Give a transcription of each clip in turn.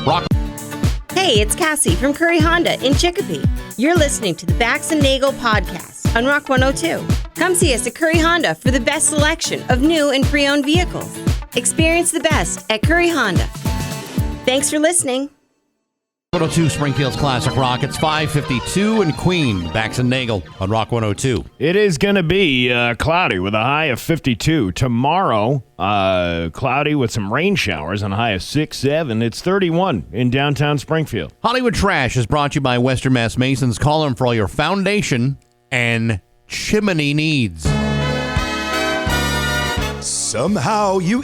Rock. Hey, it's Cassie from Curry Honda in Chicopee. You're listening to the Bax and Nagle podcast on Rock 102. Come see us at Curry Honda for the best selection of new and pre-owned vehicles. Experience the best at Curry Honda. Thanks for listening. 102 Springfield's Classic Rock. It's 5:52 in Queen. Bax and Nagle on Rock 102. It is going to be cloudy with a high of 52. Tomorrow, cloudy with some rain showers and a high of 6-7. It's 31 in downtown Springfield. Hollywood Trash is brought to you by Western Mass Masons. Call them for all your foundation and chimney needs. Somehow you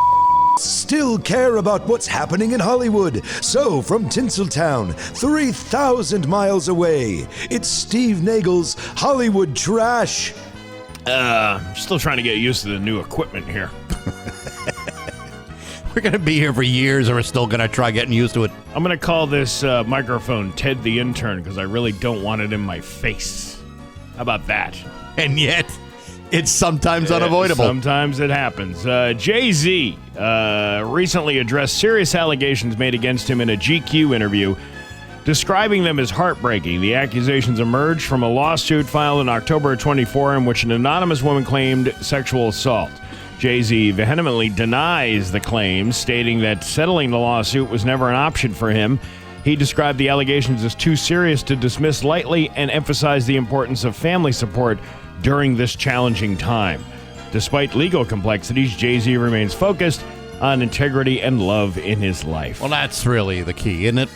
still care about what's happening in Hollywood. So, from Tinseltown, 3,000 miles away, it's Steve Nagle's Hollywood Trash. Still trying to get used to the new equipment here. We're going to be here for years, and we're still going to try getting used to it. I'm going to call this microphone Ted the Intern because I really don't want it in my face. How about that? And yet, it's sometimes unavoidable. Sometimes it happens. Jay-Z recently addressed serious allegations made against him in a GQ interview, describing them as heartbreaking. The accusations emerged from a lawsuit filed in October of 24 in which an anonymous woman claimed sexual assault. Jay-Z vehemently denies the claims, stating that settling the lawsuit was never an option for him. He described the allegations as too serious to dismiss lightly and emphasized the importance of family support during this challenging time. Despite legal complexities, Jay-Z remains focused on integrity and love in his life. Well, that's really the key, isn't it?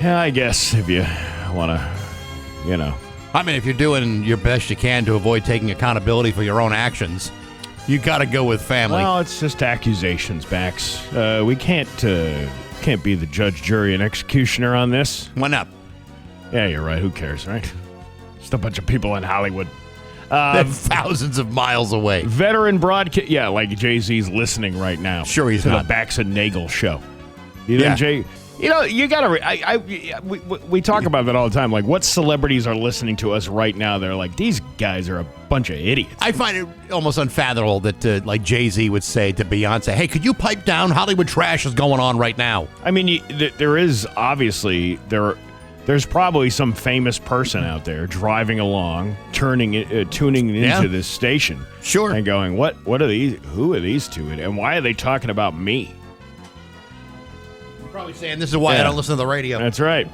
Yeah, I guess if you want to, I mean, if you're doing your best you can to avoid taking accountability for your own actions, you got to go with family. Well, it's just accusations, Bax. We can't be the judge, jury, and executioner on this. Why not? Yeah, you're right. Who cares, right? Just a bunch of people in Hollywood. They're thousands of miles away. Veteran broadcast. Yeah, like Jay-Z's listening right now. Sure he's to not. the Bax and Nagle show. You think Jay? You got to. We talk about that all the time. Like, what celebrities are listening to us right now? They're like, these guys are a bunch of idiots. I find it almost unfathomable that, like Jay-Z would say to Beyonce, "Hey, could you pipe down? Hollywood Trash is going on right now." I mean, there is obviously There's probably some famous person out there driving along, tuning into this station, sure, and going, "What are these? Who are these two? And why are they talking about me?" You're probably saying this is why I don't listen to the radio. That's right.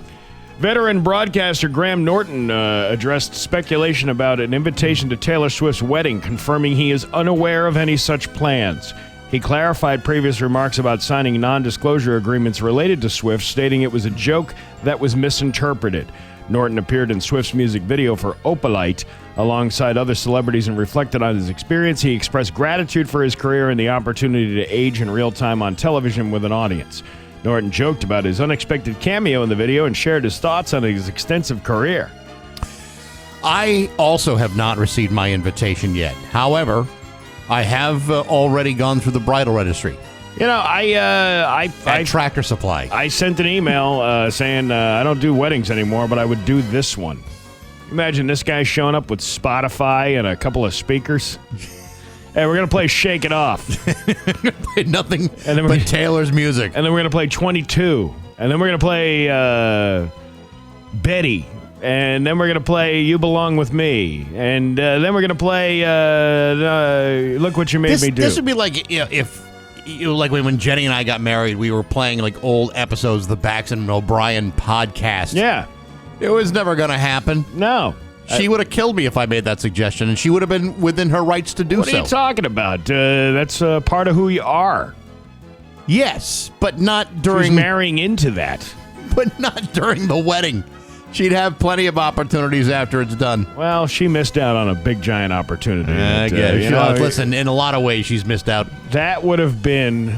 Veteran broadcaster Graham Norton addressed speculation about an invitation to Taylor Swift's wedding, confirming he is unaware of any such plans. He clarified previous remarks about signing non-disclosure agreements related to Swift, stating it was a joke that was misinterpreted. Norton appeared in Swift's music video for Opalite alongside other celebrities and reflected on his experience. He expressed gratitude for his career and the opportunity to age in real time on television with an audience. Norton joked about his unexpected cameo in the video and shared his thoughts on his extensive career. I also have not received my invitation yet. However, I have already gone through the bridal registry. I Tractor Supply. I sent an email saying I don't do weddings anymore, but I would do this one. Imagine this guy showing up with Spotify and a couple of speakers. Hey, we're going to play Shake It Off. Nothing but Taylor's music. And then we're going to play 22. And then we're going to play Betty. And then we're going to play You Belong With Me. And then we're going to play Look What You Made Me Do. This would be like like when Jenny and I got married, we were playing like old episodes of the Bax and O'Brien podcast. Yeah. It was never going to happen. No. She would have killed me if I made that suggestion, and she would have been within her rights to do so. What are you talking about? That's part of who you are. Yes, but not during... She's marrying into that. But not during the wedding. She'd have plenty of opportunities after it's done. Well, she missed out on a big, giant opportunity. I get it. Listen, in a lot of ways, she's missed out. That would have been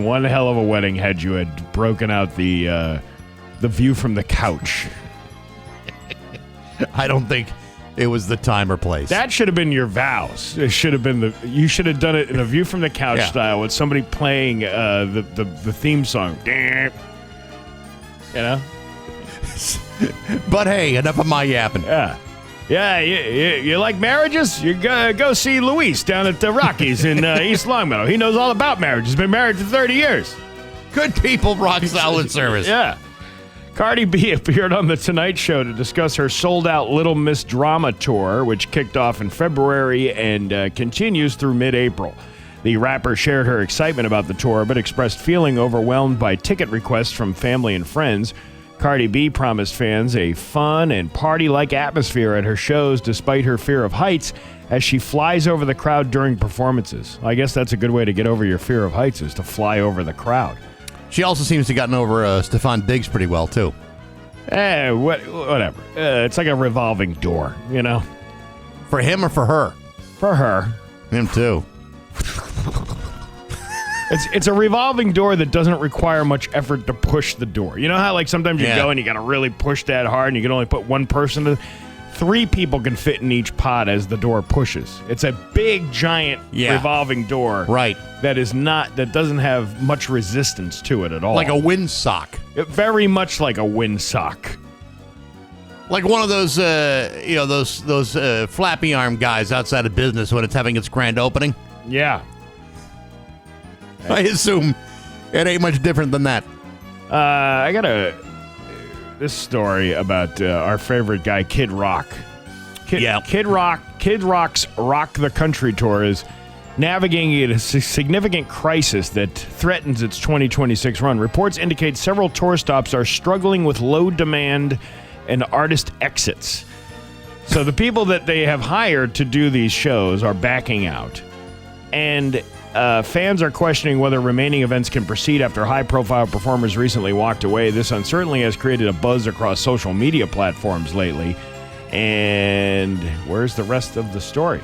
one hell of a wedding had you had broken out the view from the couch. I don't think it was the time or place. That should have been your vows. It should have been you should have done it in a view from the couch style with somebody playing the theme song. You know? But hey, enough of my yapping. Yeah. Yeah, you like marriages? You go see Luis down at the Rockies in East Longmeadow. He knows all about marriage. He's been married for 30 years. Good people rock solid service. Yeah. Cardi B appeared on The Tonight Show to discuss her sold-out Little Miss Drama tour, which kicked off in February and continues through mid-April. The rapper shared her excitement about the tour, but expressed feeling overwhelmed by ticket requests from family and friends. Cardi B promised fans a fun and party-like atmosphere at her shows despite her fear of heights as she flies over the crowd during performances. I guess that's a good way to get over your fear of heights, is to fly over the crowd. She also seems to have gotten over Stephon Diggs pretty well, too. Whatever. It's like a revolving door, you know? For him or for her? For her. Him, too. It's a revolving door that doesn't require much effort to push the door. You know how, like, sometimes you go and you got to really push that hard and you can only put one person to... 3 people can fit in each pod as the door pushes. It's a big, giant revolving door. Right. That doesn't have much resistance to it at all. Like a windsock. Very much like a windsock. Like one of those, those flappy arm guys outside of business when it's having its grand opening. Yeah. I assume it ain't much different than that. I got this story about our favorite guy, Kid Rock. Kid Rock's Rock the Country tour is navigating a significant crisis that threatens its 2026 run. Reports indicate several tour stops are struggling with low demand and artist exits. So the people that they have hired to do these shows are backing out. And fans are questioning whether remaining events can proceed after high-profile performers recently walked away. This uncertainty has created a buzz across social media platforms lately. And where's the rest of the story?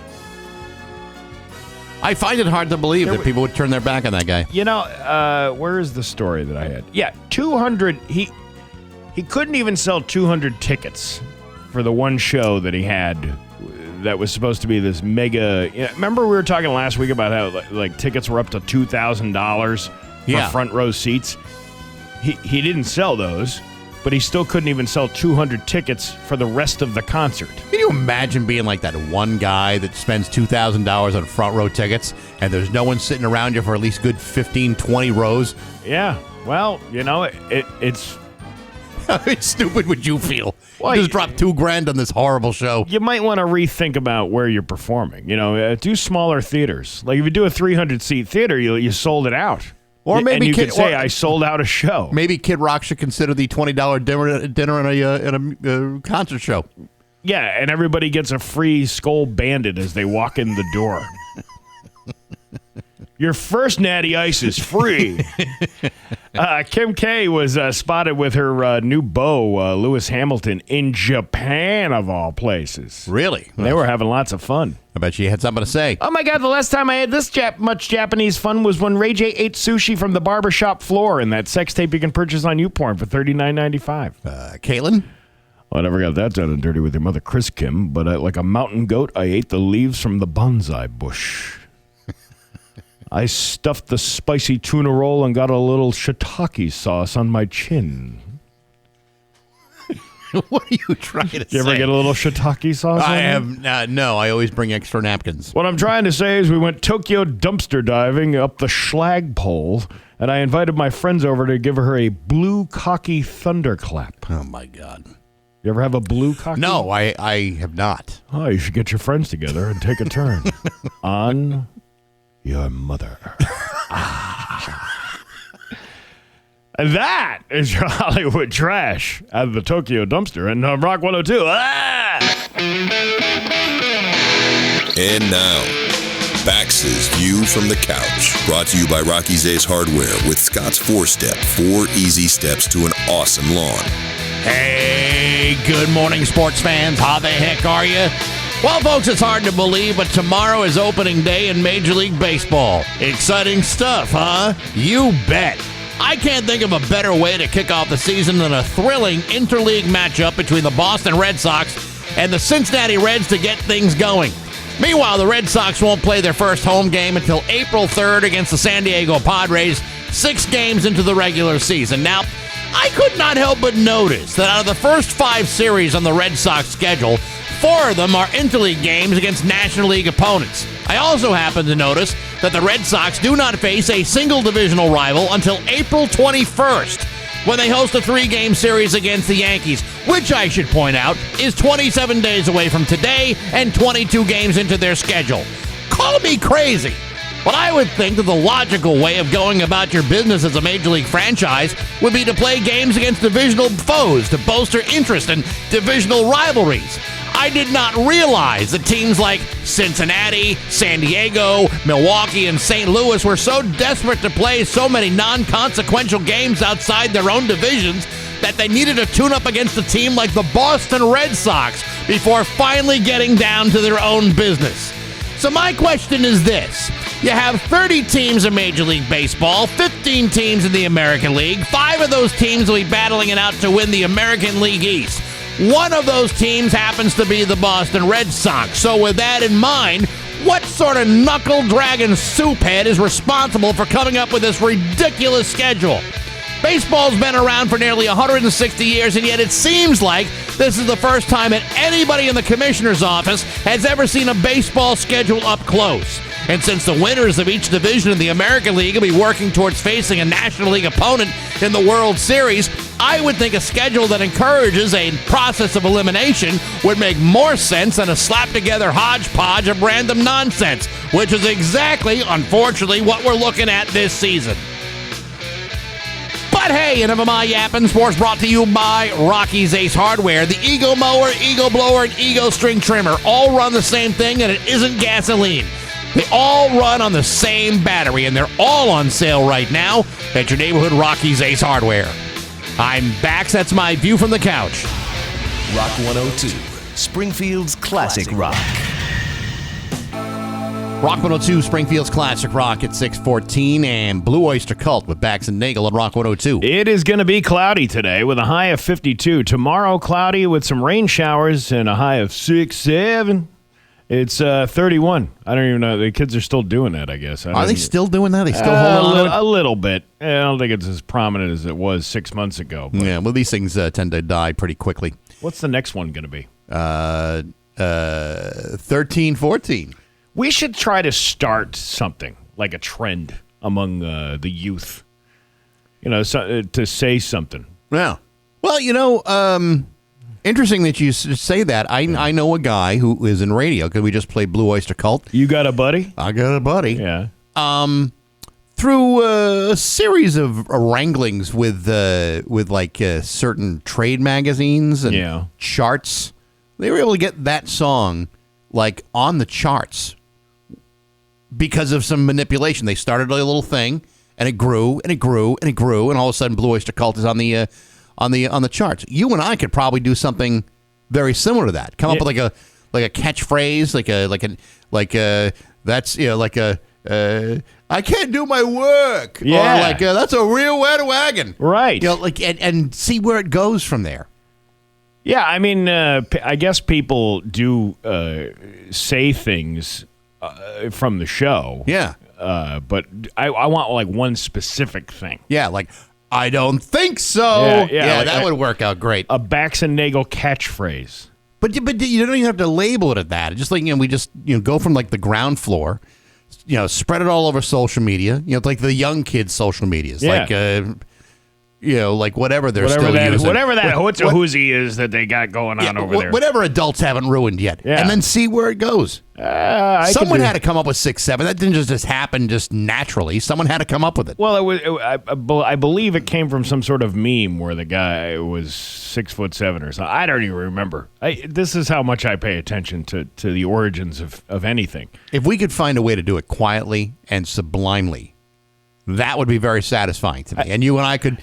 I find it hard to believe that people would turn their back on that guy. You know, where is the story that I had? Yeah, 200. He couldn't even sell 200 tickets for the one show that he had. That was supposed to be this mega... remember we were talking last week about how like tickets were up to $2,000 for front row seats? He didn't sell those, but he still couldn't even sell 200 tickets for the rest of the concert. Can you imagine being like that one guy that spends $2,000 on front row tickets and there's no one sitting around you for at least good 15, 20 rows? Yeah. Well, it's... How stupid would you feel? Well, you just dropped $2,000 on this horrible show. You might want to rethink about where you're performing. Do smaller theaters. Like if you do a 300-seat theater, you sold it out. Or maybe you could say I sold out a show. Maybe Kid Rock should consider the $20 dinner in a concert show. Yeah, and everybody gets a free Skull Bandit as they walk in the door. Your first Natty Ice is free. Kim K was spotted with her new beau, Lewis Hamilton, in Japan, of all places. Really? They were having lots of fun. I bet she had something to say. Oh, my God, the last time I had this much Japanese fun was when Ray J ate sushi from the barbershop floor in that sex tape you can purchase on YouPorn for $39.95. Caitlin? Well, I never got that done and dirty with your mother, Chris Kim, but like a mountain goat, I ate the leaves from the bonsai bush. I stuffed the spicy tuna roll and got a little shiitake sauce on my chin. What are you trying to say? You ever get a little shiitake sauce on I it? have, no, I always bring extra napkins. What I'm trying to say is we went Tokyo dumpster diving up the Schlag pole, and I invited my friends over to give her a blue cocky thunderclap. Oh, my God. You ever have a blue cocky? No, I have not. Oh, you should get your friends together and take a turn. On... your mother. And that is your Hollywood trash out of the Tokyo dumpster and Rock 102. And now, Bax's View from the Couch. Brought to you by Rocky's Ace Hardware with Scott's 4-Step. 4 easy steps to an awesome lawn. Hey, good morning, sports fans. How the heck are you? Well, folks, it's hard to believe, but tomorrow is opening day in Major League Baseball. Exciting stuff, huh? You bet. I can't think of a better way to kick off the season than a thrilling interleague matchup between the Boston Red Sox and the Cincinnati Reds to get things going. Meanwhile, the Red Sox won't play their first home game until April 3rd against the San Diego Padres, 6 games into the regular season. Now, I could not help but notice that out of the first 5 series on the Red Sox schedule, 4 of them are interleague games against National League opponents. I also happen to notice that the Red Sox do not face a single divisional rival until April 21st, when they host a 3-game series against the Yankees, which I should point out is 27 days away from today and 22 games into their schedule. Call me crazy, but I would think that the logical way of going about your business as a Major League franchise would be to play games against divisional foes to bolster interest in divisional rivalries. I did not realize that teams like Cincinnati, San Diego, Milwaukee, and St. Louis were so desperate to play so many non-consequential games outside their own divisions that they needed to tune up against a team like the Boston Red Sox before finally getting down to their own business. So my question is this. You have 30 teams in Major League Baseball, 15 teams in the American League. 5 of those teams will be battling it out to win the American League East. One of those teams happens to be the Boston Red Sox. So with that in mind, what sort of knuckle-dragging souphead is responsible for coming up with this ridiculous schedule? Baseball's been around for nearly 160 years, and yet it seems like this is the first time that anybody in the commissioner's office has ever seen a baseball schedule up close. And since the winners of each division in the American League will be working towards facing a National League opponent in the World Series, I would think a schedule that encourages a process of elimination would make more sense than a slap-together hodgepodge of random nonsense, which is exactly, unfortunately, what we're looking at this season. But hey, enough of my yapping. Sports brought to you by Rocky's Ace Hardware. The Ego Mower, Ego Blower, and Ego String Trimmer all run the same thing, and it isn't gasoline. They all run on the same battery, and they're all on sale right now at your neighborhood Rocky's Ace Hardware. I'm Bax. That's my view from the couch. Rock 102, Springfield's classic rock. Rock 102, Springfield's classic rock at 6:14, and Blue Oyster Cult with Bax and Nagle on Rock 102. It is going to be cloudy today with a high of 52. Tomorrow, cloudy with some rain showers and a high of 67. It's 31. I don't even know. The kids are still doing that, I guess. Are they still doing that? They still hold on? A little bit. I don't think it's as prominent as it was 6 months ago. But. Yeah, well, these things tend to die pretty quickly. What's the next one going to be? 13, 14. We should try to start something, like a trend among the youth. To say something. Yeah. Well, interesting that you say that. I know a guy who is in radio because we just played Blue Oyster Cult. You got a buddy? I got a buddy. Yeah. Through a series of wranglings with certain trade magazines and charts, they were able to get that song on the charts because of some manipulation. They started a little thing, and it grew and it grew and it grew, and all of a sudden, Blue Oyster Cult is on the charts. You and I could probably do something very similar to that. Come up with a catchphrase, I can't do my work. Yeah. Or that's a real wet wagon. Right. And see where it goes from there. Yeah, I mean, I guess people do say things from the show. Yeah. But I want one specific thing. Yeah, I don't think so. Yeah, that would work out great. A Bax and Nagle catchphrase. But you don't even have to label it at that. Just we just go from the ground floor, spread it all over social media. Like the young kids' social medias, whatever they're still using, whatever that hootsy is that they got going on over there. Whatever adults haven't ruined yet, and then see where it goes. Someone had to come up with 6, 7. That didn't just happen just naturally. Someone had to come up with it. Well, I believe it came from some sort of meme where the guy was 6'7" or something. I don't even remember. This is how much I pay attention to the origins of anything. If we could find a way to do it quietly and sublimely, that would be very satisfying to me. And you and I could,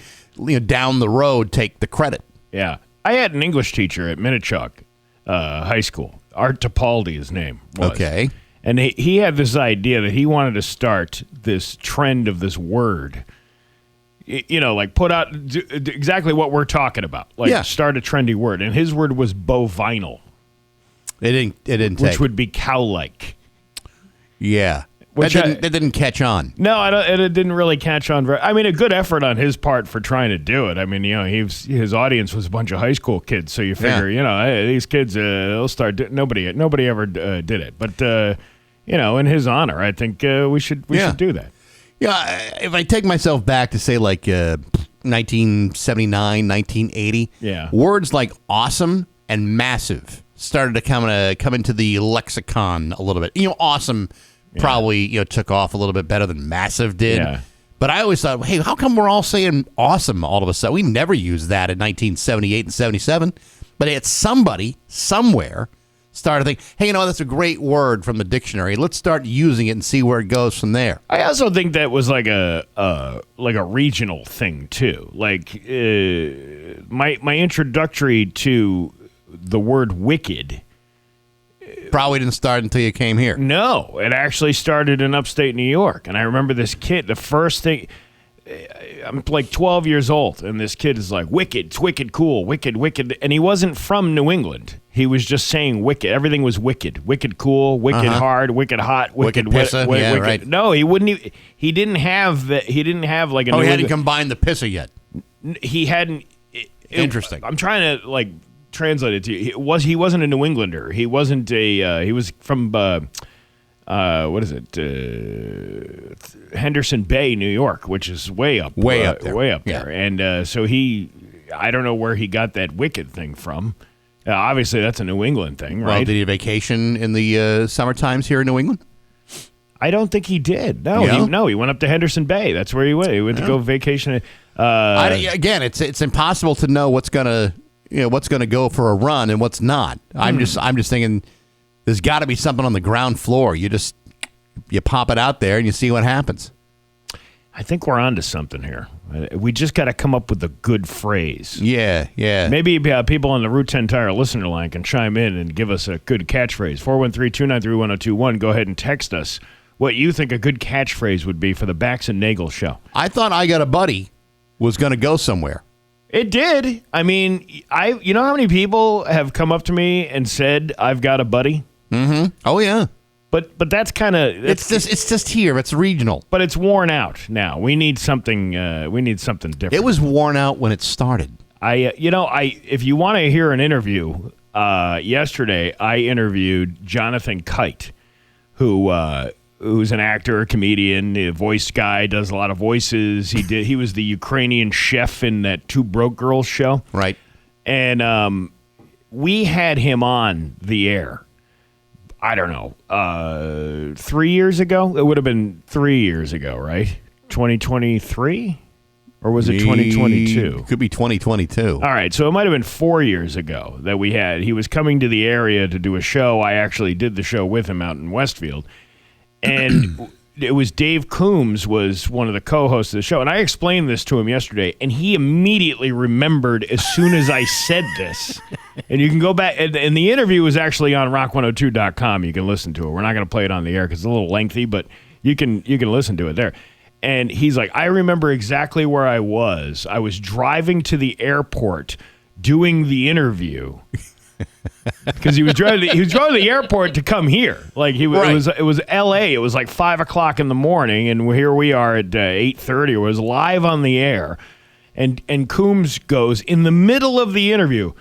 down the road, take the credit. Yeah. I had an English teacher at Minnechuck High School. Art Topaldi, his name was. Okay. And he had this idea that he wanted to start this trend of this word. Put out exactly what we're talking about. Start a trendy word. And his word was bovinal. It didn't which take. would be cow-like. Yeah. That didn't catch on. No, it didn't really catch on. A good effort on his part for trying to do it. His audience was a bunch of high school kids, so you figure, hey, these kids, they'll start. Nobody ever did it, but in his honor, I think we should do that. Yeah, if I take myself back to say like 1979, 1980, words like awesome and massive started to come into the lexicon a little bit. Awesome probably took off a little bit better than massive did. Yeah. But I always thought, hey, how come we're all saying awesome all of a sudden? We never used that in 1978 and 77. But it's somebody somewhere started thinking, hey, that's a great word from the dictionary. Let's start using it and see where it goes from there. I also think that was like a regional thing too. Like my introductory to the word wicked probably didn't start until you came here. No, it actually started in upstate New York. And I remember this kid, the first thing, I'm like 12 years old, and this kid is like, wicked, it's wicked cool, wicked. And he wasn't from New England. He was just saying wicked. Everything was wicked cool, wicked hard, wicked hot, wicked pissa. wicked. Right. No, he wouldn't. He didn't have like a. He hadn't combined the pissa yet. He hadn't. Interesting. I'm trying to translate it to you. He wasn't a New Englander. He wasn't a. He was from. What is it? Henderson Bay, New York, which is way up there. And so I don't know where he got that wicked thing from. Obviously, that's a New England thing, right? Well, did he vacation in the summer times here in New England? I don't think he did. No, he went up to Henderson Bay. That's where he went. He went to go vacation. Again, it's impossible to know what's gonna go for a run and what's not. I'm just thinking. There's got to be something on the ground floor. You pop it out there and you see what happens. I think we're onto something here. We just got to come up with a good phrase. Yeah. Maybe people on the Route 10 Tire listener line can chime in and give us a good catchphrase. 413-293-1021. Go ahead and text us what you think a good catchphrase would be for the Bax and Nagle show. I thought I Got a Buddy was going to go somewhere. It did. I mean, you know how many people have come up to me and said, I've got a buddy? Mm-hmm. Oh, yeah. But that's kind of... It's just here. It's regional. But it's worn out now. We need something different. It was worn out when it started. If you want to hear an interview, yesterday I interviewed Jonathan Kite, who's an actor, comedian, a voice guy, does a lot of voices. He was the Ukrainian chef in that Two Broke Girls show. Right. And we had him on the air. I don't know, 3 years ago? It would have been 3 years ago, right? 2023? Or was it 2022? Could be 2022. All right, so it might have been 4 years ago that we had. He was coming to the area to do a show. I actually did the show with him out in Westfield. And it was Dave Coombs was one of the co-hosts of the show. And I explained this to him yesterday, and he immediately remembered as soon as I said this. And you can go back, and the interview was actually on rock102.com. You can listen to it. We're not going to play it on the air because it's a little lengthy, but you can listen to it there. And he's like, I remember exactly where I was. I was driving to the airport doing the interview. Because he was driving to the airport to come here. Like it was L.A. It was like 5 o'clock in the morning, and here we are at 8:30. It was live on the air, and Coombs goes in the middle of the interview.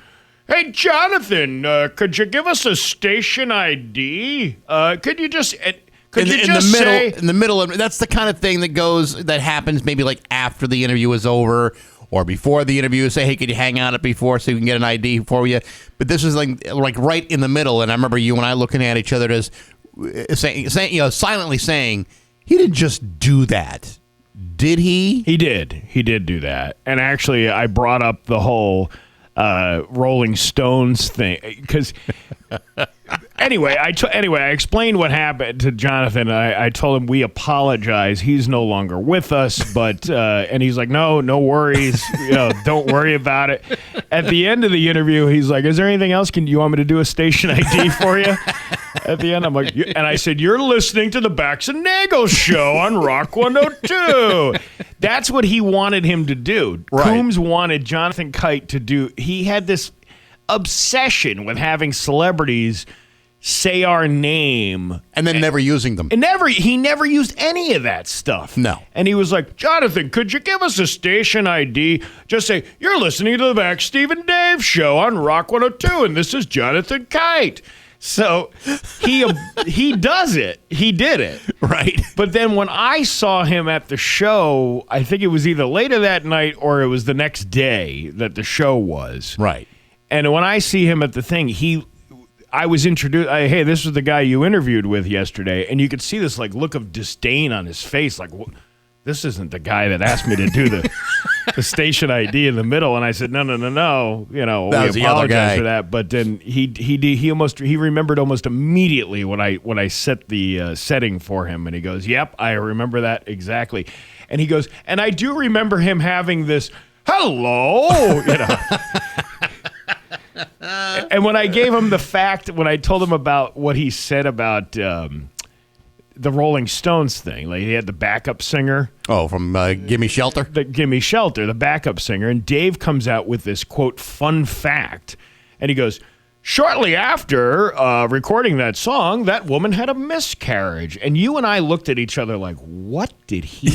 Hey, Jonathan, could you give us a station ID? Could you just in the middle of that's the kind of thing that happens maybe like after the interview is over. Or before the interview, say, hey, could you hang out it before so we can get an ID for you? But this is like right in the middle, and I remember you and I looking at each other as saying, silently saying, he didn't just do that, did he? He did do that, and actually, I brought up the whole Rolling Stones thing because. Anyway, I explained what happened to Jonathan. I told him we apologize. He's no longer with us, but and he's like, no worries. Don't worry about it. At the end of the interview, he's like, is there anything else? You want me to do a station ID for you? At the end, I'm like, and I said, you're listening to the Bax and Nagle show on Rock 102. That's what he wanted him to do. Right. Coombs wanted Jonathan Kite to do. He had this obsession with having celebrities say our name and then never using them. And he never used any of that stuff. No. And he was like, Jonathan, could you give us a station ID? Just say, you're listening to the Bax, Steve and Dave show on Rock 102, and this is Jonathan Kite. So he does it. He did it. Right. But then when I saw him at the show, I think it was either later that night or it was the next day that the show was. Right. And when I see him at the thing, I was introduced. Hey, this was the guy you interviewed with yesterday, and you could see this like look of disdain on his face, like this isn't the guy that asked me to do the station ID in the middle. And I said, no. You know, that we apologize for that. But then he remembered almost immediately when I set the setting for him, and he goes, "Yep, I remember that exactly." And he goes, and I do remember him having this hello, you know. And when I gave him the fact, when I told him about what he said about the Rolling Stones thing, like he had the backup singer. Oh, from Gimme Shelter? Gimme Shelter, the backup singer. And Dave comes out with this, quote, fun fact. And he goes, shortly after recording that song, that woman had a miscarriage. And you and I looked at each other like, what did he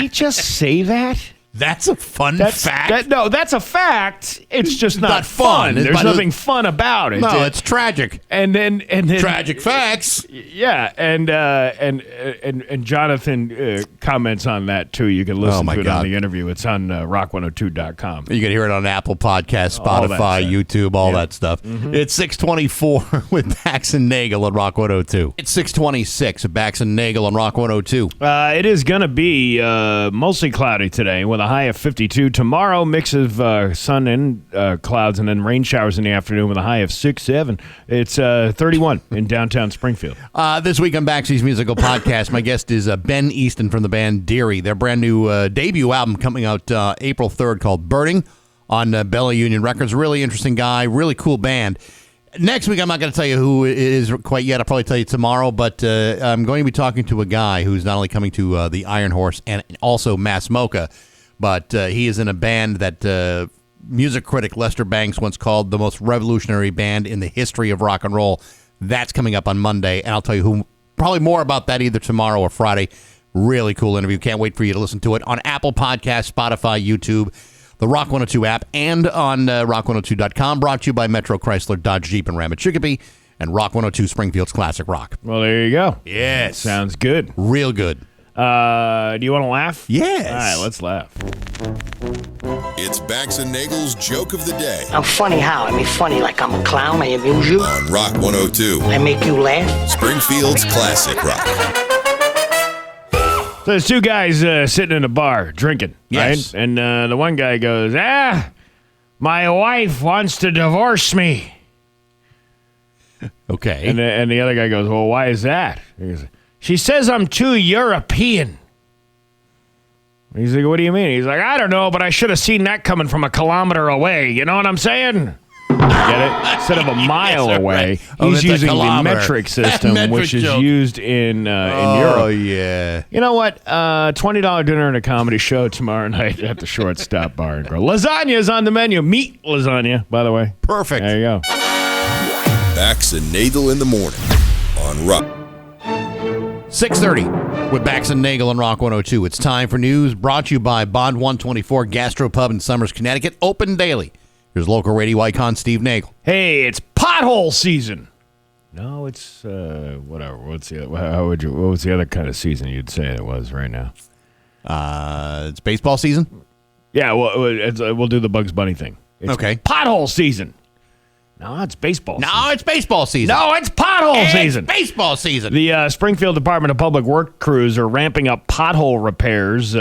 just say that? That's a fun fact. No, that's a fact. It's just not fun. There's nothing fun about it. No, it's tragic. And then tragic facts. Yeah, and Jonathan comments on that too. You can listen to it on the interview. It's on rock102.com. You can hear it on Apple Podcasts, Spotify, YouTube, all that stuff. Mm-hmm. It's 624 with Bax and Nagle on Rock 102. It's 626 with Bax and Nagle on Rock 102. It is going to be mostly cloudy today with a high of 52. Tomorrow, mix of sun and clouds, and then rain showers in the afternoon with a high of 67. It's 31 in downtown Springfield. This week on Baxy's Musical Podcast, my guest is Ben Easton from the band Deary. Their brand new debut album coming out April 3rd called Burning on Bella Union Records. Really interesting guy, really cool band. Next week, I'm not going to tell you who it is quite yet. I'll probably tell you tomorrow, but I'm going to be talking to a guy who's not only coming to the Iron Horse and also Mass Mocha, but he is in a band that music critic Lester Banks once called the most revolutionary band in the history of rock and roll. That's coming up on Monday, and I'll tell you probably more about that either tomorrow or Friday. Really cool interview. Can't wait for you to listen to it on Apple Podcasts, Spotify, YouTube, the Rock 102 app, and on rock102.com. Brought to you by Metro Chrysler, Dodge, Jeep, and Ram at Chicopee, and Rock 102 Springfield's Classic Rock. Well, there you go. Yes. Sounds good. Real good. Do you want to laugh? Yes. All right, let's laugh. It's Bax and Nagle's Joke of the Day I'm funny how? I mean funny like I'm a clown, I amuse you, on Rock 102, I make you laugh. Springfield's Classic Rock. So there's two guys sitting in a bar drinking, yes. right? And the one guy goes, my wife wants to divorce me. Okay. And the other guy goes, well, why is that? He goes, she says I'm too European. He's like, what do you mean? He's like, I don't know, but I should have seen that coming from a kilometer away. You know what I'm saying? Get it? Instead of a mile away, he's using the metric system, which is used in Europe. Oh, yeah. You know what? $20 dinner and a comedy show tomorrow night at the Shortstop Bar and Grill. Lasagna is on the menu. Meat lasagna, by the way. Perfect. There you go. Bax and Nagle in the morning on Rock. 6:30 with Bax and Nagle on Rock 102. It's time for news brought to you by Bond 124 Gastropub in Somers, Connecticut. Open daily. Here's local radio icon Steve Nagle. Hey, it's pothole season. No, it's whatever. What was the other kind of season you'd say it was right now? It's baseball season? Yeah, we'll do the Bugs Bunny thing. It's okay. Pothole season. No, it's baseball season. No, it's baseball season. No, it's pothole season. It's baseball season. The Springfield Department of Public Works crews are ramping up pothole repairs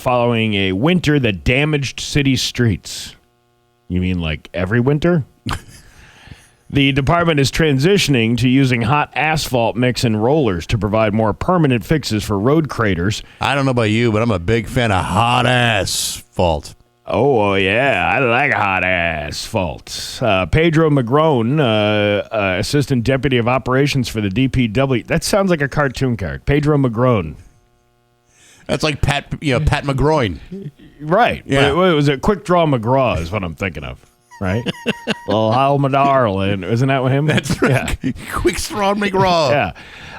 following a winter that damaged city streets. You mean like every winter? The department is transitioning to using hot asphalt mix and rollers to provide more permanent fixes for road craters. I don't know about you, but I'm a big fan of hot asphalt. Oh, yeah, I like hot asphalt. Pedro Magrone, Assistant Deputy of Operations for the DPW. That sounds like a cartoon character. Pedro Magrone. That's like Pat McGroin. Right. Yeah. It was a Quick Draw McGraw is what I'm thinking of. Right? Little Hal Madarlin. Isn't that with him? That's right. Yeah. Quick Straw McGraw. Yeah.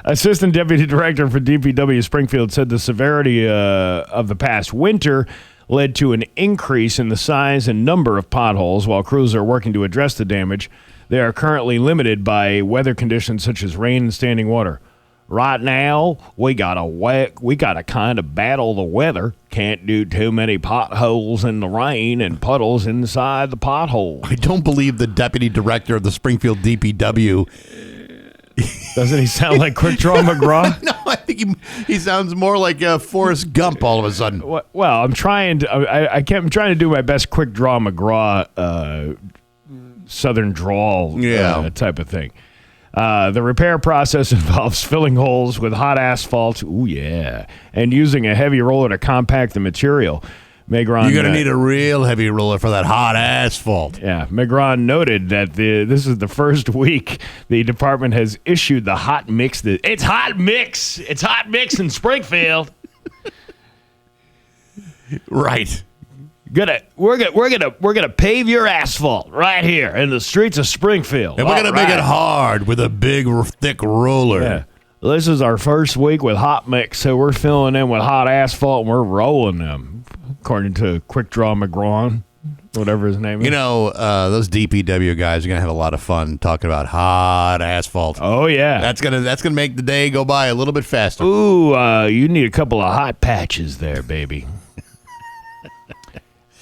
Assistant Deputy Director for DPW Springfield said the severity of the past winter led to an increase in the size and number of potholes while crews are working to address the damage. They are currently limited by weather conditions such as rain and standing water. Right now, we gotta kind of battle the weather. Can't do too many potholes in the rain and puddles inside the pothole. I don't believe the deputy director of the Springfield DPW. Doesn't he sound like Quick Draw McGraw? No, I think he sounds more like Forrest Gump all of a sudden. Well, I'm trying to do my best Quick Draw McGraw Southern drawl type of thing. The repair process involves filling holes with hot asphalt, and using a heavy roller to compact the material. Megron, you're going to need a real heavy roller for that hot asphalt. Yeah, Megron noted that this is the first week the department has issued the hot mix. It's hot mix. It's hot mix in Springfield. Right. We're gonna pave your asphalt right here in the streets of Springfield, and we're gonna make it hard with a big, thick roller. Yeah. This is our first week with hot mix, so we're filling in with hot asphalt and we're rolling them, according to Quick Draw McGraw, whatever his name is. You know, those DPW guys are gonna have a lot of fun talking about hot asphalt. Oh yeah, that's gonna make the day go by a little bit faster. Ooh, you need a couple of hot patches there, baby.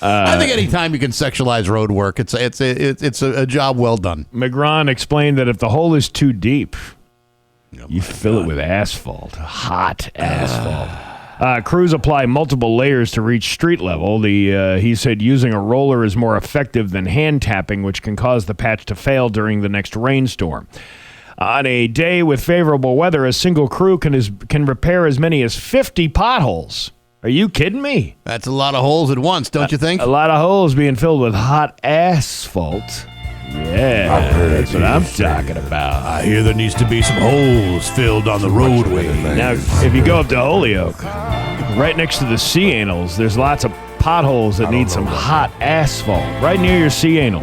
I think anytime you can sexualize road work, it's a job well done. McGraw explained that if the hole is too deep, you fill it with asphalt, hot asphalt. Crews apply multiple layers to reach street level. He said using a roller is more effective than hand tapping, which can cause the patch to fail during the next rainstorm. On a day with favorable weather, a single crew can repair as many as 50 potholes. Are you kidding me? That's a lot of holes at once, don't you think? A lot of holes being filled with hot asphalt. Yeah, that's what I'm talking about. I hear there needs to be some holes filled on the roadway. Now, if you go up to Holyoke, right next to the sea annals, there's lots of potholes that need some hot asphalt right near your sea annal.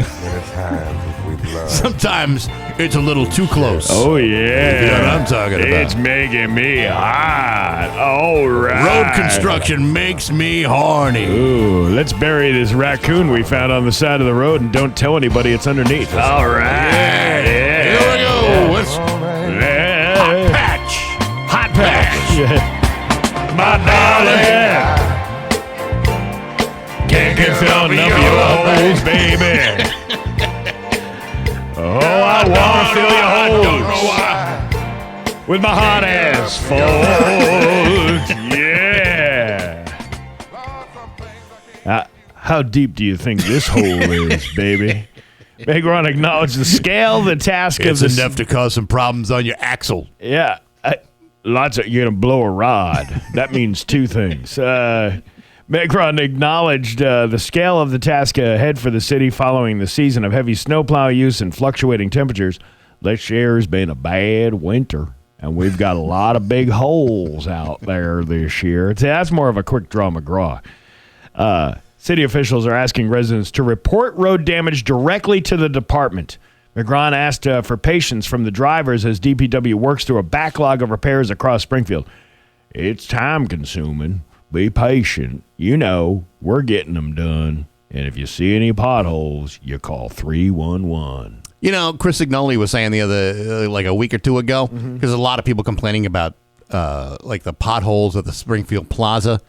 Sometimes it's a little too close. Oh, yeah. You know what I'm talking about. It's making me hot. All right. Road construction makes me horny. Ooh, let's bury this raccoon we found on the side of the road and don't tell anybody it's underneath. All right. Yeah. Here we go. Yeah. Hot patch. Hot patch. My darling. Can't get filled up your holes, baby. Oh, I want to fill your holes with my hot asphalt. Yeah. How deep do you think this hole is, baby? Megron acknowledged the scale, the task of It's enough to cause some problems on your axle. Yeah. You're going to blow a rod. That means two things. Megron acknowledged the scale of the task ahead for the city following the season of heavy snowplow use and fluctuating temperatures. This year's been a bad winter, and we've got a lot of big holes out there this year. That's more of a Quick Draw McGraw. City officials are asking residents to report road damage directly to the department. McGraw asked for patience from the drivers as DPW works through a backlog of repairs across Springfield. It's time-consuming. Be patient. You know, we're getting them done. And if you see any potholes, you call 311. You know, Chris Signoli was saying the other, like a week or two ago, because a lot of people complaining about, like the potholes at the Springfield Plaza.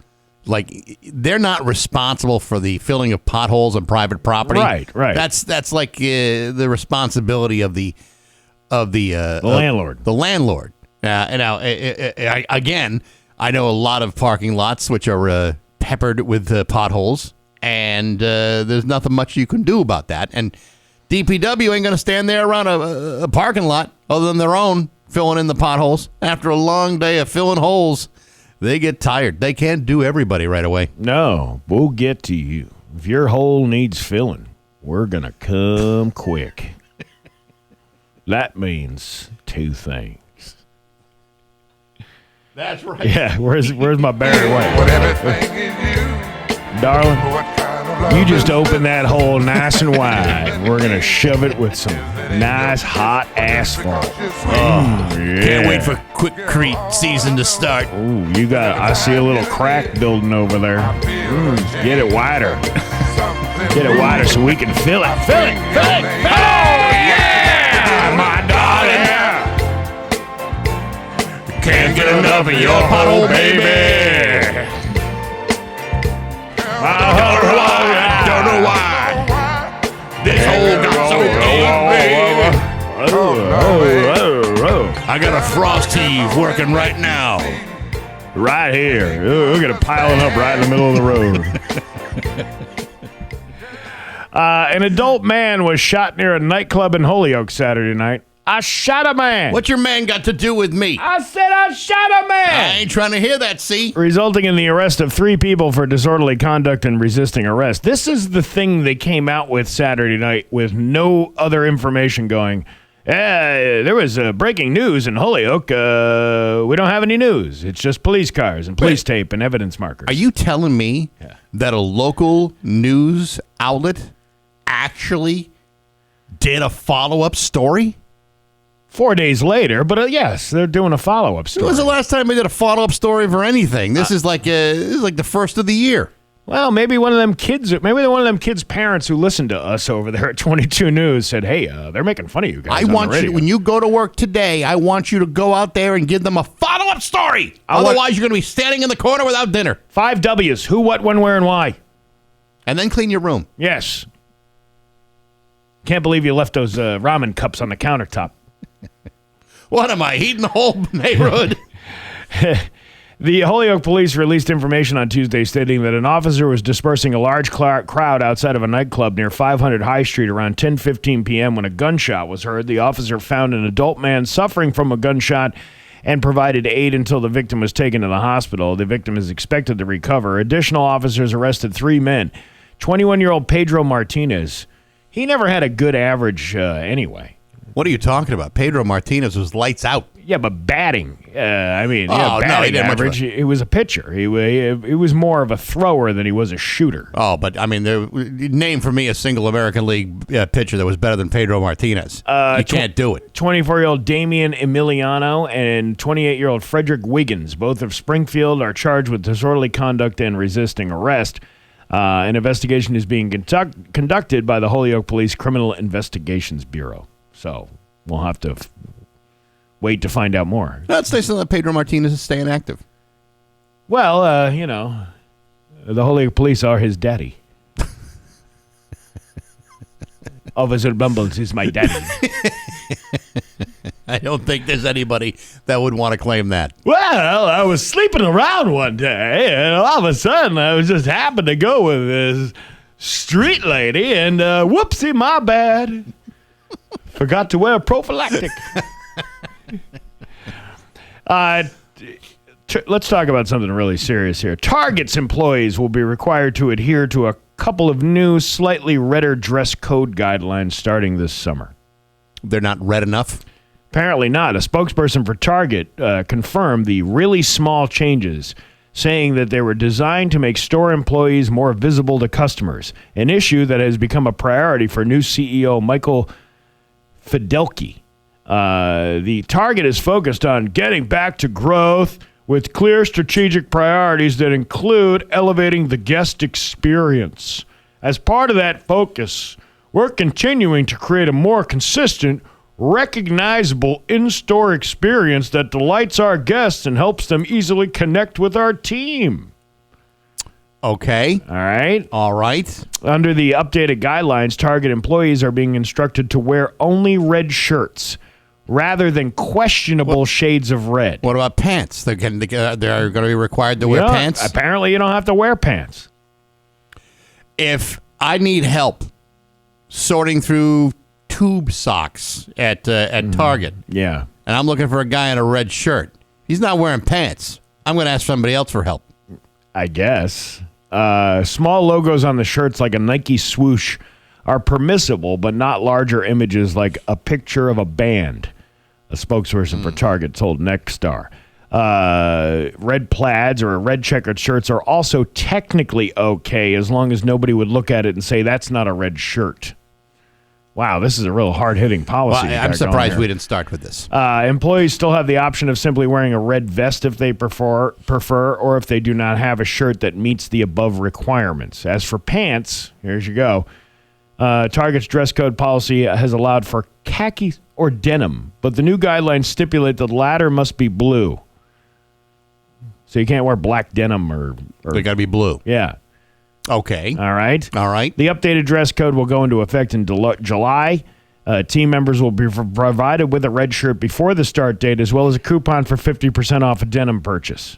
Like, they're not responsible for the filling of potholes on private property. Right. That's like the responsibility of the landlord. The landlord. And now, again, I know a lot of parking lots which are peppered with potholes, and there's nothing much you can do about that. And DPW ain't going to stand there around a parking lot other than their own filling in the potholes. After a long day of filling holes, they get tired. They can't do everybody right away. No, we'll get to you. If your hole needs filling, we're going to come quick. That means two things. That's right. Yeah, where's my Barry White? Darling, you just open that hole nice and wide. We're going to shove it with some nice hot asphalt. Oh, yeah. Can't wait for quickcrete season to start. Ooh, I see a little crack building over there. Get it wider. Get it wider so we can fill it. Fill it. Oh, yeah! get enough of your pothole, baby. I don't know why. This hole got so deep, baby. I got a frost heave working right now. Right here. Look at it piling up right in the middle of the road. An adult man was shot near a nightclub in Holyoke Saturday night. I shot a man. What your man got to do with me? I said I shot a man. I ain't trying to hear that, see? Resulting in the arrest of 3 people for disorderly conduct and resisting arrest. This is the thing they came out with Saturday night with no other information going. There was breaking news in Holyoke. We don't have any news. It's just police cars and police tape and evidence markers. Are you telling me that a local news outlet actually did a follow-up story? 4 days later, but yes, they're doing a follow-up story. When was the last time we did a follow-up story for anything? This is like the first of the year. Well, maybe one of them kids' parents who listened to us over there at 22 News said, "Hey, they're making fun of you guys." I want you, when you go to work today, I want you to go out there and give them a follow-up story. Otherwise, you're going to be standing in the corner without dinner. 5 W's: who, what, when, where, and why. And then clean your room. Yes. Can't believe you left those ramen cups on the countertop. What am I, heating the whole neighborhood? The Holyoke police released information on Tuesday stating that an officer was dispersing a large crowd outside of a nightclub near 500 High Street around 10:15 p.m. when a gunshot was heard. The officer found an adult man suffering from a gunshot and provided aid until the victim was taken to the hospital. The victim is expected to recover. Additional officers arrested 3 men. 21-year-old Pedro Martinez. He never had a good average anyway. What are you talking about? Pedro Martinez was lights out. Yeah, but batting. Batting he average. He was a pitcher. He was more of a thrower than he was a shooter. Oh, but I mean, name for me a single American League pitcher that was better than Pedro Martinez. You can't do it. 24-year-old Damian Emiliano and 28-year-old Frederick Wiggins, both of Springfield, are charged with disorderly conduct and resisting arrest. An investigation is being conducted by the Holyoke Police Criminal Investigations Bureau. So we'll have to wait to find out more. That's nice that Pedro Martinez is staying active. Well, the Holyoke Police are his daddy. Officer Bumbles is my daddy. I don't think there's anybody that would want to claim that. Well, I was sleeping around one day, and all of a sudden I was just happened to go with this street lady, and whoopsie, my bad. Forgot to wear a prophylactic. Let's talk about something really serious here. Target's employees will be required to adhere to a couple of new, slightly redder dress code guidelines starting this summer. They're not red enough? Apparently not. A spokesperson for Target confirmed the really small changes, saying that they were designed to make store employees more visible to customers, an issue that has become a priority for new CEO Michael Fidelki. The Target is focused on getting back to growth with clear strategic priorities that include elevating the guest experience. As part of that focus, we're continuing to create a more consistent, recognizable in-store experience that delights our guests and helps them easily connect with our team. Okay. All right. All right. Under the updated guidelines, Target employees are being instructed to wear only red shirts rather than questionable shades of red. What about pants? They're going to be required to wear pants? Apparently, you don't have to wear pants. If I need help sorting through tube socks at Target, Yeah. and I'm looking for a guy in a red shirt, he's not wearing pants. I'm going to ask somebody else for help. I guess. Small logos on the shirts like a Nike swoosh are permissible, but not larger images like a picture of a band, a spokesperson for Target told Nexstar. Red plaids or red checkered shirts are also technically okay as long as nobody would look at it and say that's not a red shirt. Wow, this is a real hard-hitting policy. Well, I'm surprised we didn't start with this. Employees still have the option of simply wearing a red vest if they prefer, or if they do not have a shirt that meets the above requirements. As for pants, here's you go. Target's dress code policy has allowed for khaki or denim, but the new guidelines stipulate the latter must be blue. So you can't wear black denim or They got to be blue. yeah. Okay. All right. All right. The updated dress code will go into effect in July. Team members will be provided with a red shirt before the start date, as well as a coupon for 50% off a denim purchase.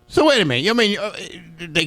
So wait a minute. I mean, they're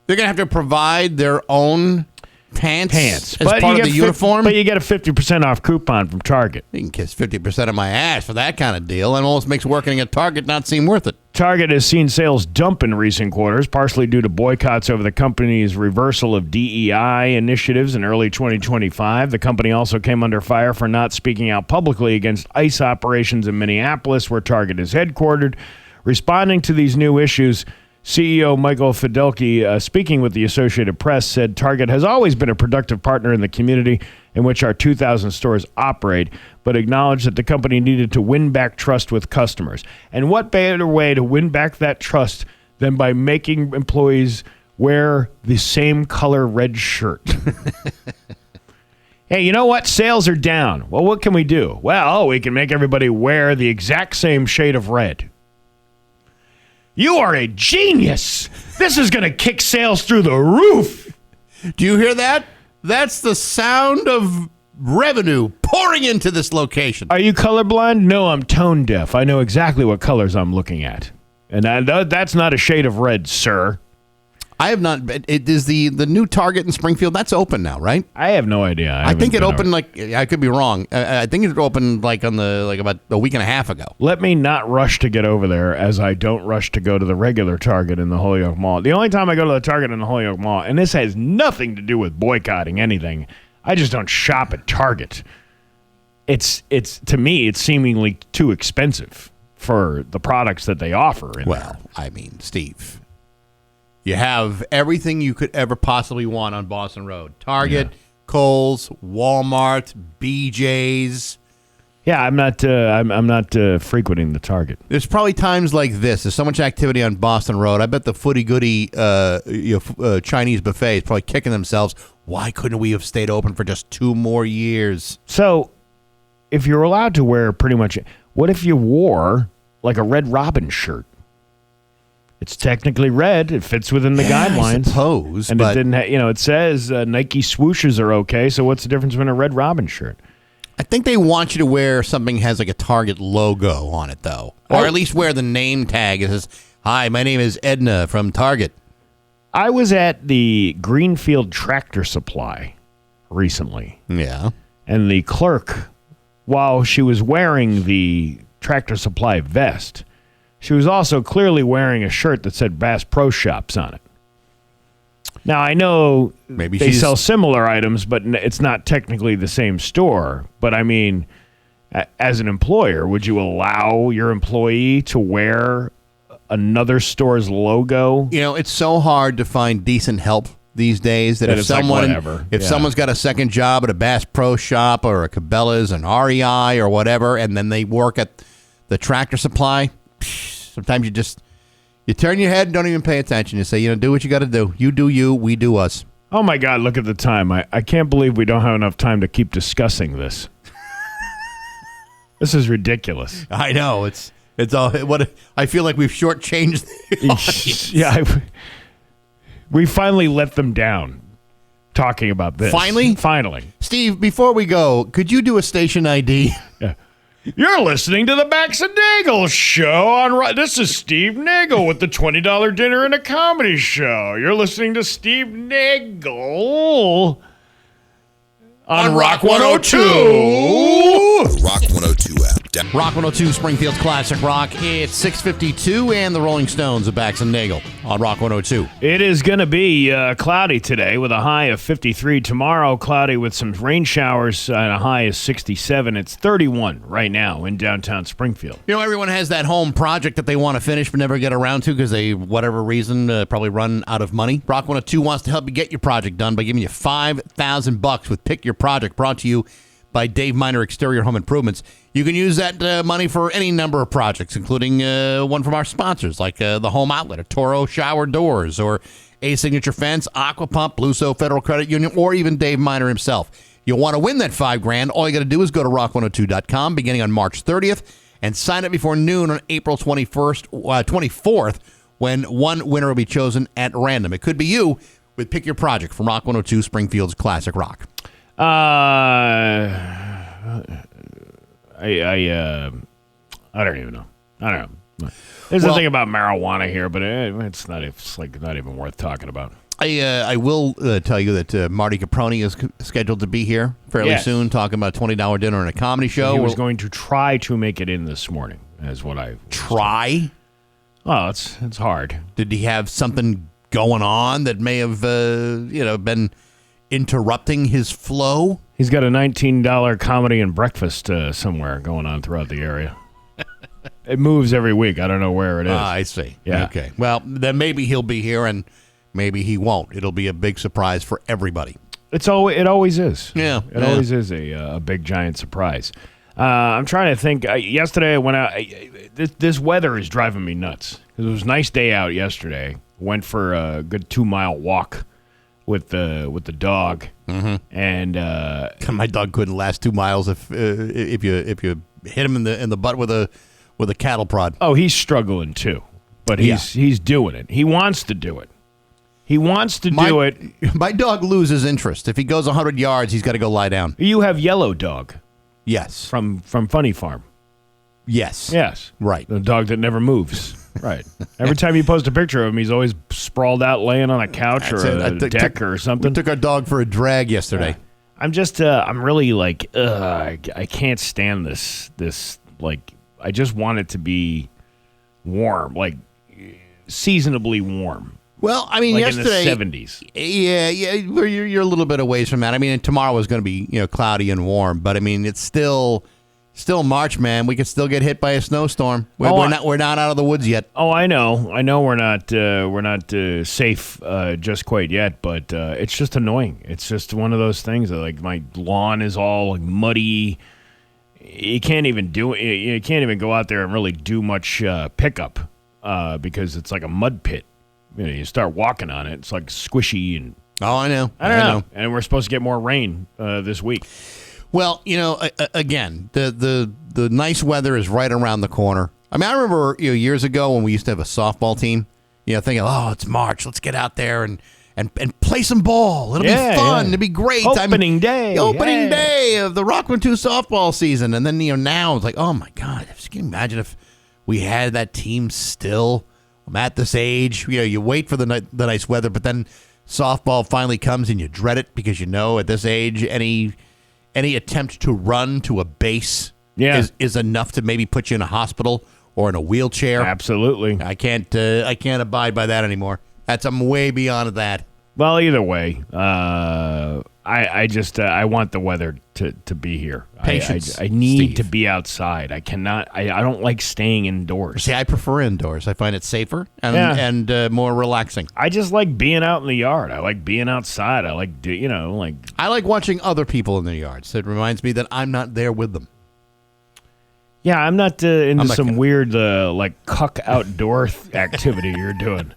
going to have to provide their own pants as But part you of the get uniform? But you get a 50% off coupon from Target. You can kiss 50% of my ass for that kind of deal. It almost makes working at Target not seem worth it. Target has seen sales dump in recent quarters, partially due to boycotts over the company's reversal of DEI initiatives in early 2025. The company also came under fire for not speaking out publicly against ICE operations in Minneapolis, where Target is headquartered. Responding to these new issues, CEO Michael Fidelki, speaking with the Associated Press, said Target has always been a productive partner in the community in which our 2,000 stores operate, but acknowledged that the company needed to win back trust with customers. And what better way to win back that trust than by making employees wear the same color red shirt? Hey, you know what? Sales are down. Well, what can we do? Well, we can make everybody wear the exact same shade of red. You are a genius. This is going to kick sales through the roof. Do you hear that? That's the sound of revenue pouring into this location. Are you colorblind? No, I'm tone deaf. I know exactly what colors I'm looking at. And that's not a shade of red, sir. I have not. It is the new Target in Springfield. That's open now, right? I have no idea. I think it opened I could be wrong. I think it opened about a week and a half ago. Let me not rush to get over there, as I don't rush to go to the regular Target in the Holyoke Mall. The only time I go to the Target in the Holyoke Mall, and this has nothing to do with boycotting anything, I just don't shop at Target. It's to me, it's seemingly too expensive for the products that they offer. Well, I mean, Steve, you have everything you could ever possibly want on Boston Road. Target, Kohl's, Walmart, BJ's. Yeah, I'm not frequenting the Target. There's probably times like this. There's so much activity on Boston Road. I bet the footy-goody Chinese buffet is probably kicking themselves. Why couldn't we have stayed open for just 2 more years? So, if you're allowed to wear pretty much, what if you wore like a Red Robin shirt? It's technically red. It fits within the guidelines. I suppose. And it didn't it says Nike swooshes are okay, so what's the difference between a Red Robin shirt? I think they want you to wear something that has like a Target logo on it, though. Or at least wear the name tag. It says, "Hi, my name is Edna from Target." I was at the Greenfield Tractor Supply recently. Yeah. And the clerk, while she was wearing the Tractor Supply vest, she was also clearly wearing a shirt that said Bass Pro Shops on it. Now, I know maybe they sell similar items, but it's not technically the same store. But, I mean, as an employer, would you allow your employee to wear another store's logo? You know, it's so hard to find decent help these days that if someone's got a second job at a Bass Pro Shop or a Cabela's, an REI or whatever, and then they work at the Tractor Supply, sometimes you turn your head and don't even pay attention. You say, do what you got to do. You do you, we do us. Oh, my God, look at the time. I can't believe we don't have enough time to keep discussing this. This is ridiculous. I know. It's all what I feel like we've shortchanged the audience. Yeah, we finally let them down talking about this. Finally. Steve, before we go, could you do a station ID? Yeah. You're listening to the Bax and Nagle show on. This is Steve Nagle with the $20 dinner and a comedy show. You're listening to Steve Nagle on Rock 102. Rock 102 app. Rock 102, Springfield's classic rock. It's 6:52, and the Rolling Stones of Bax and Nagle on Rock 102. It is going to be cloudy today with a high of 53. Tomorrow, cloudy with some rain showers and a high of 67. It's 31 right now in downtown Springfield. Everyone has that home project that they want to finish but never get around to because they, whatever reason, probably run out of money. Rock 102 wants to help you get your project done by giving you $5,000 with Pick Your Project, brought to you by Dave Miner Exterior Home Improvements. You can use that money for any number of projects, including one from our sponsors, like the Home Outlet, or Toro Shower Doors, or A Signature Fence, Aqua Pump, Bluso Federal Credit Union, or even Dave Miner himself. You'll want to win that $5,000. All you got to do is go to rock102.com beginning on March 30th and sign up before noon on April 24th, when one winner will be chosen at random. It could be you with Pick Your Project from Rock 102 Springfield's Classic Rock. I don't even know. I don't know. There's something about marijuana here, but it's not even worth talking about. I will tell you that Marty Caproni is scheduled to be here fairly soon, talking about a $20 dinner and a comedy show. He was going to try to make it in this morning, is what I try. Oh, it's hard. Did he have something going on that may have been interrupting his flow? He's got a $19 comedy and breakfast somewhere going on throughout the area. It moves every week. I don't know where it is. I see. Yeah. Okay. Well, then maybe he'll be here and maybe he won't. It'll be a big surprise for everybody. It always is. Yeah. It always is a big, giant surprise. I'm trying to think. Yesterday I went out. This weather is driving me nuts. It was a nice day out yesterday. Went for a good 2-mile walk with the dog. Mm-hmm. And my dog couldn't last 2 miles if you hit him in the butt with a cattle prod. Oh, he's struggling too, but he's doing it. He wants to do it. He wants to do it. My dog loses interest. If he goes 100 yards, he's got to go lie down. You have Yellow Dog. Yes. From Funny Farm. Yes. Yes. Right. The dog that never moves. Right. Every time you post a picture of him, he's always sprawled out laying on a couch or a deck or something. We took our dog for a drag yesterday. I'm just, I'm really like, I can't stand this, like, I just want it to be warm, like seasonably warm. Well, I mean, like yesterday in the 70s. Yeah, you're a little bit away from that. I mean, tomorrow is going to be cloudy and warm, but I mean, it's still March, man. We could still get hit by a snowstorm. We're not out of the woods yet. Oh, I know we're not safe just quite yet, but it's just annoying. It's just one of those things that, like, my lawn is all like muddy. You can't even go out there and really do much pickup because it's like a mud pit. You start walking on it, it's like squishy and. Oh, I know. I know. And we're supposed to get more rain this week. Well, again, the nice weather is right around the corner. I mean, I remember years ago when we used to have a softball team. Thinking, oh, it's March, let's get out there and play some ball. It'll be fun. It'll be great. Opening day of the Rock 102 softball season. And then now it's like, oh my God, can you imagine if we had that team still? I'm at this age. You wait for the nice weather, but then softball finally comes and you dread it because at this age any attempt to run to a base is enough to maybe put you in a hospital or in a wheelchair. Absolutely. I can't abide by that anymore. I'm way beyond that. Well, either way, I want the weather to be here. Patience. I need Steve. to be outside. I cannot. I don't like staying indoors. See, I prefer indoors. I find it safer and more relaxing. I just like being out in the yard. I like being outside. I like I like watching other people in their yards. It reminds me that I'm not there with them. Yeah, I'm not into some weird like cuck outdoor activity you're doing.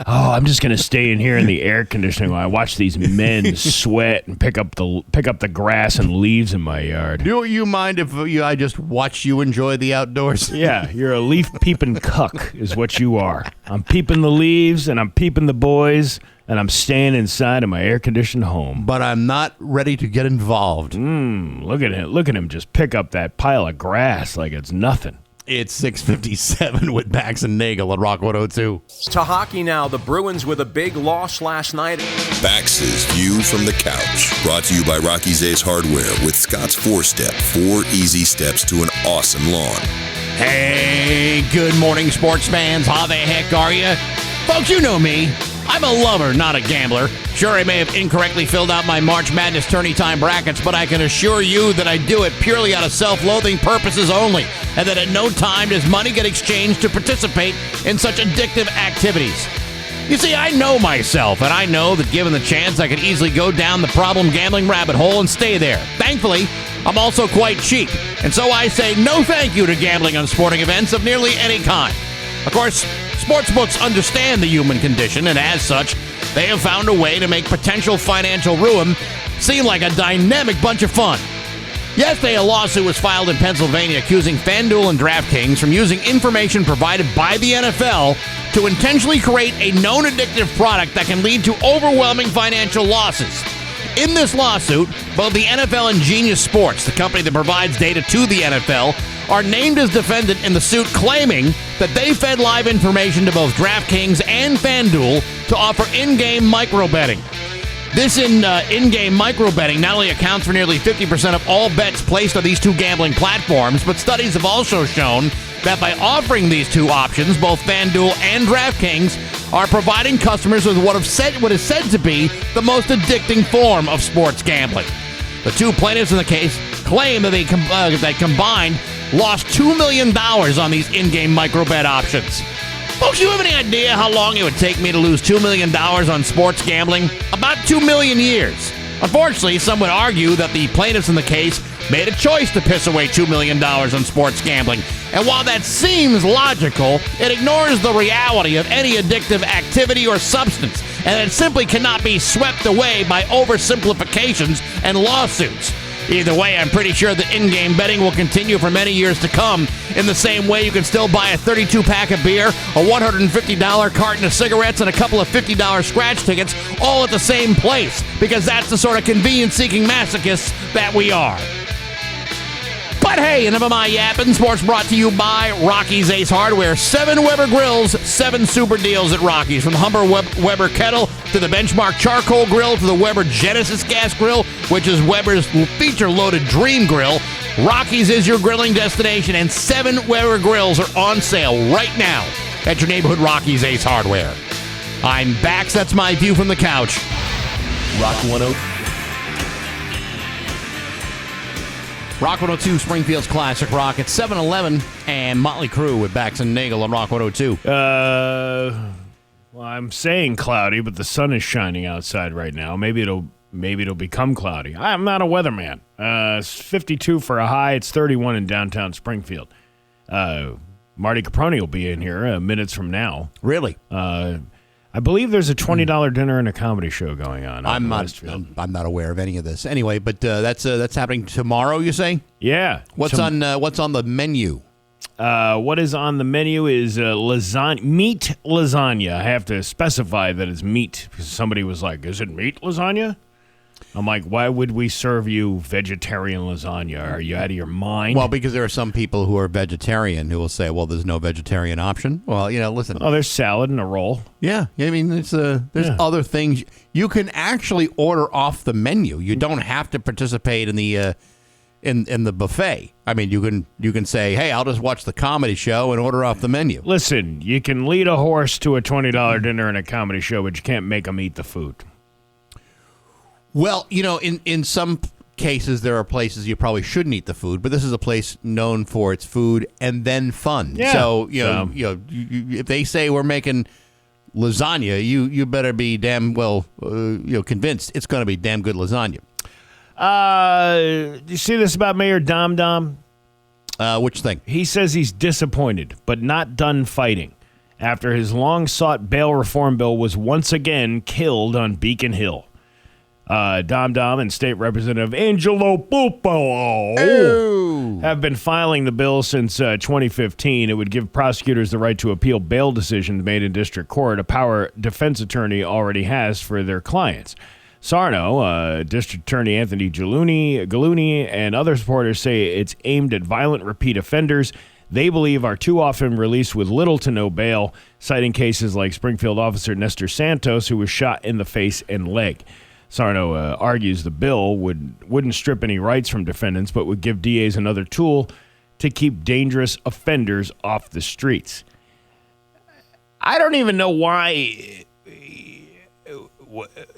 Oh, I'm just gonna stay in here in the air conditioning while I watch these men sweat and pick up the grass and leaves in my yard. Do you mind if I just watch you enjoy the outdoors? Yeah, you're a leaf peeping cuck is what you are. I'm peeping the leaves and I'm peeping the boys and I'm staying inside of my air conditioned home. But I'm not ready to get involved. Look at him! Look at him just pick up that pile of grass like it's nothing. It's 6:57 with Bax and Nagle at Rock 102. To hockey now, the Bruins with a big loss last night. Bax's View from the Couch, brought to you by Rocky's Ace Hardware with Scott's 4-Step, 4 easy steps to an awesome lawn. Hey, good morning, sports fans. How the heck are you? Folks, you know me. I'm a lover, not a gambler. Sure, I may have incorrectly filled out my March Madness tourney time brackets, but I can assure you that I do it purely out of self-loathing purposes only, and that at no time does money get exchanged to participate in such addictive activities. You see, I know myself, and I know that given the chance, I could easily go down the problem gambling rabbit hole and stay there. Thankfully, I'm also quite cheap, and so I say no thank you to gambling on sporting events of nearly any kind. Of course, sportsbooks understand the human condition, and as such, they have found a way to make potential financial ruin seem like a dynamic bunch of fun. Yesterday, a lawsuit was filed in Pennsylvania accusing FanDuel and DraftKings from using information provided by the NFL to intentionally create a known addictive product that can lead to overwhelming financial losses. In this lawsuit, both the NFL and Genius Sports, the company that provides data to the NFL, are named as defendant in the suit, claiming that they fed live information to both DraftKings and FanDuel to offer in-game micro-betting. This in-game micro-betting not only accounts for nearly 50% of all bets placed on these two gambling platforms, but studies have also shown that by offering these two options, both FanDuel and DraftKings are providing customers with what is said to be the most addicting form of sports gambling. The two plaintiffs in the case claim that they combined lost $2 million on these in-game micro-bet options. Folks, you have any idea how long it would take me to lose $2 million on sports gambling? About 2 million years. Unfortunately, some would argue that the plaintiffs in the case made a choice to piss away $2 million on sports gambling. And while that seems logical, it ignores the reality of any addictive activity or substance, and it simply cannot be swept away by oversimplifications and lawsuits. Either way, I'm pretty sure that in-game betting will continue for many years to come. In the same way, you can still buy a 32-pack of beer, a $150 carton of cigarettes, and a couple of $50 scratch tickets all at the same place, because that's the sort of convenience-seeking masochists that we are. But hey, enough of my yapping. Sports brought to you by Rocky's Ace Hardware. 7 Weber grills, 7 super deals at Rocky's. From the Humber Weber kettle to the Benchmark charcoal grill to the Weber Genesis gas grill, which is Weber's feature-loaded dream grill. Rocky's is your grilling destination, and 7 Weber grills are on sale right now at your neighborhood Rocky's Ace Hardware. I'm Bax. That's my view from the couch. Rock 102. Rock 102, Springfield's Classic Rock. It's 7-Eleven and Motley Crue with Bax and Nagle on Rock 102. Well, I'm saying cloudy, but the sun is shining outside right now. Maybe it'll become cloudy. I'm not a weatherman. It's 52 for a high. It's 31 in downtown Springfield. Marty Caproni will be in here minutes from now. Really? I believe there's a $20 dinner and a comedy show going on. I'm not aware of any of this. Anyway, but that's happening tomorrow, you say? Yeah. What's on the menu? What is on the menu is lasagna, meat lasagna. I have to specify that it's meat because somebody was like, "Is it meat lasagna?" I'm like, why would we serve you vegetarian lasagna? Are you out of your mind? Well, because there are some people who are vegetarian who will say, well, there's no vegetarian option. Well, listen. Oh, there's salad and a roll. Yeah. I mean, there's other things. You can actually order off the menu. You don't have to participate in the in the buffet. I mean, you can say, hey, I'll just watch the comedy show and order off the menu. Listen, you can lead a horse to a $20 dinner and a comedy show, but you can't make them eat the food. Well, in some cases, there are places you probably shouldn't eat the food, but this is a place known for its food and then fun. Yeah. So, if they say we're making lasagna, you better be damn well, convinced it's going to be damn good lasagna. You see this about Mayor Dom Dom? Which thing? He says he's disappointed, but not done fighting, after his long-sought bail reform bill was once again killed on Beacon Hill. Dom Dom and State Representative Angelo Pupo have been filing the bill since 2015. It would give prosecutors the right to appeal bail decisions made in district court, a power defense attorney already has for their clients. Sarno, District Attorney Anthony Gallooni, and other supporters say it's aimed at violent repeat offenders they believe are too often released with little to no bail, citing cases like Springfield officer Nestor Santos, who was shot in the face and leg. Sarno argues the bill wouldn't strip any rights from defendants, but would give DAs another tool to keep dangerous offenders off the streets. I don't even know why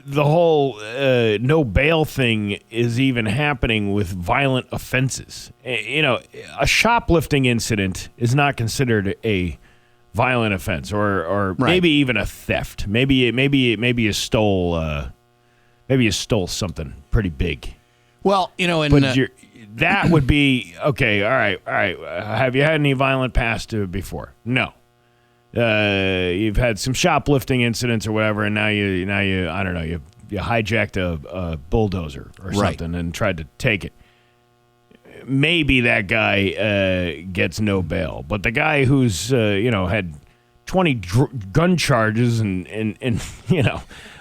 the whole no bail thing is even happening with violent offenses. A shoplifting incident is not considered a violent offense, or right. Maybe even a theft. Maybe you stole. Maybe you stole something pretty big. Well, that would be okay. All right. Have you had any violent past before? No. You've had some shoplifting incidents or whatever, and now you I don't know, you hijacked a bulldozer or something and tried to take it. maybe that guy gets no bail. But the guy who's had 20 gun charges and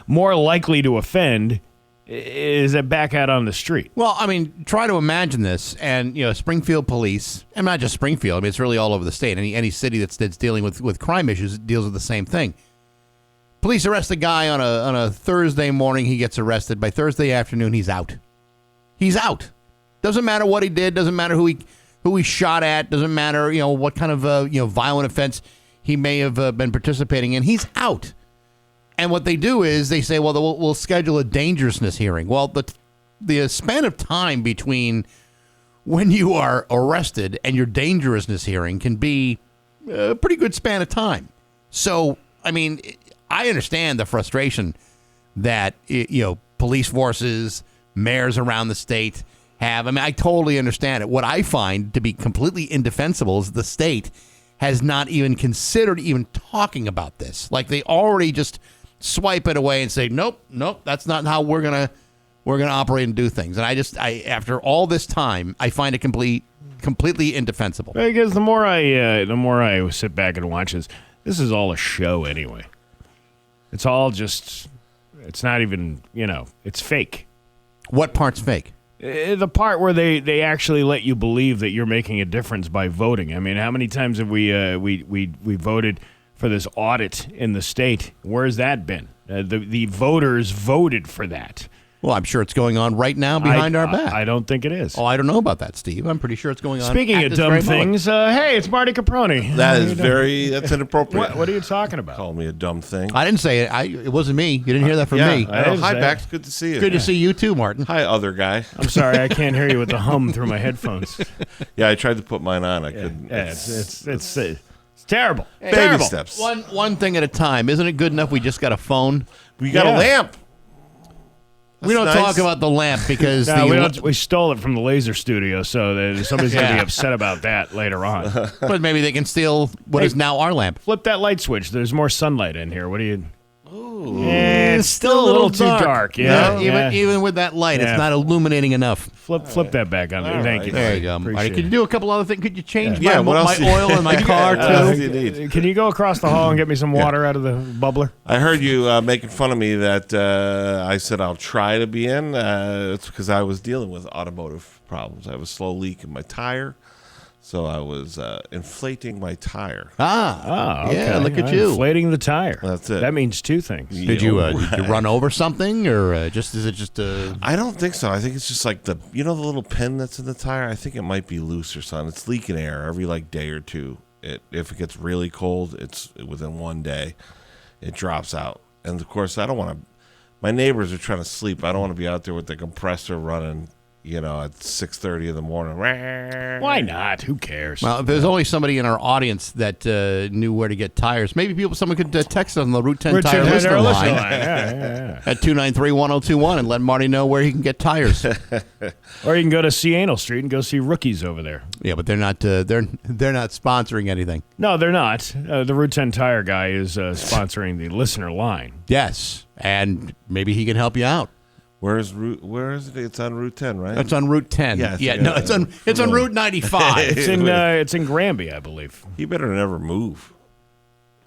more likely to offend is back out on the street. Well, I mean, try to imagine this, and Springfield police, and not just Springfield. I mean, it's really all over the state. Any city that's dealing with crime issues deals with the same thing. Police arrest a guy on a Thursday morning. He gets arrested. By Thursday afternoon, he's out. He's out. Doesn't matter what he did. Doesn't matter who he shot at. Doesn't matter what kind of violent offense he may have been participating in. He's out. And what they do is they say, well, we'll schedule a dangerousness hearing. Well, the span of time between when you are arrested and your dangerousness hearing can be a pretty good span of time. So, I mean, I understand the frustration that police forces, mayors around the state have. I mean, I totally understand it. What I find to be completely indefensible is the state has not even considered even talking about this. Like, they already just swipe it away and say, nope, that's not how we're gonna operate and do things. And I after all this time, I find it completely indefensible. Because the more I sit back and watch this is all a show anyway. It's all just, it's not even, it's fake. What part's fake? The part where they actually let you believe that you're making a difference by voting. I mean, how many times have we voted for this audit in the state? Where's that been? The voters voted for that. Well, I'm sure it's going on right now behind our back. I don't think it is. Oh, I don't know about that, Steve. I'm pretty sure it's going on. Speaking of dumb things, hey, it's Marty Caproni. That's inappropriate. What are you talking about? Call me a dumb thing. I didn't say it. It wasn't me. You didn't hear that from me. Hi, Bax. Good to see you. Good to see you too, Martin. Hi, other guy. I'm sorry, I can't hear you with the hum through my headphones. Yeah, I tried to put mine on. I couldn't. Yeah, it's terrible. Baby terrible. steps. One thing at a time. Isn't it good enough we just got a phone? We got a lamp. We don't talk about the lamp because we stole it from the laser studio, so that somebody's going to be upset about that later on. But maybe they can steal what is now our lamp. Flip that light switch. There's more sunlight in here. What do you... Ooh. It's still a little too dark. Even with that light, it's not illuminating enough. Flip that back on there. Thank you. There you go. Right, could you do a couple other things? Could you change my oil in my car, too? Can you go across the hall and get me some water out of the bubbler? I heard you making fun of me that I said I'll try to be in. It's because I was dealing with automotive problems. I have a slow leak in my tire. So I was inflating my tire. Okay. Yeah, look at you. Inflating the tire. That's it. That means two things. Did you run over something, or is it just I don't think so. I think it's just like the little pin that's in the tire? I think it might be loose or something. It's leaking air every day or two. If it gets really cold, it's within one day, it drops out. And of course, I don't want to. My neighbors are trying to sleep. I don't want to be out there with the compressor running. At 6:30 in the morning. Why not? Who cares? Well, if there's only somebody in our audience that knew where to get tires, maybe someone could text us on the Route 10 Tire listener line at 293-1021 and let Marty know where he can get tires. Or you can go to Sienna Street and go see Rookies over there. Yeah, but they're not sponsoring anything. No, they're not. The Route 10 Tire guy is sponsoring the listener line. Yes, and maybe he can help you out. Where is it? It's on Route 10, right? It's on Route 10. It's on Route 95. It's in Granby, I believe. He better never move.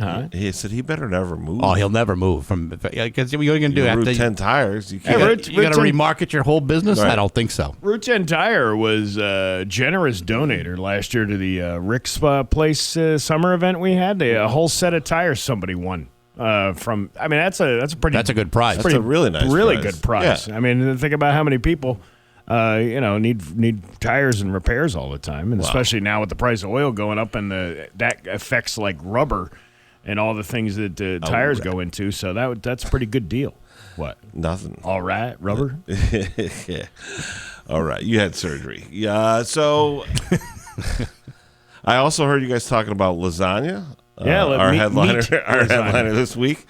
Huh? He said he better never move. Oh, he'll never move because what are you going to do after Route 10 tires? You can't. You got to remarket your whole business? Right. I don't think so. Route 10 Tire was a generous donator last year to the Rick's Place summer event we had. A whole set of tires somebody won. That's a good price. That's a really nice price. Good price. Yeah. I mean, think about how many people need tires and repairs all the time, and especially now with the price of oil going up, and that affects like rubber and all the things that tires go into. So that's a pretty good deal. What? Nothing. All right, rubber. Yeah. All right, you had surgery. Yeah. So I also heard you guys talking about lasagna. Yeah, our headliner lasagna this week.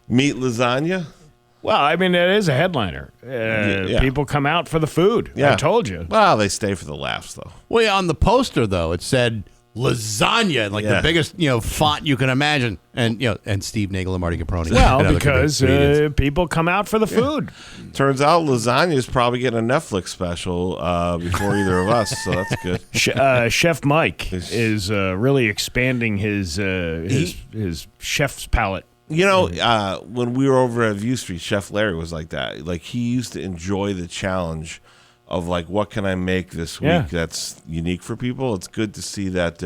Meat lasagna. Well, I mean, it is a headliner. People come out for the food. Yeah. I told you. Well, they stay for the laughs, though. Well, on the poster, though, it said lasagna, like the biggest, font you can imagine, and Steve Nagle and Marty Caproni. Well, because people come out for the food. Turns out lasagna is probably getting a Netflix special before either of us, so that's good. Chef Mike is really expanding his chef's palate. When we were over at View Street, Chef Larry was like that. Like, he used to enjoy the challenge of, like, what can I make this week that's unique for people. It's good to see that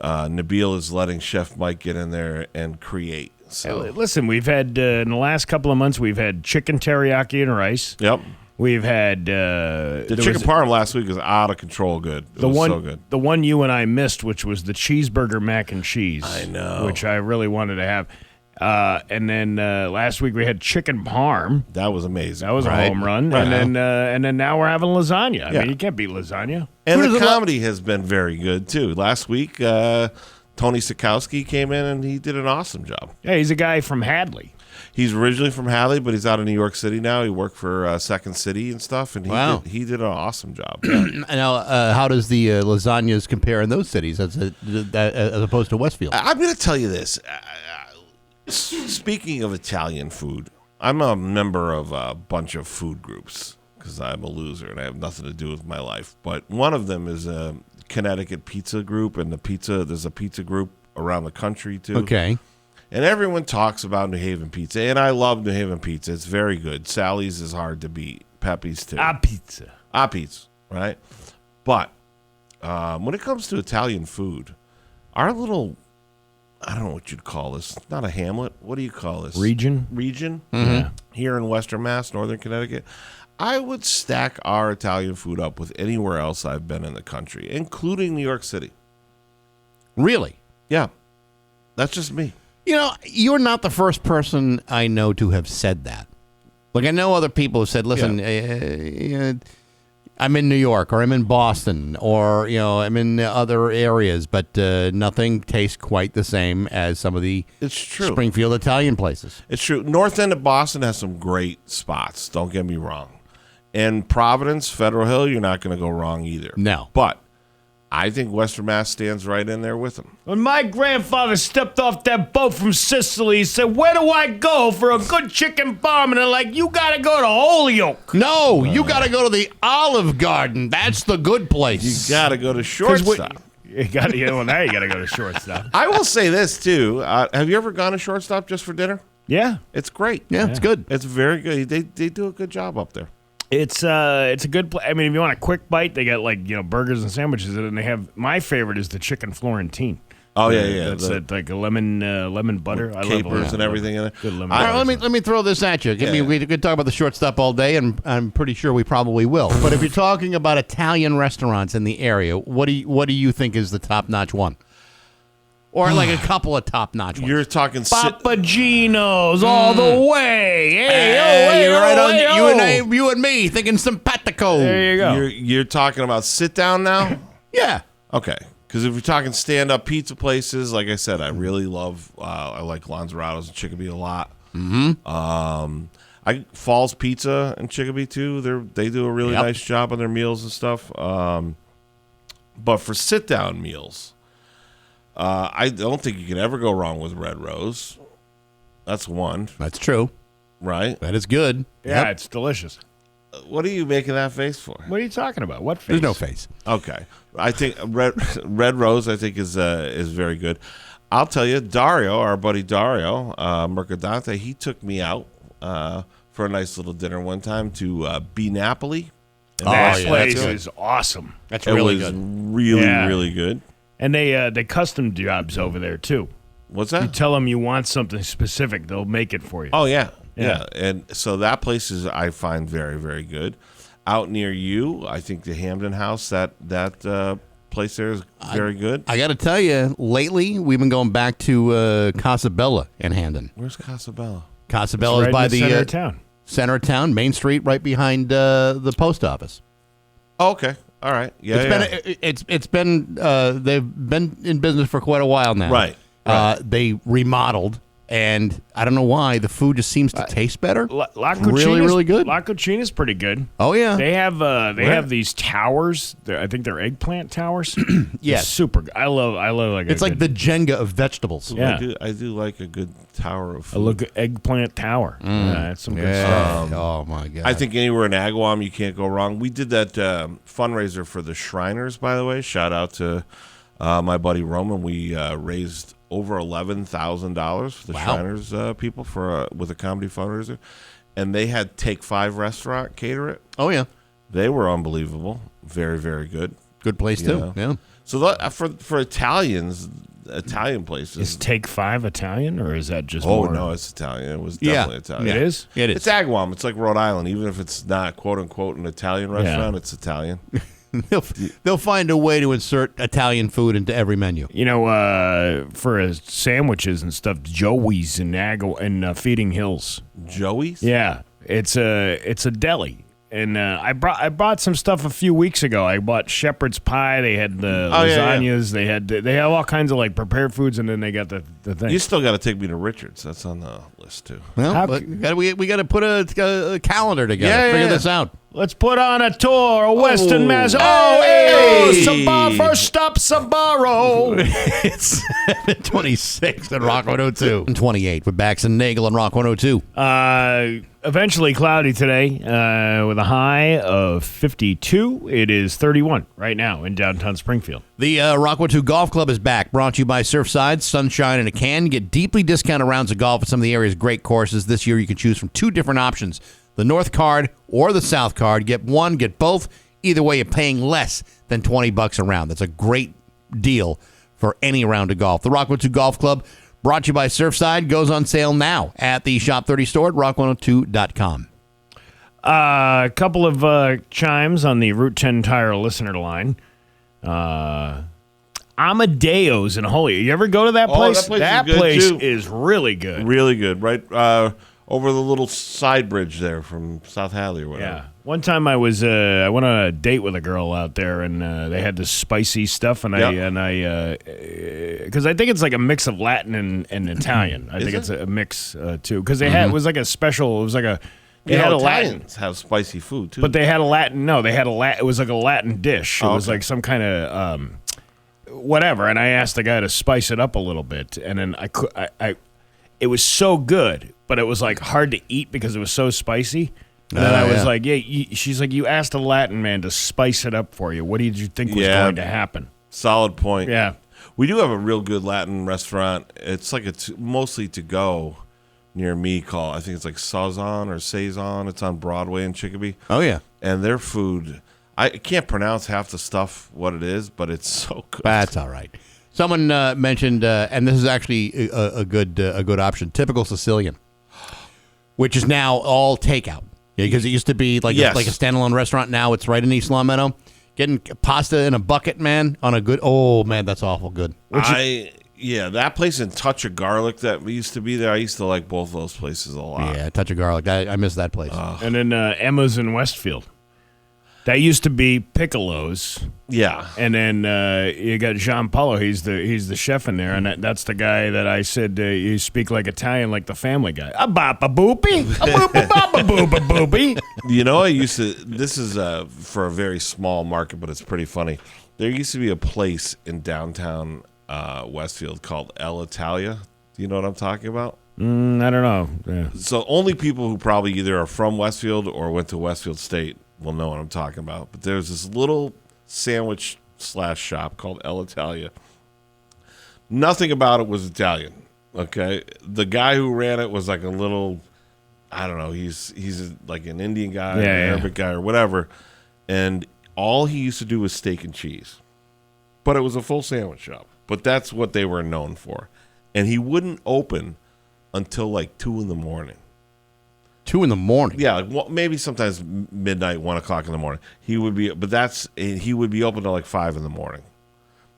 Nabil is letting Chef Mike get in there and create. So listen, we've had in the last couple of months, we've had chicken teriyaki and rice. Yep. We've had the chicken parm last week was out of control good. It was so good. The one you and I missed, which was the cheeseburger mac and cheese. I know. Which I really wanted to have. And then last week we had chicken parm. That was amazing. That was a home run. Right. And then now we're having lasagna. I mean, you can't beat lasagna. And the comedy has been very good too. Last week, Tony Sikowski came in and he did an awesome job. Yeah, he's a guy from Hadley. He's originally from Hadley, but he's out in New York City now. He worked for Second City and stuff, and he did an awesome job. Now, how does the lasagnas compare in those cities as opposed to Westfield? I'm going to tell you this. Speaking of Italian food, I'm a member of a bunch of food groups because I'm a loser and I have nothing to do with my life. But one of them is a Connecticut pizza group, and there's a pizza group around the country too. Okay. And everyone talks about New Haven pizza, and I love New Haven pizza. It's very good. Sally's is hard to beat. Pepe's too. A pizza, right? But when it comes to Italian food, our little, I don't know what you'd call this. Not a hamlet. What do you call this? Region. Mm-hmm. Here in Western Mass, Northern Connecticut. I would stack our Italian food up with anywhere else I've been in the country, including New York City. Really? Yeah. That's just me. You're not the first person I know to have said that. Like, I know other people who said, listen, I'm in New York, or I'm in Boston, or, I'm in other areas, but nothing tastes quite the same as some of the Springfield Italian places. It's true. North end of Boston has some great spots, don't get me wrong. And Providence, Federal Hill, you're not going to go wrong either. No. But I think Western Mass stands right in there with them. When my grandfather stepped off that boat from Sicily, he said, "Where do I go for a good chicken parm?" And they're like, "You got to go to Holyoke." No, you got to go to the Olive Garden. That's the good place. You got to go to Shortstop. Now you got to go to Shortstop. I will say this, too. Have you ever gone to Shortstop just for dinner? Yeah. It's great. Yeah, it's good. It's very good. They do a good job up there. It's a good place. I mean, if you want a quick bite, they got burgers and sandwiches, and they have, my favorite is the chicken Florentine. Oh yeah. That's like a lemon butter. I capers love and everything in it. Good lemon. All right, let me throw this at you. We could talk about the Shortstop all day, and I'm pretty sure we probably will. But if you're talking about Italian restaurants in the area, what do you think is the top-notch one? Or like a couple of top-notch ones. You're talking Papa Gino's all the way. Hey, you're right on. You and me thinking simpatico. There you go. You're talking about sit down now? Yeah. Okay. Because if you're talking stand-up pizza places, like I said, I really love. I like Lanzarato's and Chicopee a lot. Mm-hmm. Falls Pizza and Chicopee too. They do a really nice job on their meals and stuff. But for sit-down meals, I don't think you can ever go wrong with Red Rose. That's one. That's true. Right? That is good. Yeah, it's delicious. What are you making that face for? What are you talking about? What face? There's no face. Okay. I think Red Rose, I think, is very good. I'll tell you, Dario, our buddy Dario Mercadante, he took me out for a nice little dinner one time to B. Napoli. And that place is awesome. That's really good. It was really good. And they custom jobs over there, too. What's that? You tell them you want something specific, they'll make it for you. Oh, yeah. And so that place is, I find, very, very good. Out near you, I think the Hamden House, that place there is very good. I got to tell you, lately we've been going back to Casabella in Hamden. Where's Casabella? Casabella is by the center of town. Center of town, Main Street, right behind the post office. Oh, okay. All right. Yeah. It's been they've been in business for quite a while now. Right. They remodeled And I don't know why the food just seems to taste better. La Cucina's really good. La Cucina's pretty good. Oh yeah, They have these towers. I think they're eggplant towers. Yes. They're super good. I love like it's like the Jenga of vegetables. Yeah. I do like a good tower of a food. look eggplant tower. That's some good stuff. Oh my god. I think anywhere in Agawam you can't go wrong. We did that fundraiser for the Shriners, by the way. Shout out to my buddy Roman. We raised over $11,000 for the Shriners people for with a comedy fundraiser, and they had Take 5 restaurant cater it. Oh yeah, They were unbelievable, very very good. good place You too. know? Yeah. So for Italians, Italian places. Is Take 5 Italian, or is that just Oh more? no, it's Italian. It was definitely Italian. It is? It is. It's Agawam. It's like Rhode Island. Even if it's not quote unquote an Italian restaurant, it's Italian. They'll find a way to insert Italian food into every menu. You know, for sandwiches and stuff, Joey's in Feeding Hills. Joey's? Yeah, it's a deli, and I bought some stuff a few weeks ago. I bought shepherd's pie. They had the lasagnas. They have all kinds of like prepared foods, and then they got the thing. You still got to take me to Richards. That's on the list too. Well, but we got to put a calendar together. Figure this out. Let's put on a tour of Western Mass. First stop, Sabaro. It's 7:26 on Rock 102. And 28 with Bax and Nagle on Rock 102. Eventually cloudy today with a high of 52. It is 31 right now in downtown Springfield. The Rock 102 Golf Club is back. Brought to you by Surfside, Sunshine in a Can. Get deeply discounted rounds of golf at some of the area's great courses. This year you can choose from two different options. The North Card or the South Card. Get one, get both. Either way, you're paying less than $20 a round. That's a great deal for any round of golf. The Rock 102 Golf Club, brought to you by Surfside, goes on sale now at the Shop 30 store at rock102.com. A couple of chimes on the Route 10 Tire listener line. Amadeo's in Holyoke. You ever go to that place? That place is really good. Really good. Right over the little side bridge there from South Hadley or whatever. Yeah. One time I went on a date with a girl out there, and they had this spicy stuff, and I because I think it's like a mix of Latin and Italian. I think it's a mix too, because they had it was like a special. It was like a they had a Italians have spicy food too, but they had a Latin. No, they had it was like a Latin dish. It was like some kind of whatever. And I asked the guy to spice it up a little bit, and then it was so good, but it was like hard to eat because it was so spicy. And then I was like, she's like, you asked a Latin man to spice it up for you. What did you think was going to happen? Solid point. Yeah. We do have a real good Latin restaurant. It's like mostly to go near me called, I think it's like Sazon or Saison. It's on Broadway in Chicopee. Oh, yeah. And their food, I can't pronounce half the stuff, what it is, but it's so good. That's all right. Someone mentioned, and this is actually a good option, typical Sicilian, which is now all takeout. Yeah, because it used to be like a standalone restaurant. Now it's right in East Long Meadow. Getting pasta in a bucket, man, on a good. Oh man, that's awful good. That place in Touch of Garlic that used to be there. I used to like both those places a lot. Yeah, Touch of Garlic. I miss that place. And then Emma's in Westfield. That used to be Piccolo's. Yeah. And then you got Gianpaolo. He's the chef in there, and that's the guy that I said you speak like Italian, like the Family Guy. A bapa boopy, a boopa bapa boopa boopy. You know, I used to. This is for a very small market, but it's pretty funny. There used to be a place in downtown Westfield called El Italia. Do you know what I'm talking about? I don't know. Yeah. So only people who probably either are from Westfield or went to Westfield State will know what I'm talking about. But there's this little sandwich / shop called El Italia. Nothing about it was Italian. Okay, the guy who ran it was like a little, I don't know. He's like an Indian guy, or an Arabic guy, or whatever. And all he used to do was steak and cheese. But it was a full sandwich shop. But that's what they were known for. And he wouldn't open until like 2 in the morning. 2 in the morning. Yeah, like, maybe sometimes midnight, 1 o'clock in the morning. He would be open till like 5 in the morning,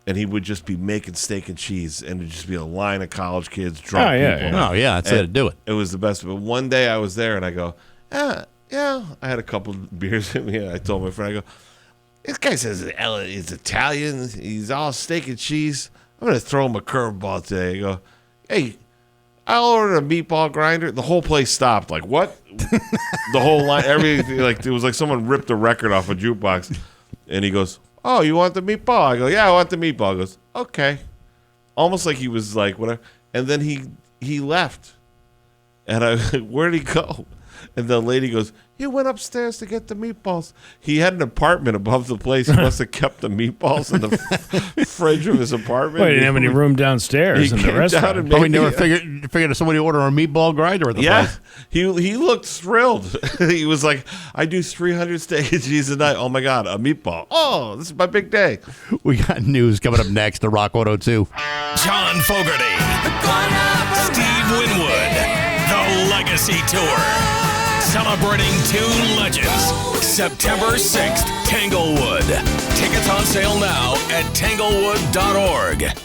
and he would just be making steak and cheese, and it'd just be a line of college kids, drunk people. Oh yeah, that's how to do it. It was the best. But one day I was there, and I go, I had a couple of beers in me, and I told my friend, I go, this guy says he's Italian. He's all steak and cheese. I'm gonna throw him a curveball today. I go, hey. I'll order a meatball grinder. The whole place stopped. Like, what? The whole line, everything, like, it was like someone ripped a record off a jukebox. And he goes, oh, you want the meatball? I go, yeah, I want the meatball. He goes, okay. Almost like he was like, whatever. And then he left. And I, where'd he go? And the lady goes, he went upstairs to get the meatballs. He had an apartment above the place. He must have kept the meatballs in the fridge of his apartment. Well, he didn't have any room downstairs in the restaurant. Probably never figured somebody order a meatball grinder at the place. He looked thrilled. He was like, I do 300 steak and cheese a night. Oh, my God, a meatball. Oh, this is my big day. We got news coming up next to Rock 102. John Fogerty. Steve Winwood. The Legacy Tour. Celebrating two legends. September 6th, Tanglewood. Tickets on sale now at tanglewood.org.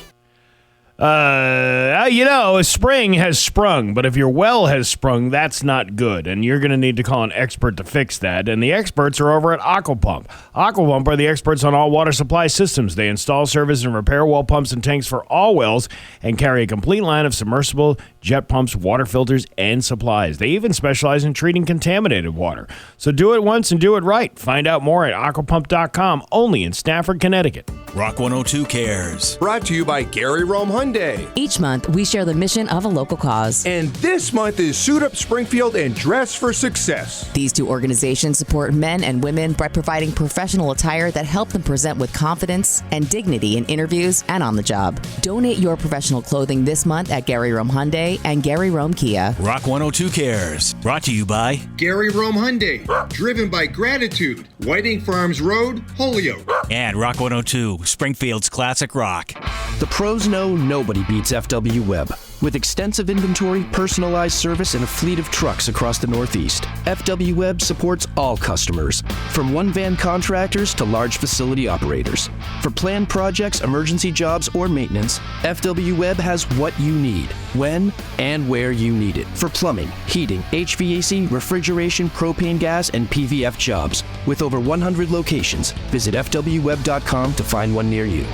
Spring has sprung, but if your well has sprung, that's not good, and you're going to need to call an expert to fix that, and the experts are over at Aquapump. Aquapump are the experts on all water supply systems. They install, service, and repair well pumps and tanks for all wells and carry a complete line of submersible jet pumps, water filters, and supplies. They even specialize in treating contaminated water. So do it once and do it right. Find out more at aquapump.com, only in Stafford, Connecticut. Rock 102 Cares. Brought to you by Gary Rome Hyundai. Each month, we share the mission of a local cause. And this month is Suit Up Springfield and Dress for Success. These two organizations support men and women by providing professional attire that help them present with confidence and dignity in interviews and on the job. Donate your professional clothing this month at Gary Rome Hyundai and Gary Rome Kia. Rock 102 Cares. Brought to you by Gary Rome Hyundai. Driven by gratitude. Whiting Farms Road, Holyoke. And Rock 102, Springfield's classic rock. The pros know nobody beats FW Web. With extensive inventory, personalized service, and a fleet of trucks across the Northeast, FW Web supports all customers, from one-van contractors to large facility operators. For planned projects, emergency jobs, or maintenance, FW Web has what you need, when and where you need it. For plumbing, heating, HVAC, refrigeration, propane gas, and PVF jobs. With over 100 locations, visit FWWeb.com to find one near you.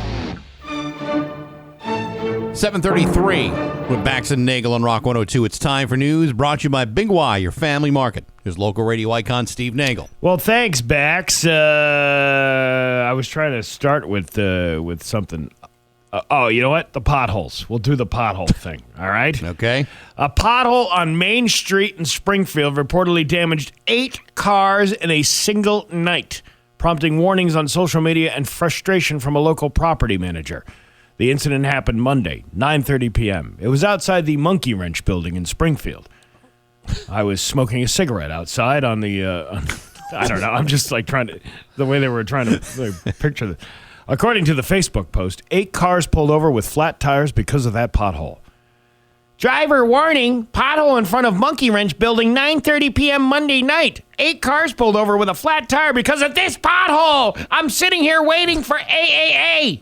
7:33 with Bax and Nagle on Rock 102. It's time for news brought to you by Big Y, your family market. Here's local radio icon Steve Nagle. Well, thanks, Bax. I was trying to start with something. You know what? The potholes. We'll do the pothole thing, all right? Okay. A pothole on Main Street in Springfield reportedly damaged 8 cars in a single night, prompting warnings on social media and frustration from a local property manager. The incident happened Monday, 9:30 p.m. It was outside the Monkey Wrench building in Springfield. I was smoking a cigarette outside on the, I don't know, I'm just like the way they were trying to picture this. According to the Facebook post, 8 cars pulled over with flat tires because of that pothole. Driver warning, pothole in front of Monkey Wrench building, 9:30 p.m. Monday night. 8 cars pulled over with a flat tire because of this pothole. I'm sitting here waiting for AAA.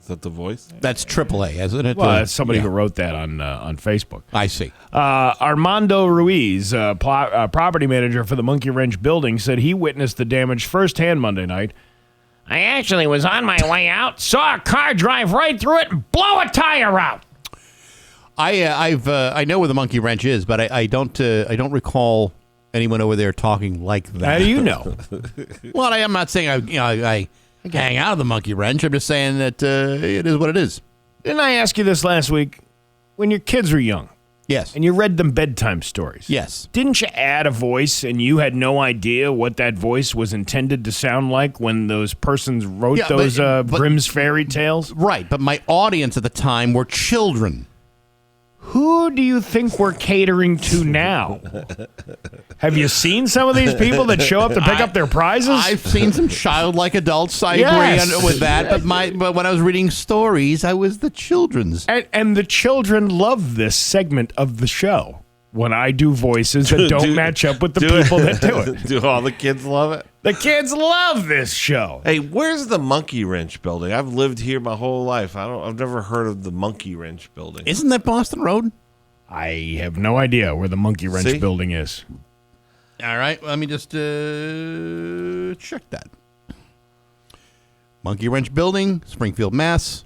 Is that the voice? That's AAA, isn't it? Well, it's somebody who wrote that on Facebook. I see. Armando Ruiz, property manager for the Monkey Wrench building, said he witnessed the damage firsthand Monday night. I actually was on my way out, saw a car drive right through it and blow a tire out. I know where the Monkey Wrench is, but I don't recall anyone over there talking like that. How do you know? Well, I'm not saying I hang out of the Monkey Wrench. I'm just saying that it is what it is. Didn't I ask you this last week? When your kids were young. Yes. And you read them bedtime stories. Yes. Didn't you add a voice and you had no idea what that voice was intended to sound like when those persons wrote those Grimm's fairy tales? Right, but my audience at the time were children. Who do you think we're catering to now? Have you seen some of these people that show up to pick up their prizes? I've seen some childlike adults. I agree with that. But when I was reading stories, I was the children's. And the children love this segment of the show. When I do voices that don't match up with the people that do it. Do all the kids love it? The kids love this show. Hey, where's the Monkey Wrench building? I've lived here my whole life. I've never heard of the Monkey Wrench building. Isn't that Boston Road? I have no idea where the Monkey Wrench building is. All right, let me just check that. Monkey Wrench building, Springfield, Mass.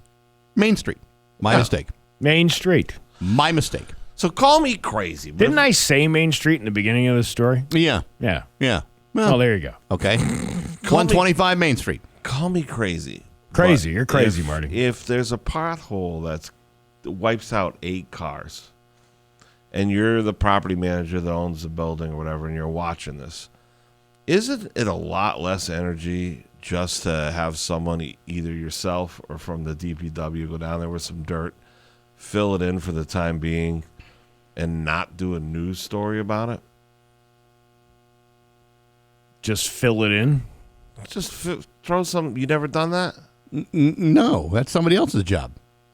Main Street. My mistake. Main Street. My mistake. So call me crazy. Didn't I say Main Street in the beginning of the story? Yeah. Yeah. Yeah. Well, there you go. Okay. 125 Main Street. Call me crazy. Crazy. But You're crazy, Marty. If there's a pothole that wipes out 8 cars, and you're the property manager that owns the building or whatever, and you're watching this, isn't it a lot less energy just to have someone, either yourself or from the DPW, go down there with some dirt, fill it in for the time being, and not do a news story about it? Just fill it in? Just throw some. You never done that? No, that's somebody else's job.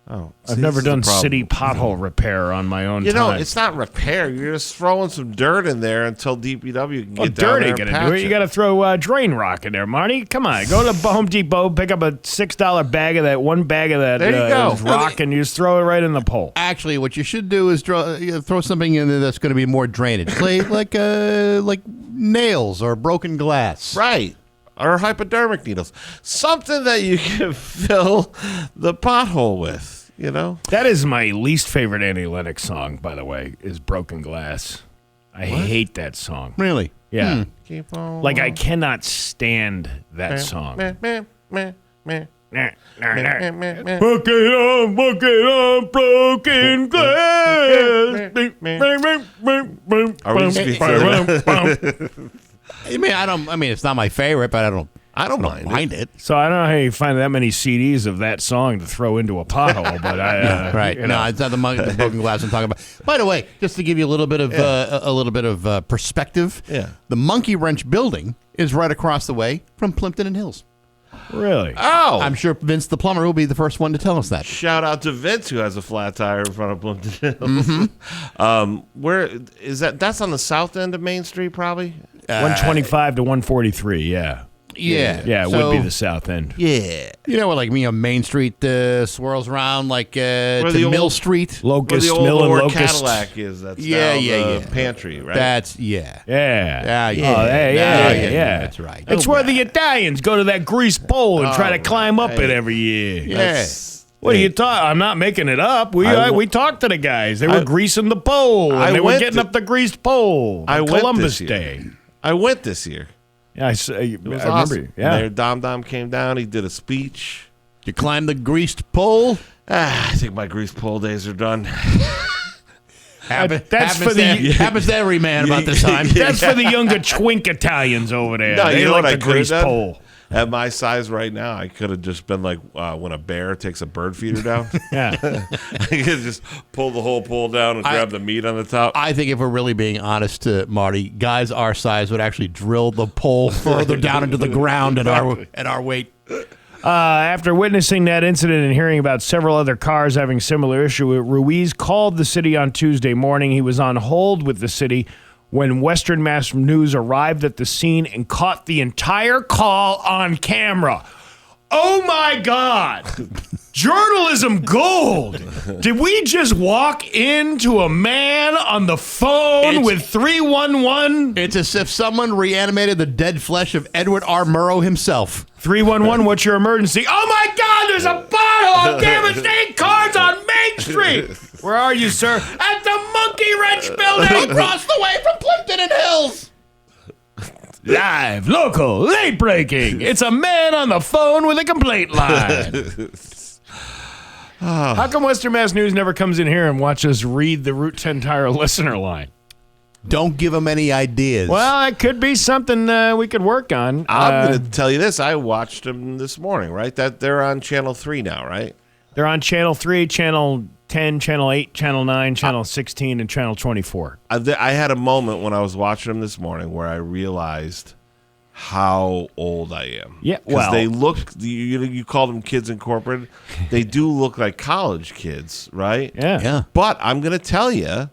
Oh, I've never done city pothole repair on my own You know, time. it's not repair. You're just throwing some dirt in there until DPW can Well, get down dirt there ain't and gonna do patch it. You got to throw drain rock in there, Marty. Come on, go to Home Depot, pick up a $6 bag of that, one bag of that There you go. is rock, and you just throw it right in the pole. Actually, what you should do is throw something in there that's going to be more drainage, like nails or broken glass. Right. Or hypodermic needles. Something that you can fill the pothole with, you know? That is my least favorite Annie Lennox song, by the way, is Broken Glass. I hate that song. Really? Yeah. Keep on. Like, I cannot stand that song. Meh, meh, meh, meh. Walk it on, broken glass. Are we just I mean, it's not my favorite, but I don't mind it. So I don't know how you find that many CDs of that song to throw into a pothole, but right. You know. No, it's not the broken glass I'm talking about. By the way, just to give you a little bit of perspective, the Monkey Wrench building is right across the way from Plimpton and Hills. Really? Oh! I'm sure Vince the plumber will be the first one to tell us that. Shout out to Vince, who has a flat tire in front of Plimpton Hills. Where is that? That's on the south end of Main Street, probably? 125 to 143, yeah. Yeah. Yeah, it would be the south end. Yeah. You know where, like, Main Street swirls around, like, to the Mill old- Street? Locust, Where the Mill old and Lord Locust. Cadillac is. That's Yeah, now yeah, the pantry, right? That's, yeah. Yeah. Yeah. Oh, yeah. That's right. It's where the Italians go to that greased pole and try to climb up it every year. Yes. What are you talking? I'm not making it up. We talked to the guys. They were greasing the pole. I And they were went getting to- up the greased pole. I on went Columbus this year. Day. I went this year. Yeah, I It was remember. awesome. Yeah. Mayor Dom came down. He did a speech. You climbed the greased pole? I think my greased pole days are done. That's happens to every man about this time. That's for the younger twink Italians over there. No, they you know like what I the could have greased done? pole. At my size right now, I could have just been like when a bear takes a bird feeder down. Yeah. I could just pull the whole pole down and grab the meat on the top. I think if we're really being honest, Marty, guys our size would actually drill the pole further down into the ground at our weight. After witnessing that incident and hearing about several other cars having similar issue, Ruiz called the city on Tuesday morning. He was on hold with the city when Western Mass News arrived at the scene and caught the entire call on camera. Oh my God! Journalism gold! Did we just walk into a man on the phone with 311? It's as if someone reanimated the dead flesh of Edward R. Murrow himself. 311, what's your emergency? Oh my God, there's a pothole! Damn it, 8 cars on Main Street! Where are you, sir? At the Monkey Wrench building! Across the way from Plimpton and Hills! Live, local, late breaking. It's a man on the phone with a complaint line. How come Western Mass News never comes in here and watches us read the Route 10 Tire listener line? Don't give them any ideas. Well, it could be something we could work on. I'm going to tell you this. I watched them this morning, right? That they're on Channel 3 now, right? They're on Channel 3, Channel 10, Channel 8, Channel 9, Channel 16, and Channel 24. I had a moment when I was watching them this morning where I realized how old I am. Yeah, because they look. You call them Kids Incorporated. They do look like college kids, right? Yeah. But I'm going to tell you,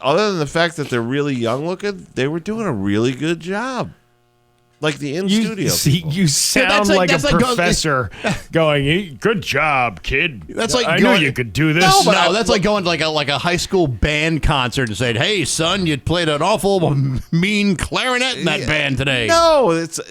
other than the fact that they're really young looking, they were doing a really good job. Like the in-studio people. You sound like a professor going, "Hey, good job, kid. That's like I knew you could do this." No, that's like going to like a high school band concert and saying, "Hey, son, you played an awful mean clarinet in that band today." No,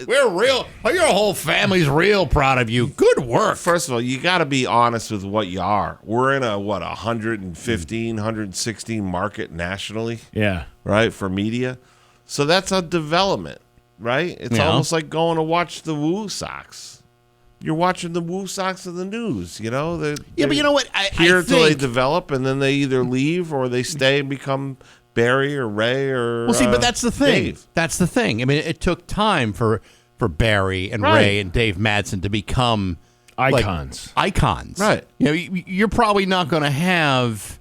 we're real. Your whole family's real proud of you. Good work. First of all, you got to be honest with what you are. We're in a 115, 116 market nationally. Yeah. Right, for media. So that's a development. Right? It's almost like going to watch the Woo Sox. You're watching the Woo Sox in the news, you know? But you know what? Here till they develop, and then they either leave or they stay and become Barry or Ray or Well, see, but that's the thing. Dave. That's the thing. I mean, it took time for Barry and Ray and Dave Madsen to become icons. Icons. Right. You know, you're probably not going to have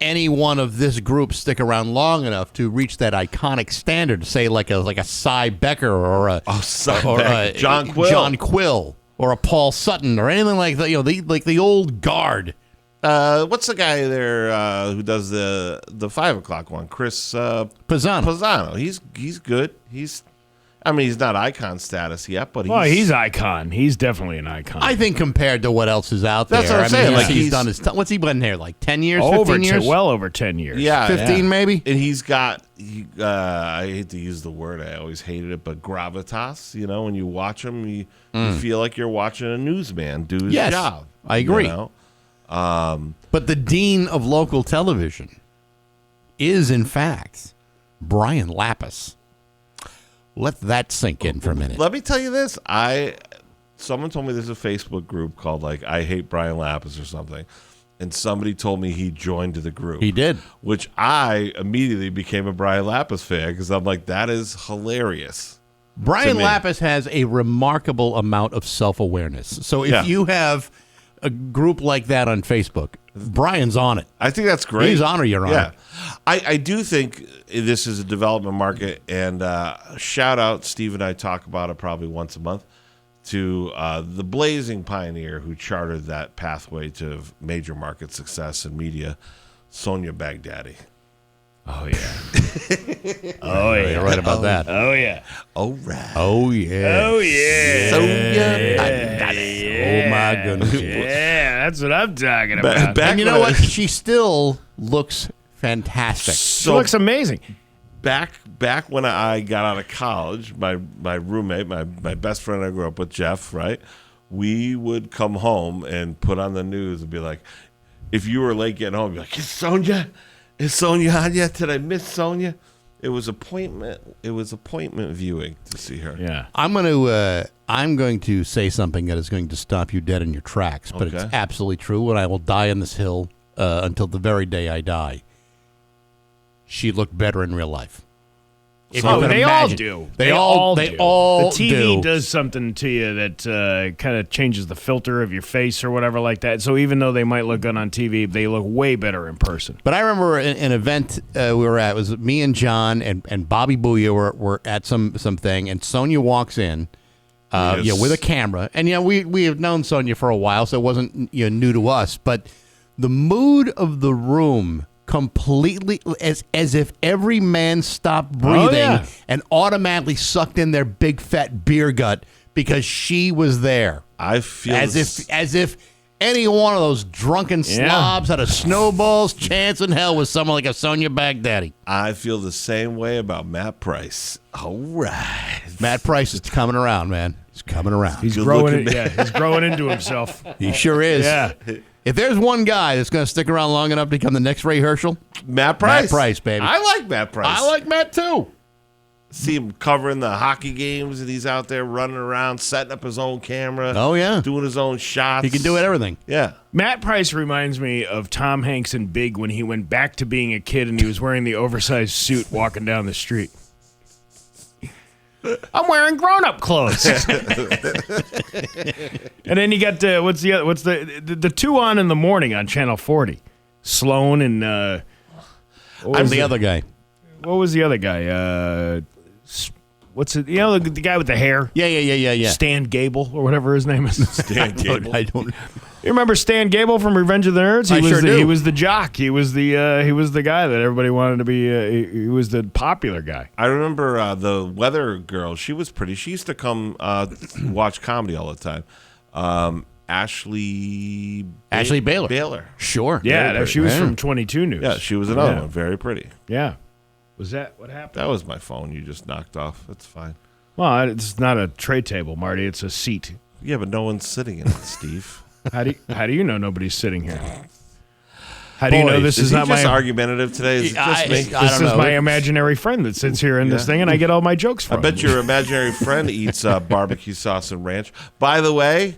any one of this group stick around long enough to reach that iconic standard, say like a Cy Becker or a John Quill or a Paul Sutton or anything like that. You know, the old guard. What's the guy there who does the 5 o'clock one? Chris Pisano. He's good. He's not icon status yet, but he's icon. He's definitely an icon. I think compared to what else is out there. That's what I'm saying. He's done his what's he been there, like 10 years, over 15 years? Well over 10 years. Yeah. 15 maybe? And he's got, I hate to use the word, I always hated it, but gravitas. You know, when you watch him, you feel like you're watching a newsman do his job. I agree. You know? But the dean of local television is, in fact, Brian Lapis. Let that sink in for a minute. Let me tell you this. Someone told me there's a Facebook group called like I Hate Brian Lapis or something. And somebody told me he joined the group. He did. Which I immediately became a Brian Lapis fan because I'm like, that is hilarious. Brian Lapis has a remarkable amount of self-awareness. So if you have a group like that on Facebook, Brian's on it. I think that's great. He's on it, you're on it. I do think this is a development market, and shout out, Steve and I talk about it probably once a month, to the blazing pioneer who chartered that pathway to major market success in media, Sonia Baghdadi. Oh, yeah. Oh, yeah. You're right about that. Oh, yeah. All right. Oh, yeah. Oh, yeah. Sonia Baghdadi. Yeah. Oh, my goodness. Yeah, that's what I'm talking about. And you know what? She still looks fantastic. She looks amazing. Back when I got out of college, my roommate, my best friend I grew up with, Jeff, right? We would come home and put on the news and be like, if you were late getting home, you'd be like, Is Sonia on yet? Did I miss Sonia? It was appointment viewing to see her. Yeah. I'm going to say something that is going to stop you dead in your tracks, but it's absolutely true, and I will die on this hill until the very day I die. She looked better in real life. They all do. They all do. The TV does something to you that kind of changes the filter of your face or whatever like that. So even though they might look good on TV, they look way better in person. But I remember an event we were at. It was me and John and Bobby Booya were at some thing, and Sonia walks in with a camera. And we have known Sonia for a while, so it wasn't new to us. But the mood of the room completely as if every man stopped breathing and automatically sucked in their big fat beer gut because she was there. I feel as if any one of those drunken slobs had a snowball's chance in hell with someone like a Sonia Baghdadi. I feel the same way about Matt Price. All right, Matt Price is coming around, man. He's coming around. He's growing. He's growing into himself. He sure is. Yeah. If there's one guy that's going to stick around long enough to become the next Ray Herschel, Matt Price. Matt Price, baby. I like Matt Price. I like Matt, too. See him covering the hockey games, and he's out there running around, setting up his own camera. Oh, yeah. Doing his own shots. He can do everything. Yeah. Matt Price reminds me of Tom Hanks in Big when he went back to being a kid and he was wearing the oversized suit walking down the street. I'm wearing grown-up clothes. And then you got what's the two on in the morning on Channel 40? Sloan and I'm the other guy. What was the other guy? What's it? The guy with the hair? Yeah. Stan Gable or whatever his name is. Stan Gable. I don't. You remember Stan Gable from Revenge of the Nerds? He was the jock. He was the guy that everybody wanted to be. He was the popular guy. I remember the weather girl. She was pretty. She used to come watch comedy all the time. Ashley Baylor. Sure. Yeah, she was from 22 News. Yeah, she was another one. Very pretty. Yeah. Was that what happened? That was my phone. You just knocked off. That's fine. Well, it's not a tray table, Marty. It's a seat. Yeah, but no one's sitting in it, Steve. How do you know nobody's sitting here? How do you know this is not just my argumentative today? Is it just me? This is my imaginary friend that sits here in this thing, and I get all my jokes from. I bet your imaginary friend eats barbecue sauce and ranch. By the way,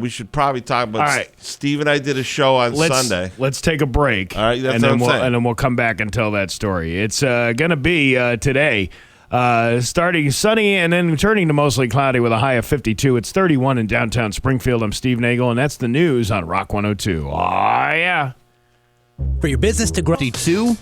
we should probably talk about. All right, Steve and I did a show on Sunday. Let's take a break. All right, and then we'll come back and tell that story. It's gonna be today. Starting sunny and then turning to mostly cloudy with a high of 52. It's 31 in downtown Springfield. I'm Steve Nagle, and that's the news on Rock 102. Oh, yeah. For your business to grow. 52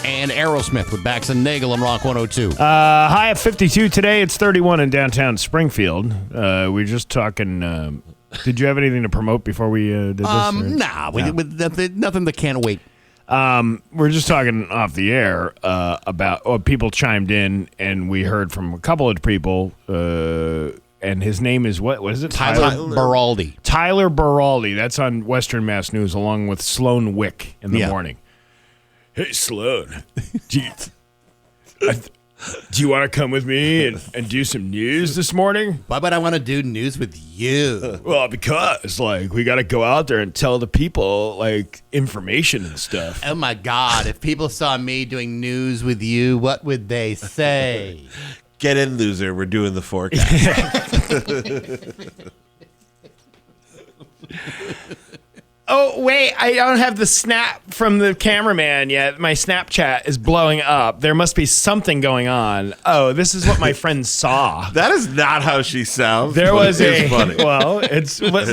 and Aerosmith with Bax and Nagle on Rock 102. High of 52 today. It's 31 in downtown Springfield. We're just talking. Did you have anything to promote before we did this? Nah, nothing that can't wait. We're just talking off the air about people chimed in, and we heard from a couple of people. And his name is what is it? Tyler Baraldi. Tyler Baraldi. That's on Western Mass News, along with Sloan Wick in the morning. Hey, Sloan, do you want to come with me and do some news this morning? Why would I want to do news with you? Well, because we got to go out there and tell the people information and stuff. Oh my God! If people saw me doing news with you, what would they say? Get in, loser. We're doing the forecast. Oh, wait. I don't have the snap from the cameraman yet. My Snapchat is blowing up. There must be something going on. Oh, this is what my friend saw. That is not how she sounds. There was funny. Well, it's but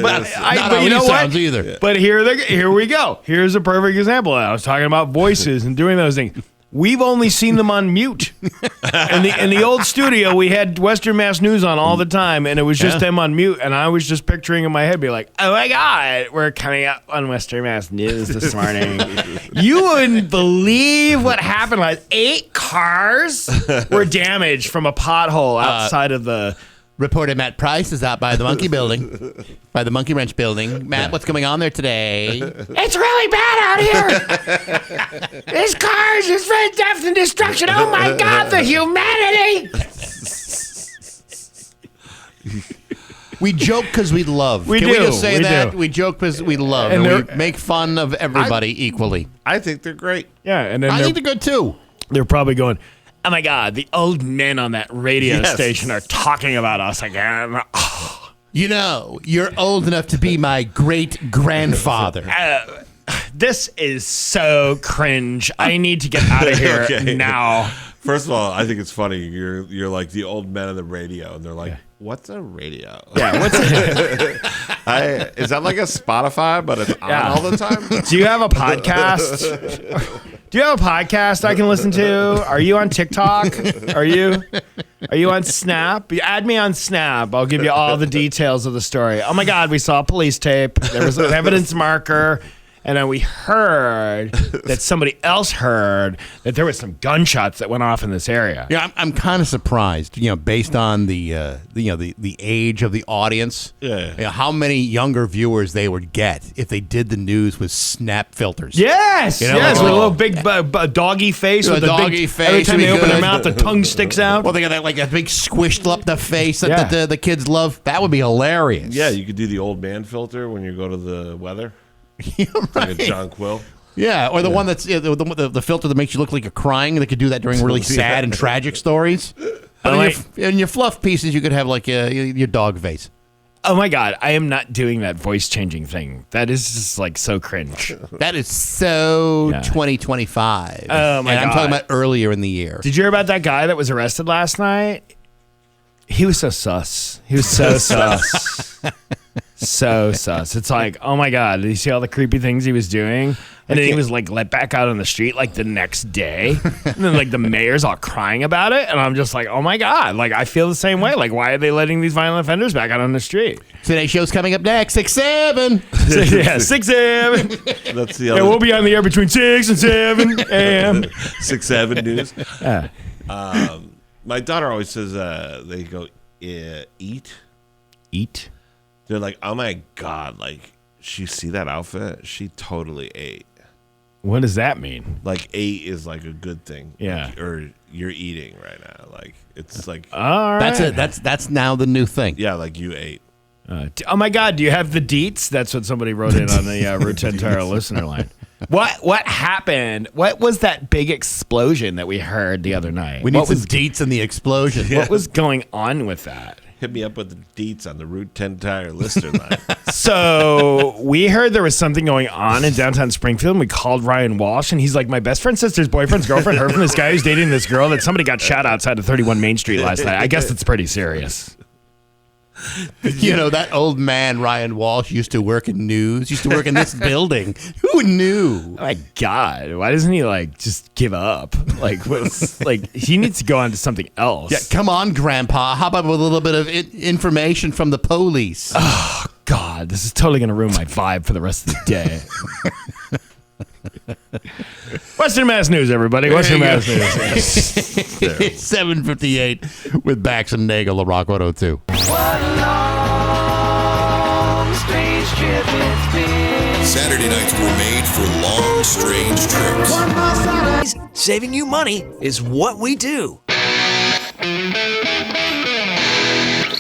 you know what? Either. But here we go. Here's a perfect example. I was talking about voices and doing those things. We've only seen them on mute. In the old studio, we had Western Mass News on all the time, and it was just them on mute. And I was just picturing in my head, be like, "Oh my God, we're coming up on Western Mass News this morning." You wouldn't believe what happened. 8 cars were damaged from a pothole outside of the. Reporter Matt Price is out by the Monkey Building, by the Monkey Wrench Building. Matt, what's going on there today? It's really bad out here. This car is just for death and destruction. Oh my God, the humanity! We joke because we love. We Can do. we just say We that? do. We joke because we love. And we make fun of everybody equally. I think they're great. Yeah, and then I think they're good too. They're probably going, "Oh my God, the old men on that radio station are talking about us again." Oh. You know, you're old enough to be my great-grandfather. This is so cringe. I need to get out of here now. First of all, I think it's funny. You're like the old men on the radio, and they're like, "What's a radio?" Yeah, what's is that like a Spotify, but it's on all the time? Do you have a podcast? Do you have a podcast I can listen to? Are you on TikTok? Are you on Snap? Add me on Snap. I'll give you all the details of the story. Oh my God, we saw a police tape. There was an evidence marker. And then we heard that somebody else heard that there was some gunshots that went off in this area. Yeah, I'm kind of surprised, based on the age of the audience. Yeah. How many younger viewers they would get if they did the news with Snap filters. Yes, with a little big doggy face. With a big face. Every time they open their mouth, the tongue sticks out. Well, they got that a big squished up the face that the kids love. That would be hilarious. Yeah, you could do the old man filter when you go to the weather. Right. Like a John Quill. Yeah, or the one that's the filter that makes you look like you're crying. They could do that during really sad and tragic stories. But in your fluff pieces, you could have your dog face. Oh my God, I am not doing that voice changing thing. That is just so cringe. That is so 2025. Oh my God. I'm talking about earlier in the year. Did you hear about that guy that was arrested last night? He was so sus. He was so sus. So sus. It's like, oh my God, did you see all the creepy things he was doing? And then he was like let back out on the street like the next day. And then like the mayor's all crying about it. And I'm just like, oh my God, like I feel the same way. Like, why are they letting these violent offenders back out on the street? Today's show's coming up next, 6-7. Yeah, 6-7. That's the Yeah, other. we'll be on the air between 6 and 7 a.m. 6-7 news. My daughter always says they go eat. Eat? They're like, oh my God, like, she see that outfit? She totally ate. What does that mean? Like, ate is like a good thing. Yeah. Like, or you're eating right now. Like, it's like. All right. That's it. That's now the new thing. Yeah, like you ate. Oh my God, do you have the deets? That's what somebody wrote in on the Route 10 Tara listener line. What happened? What was that big explosion that we heard the other night? We need some deets in the explosion. What was going on with that? Hit me up with the deets on the Route 10 Tire listener line. So we heard there was something going on in downtown Springfield, and we called Ryan Walsh, and he's like, my best friend's sister's boyfriend's girlfriend heard from this guy who's dating this girl that somebody got shot outside of 31 Main Street last night. I guess it's pretty serious. You know, that old man, Ryan Walsh, used to work in news, used to work in this building. Who knew? Oh my God, why doesn't he like just give up? Like, he needs to go on to something else. Yeah, come on, Grandpa. How about with a little bit of information from the police? Oh God, this is totally going to ruin my vibe for the rest of the day. Western Mass News, everybody. Western Mass News. It's 7:58 with Bax and Nagle, the Rock 102. Saturday nights were made for long, strange trips. Saving you money is what we do.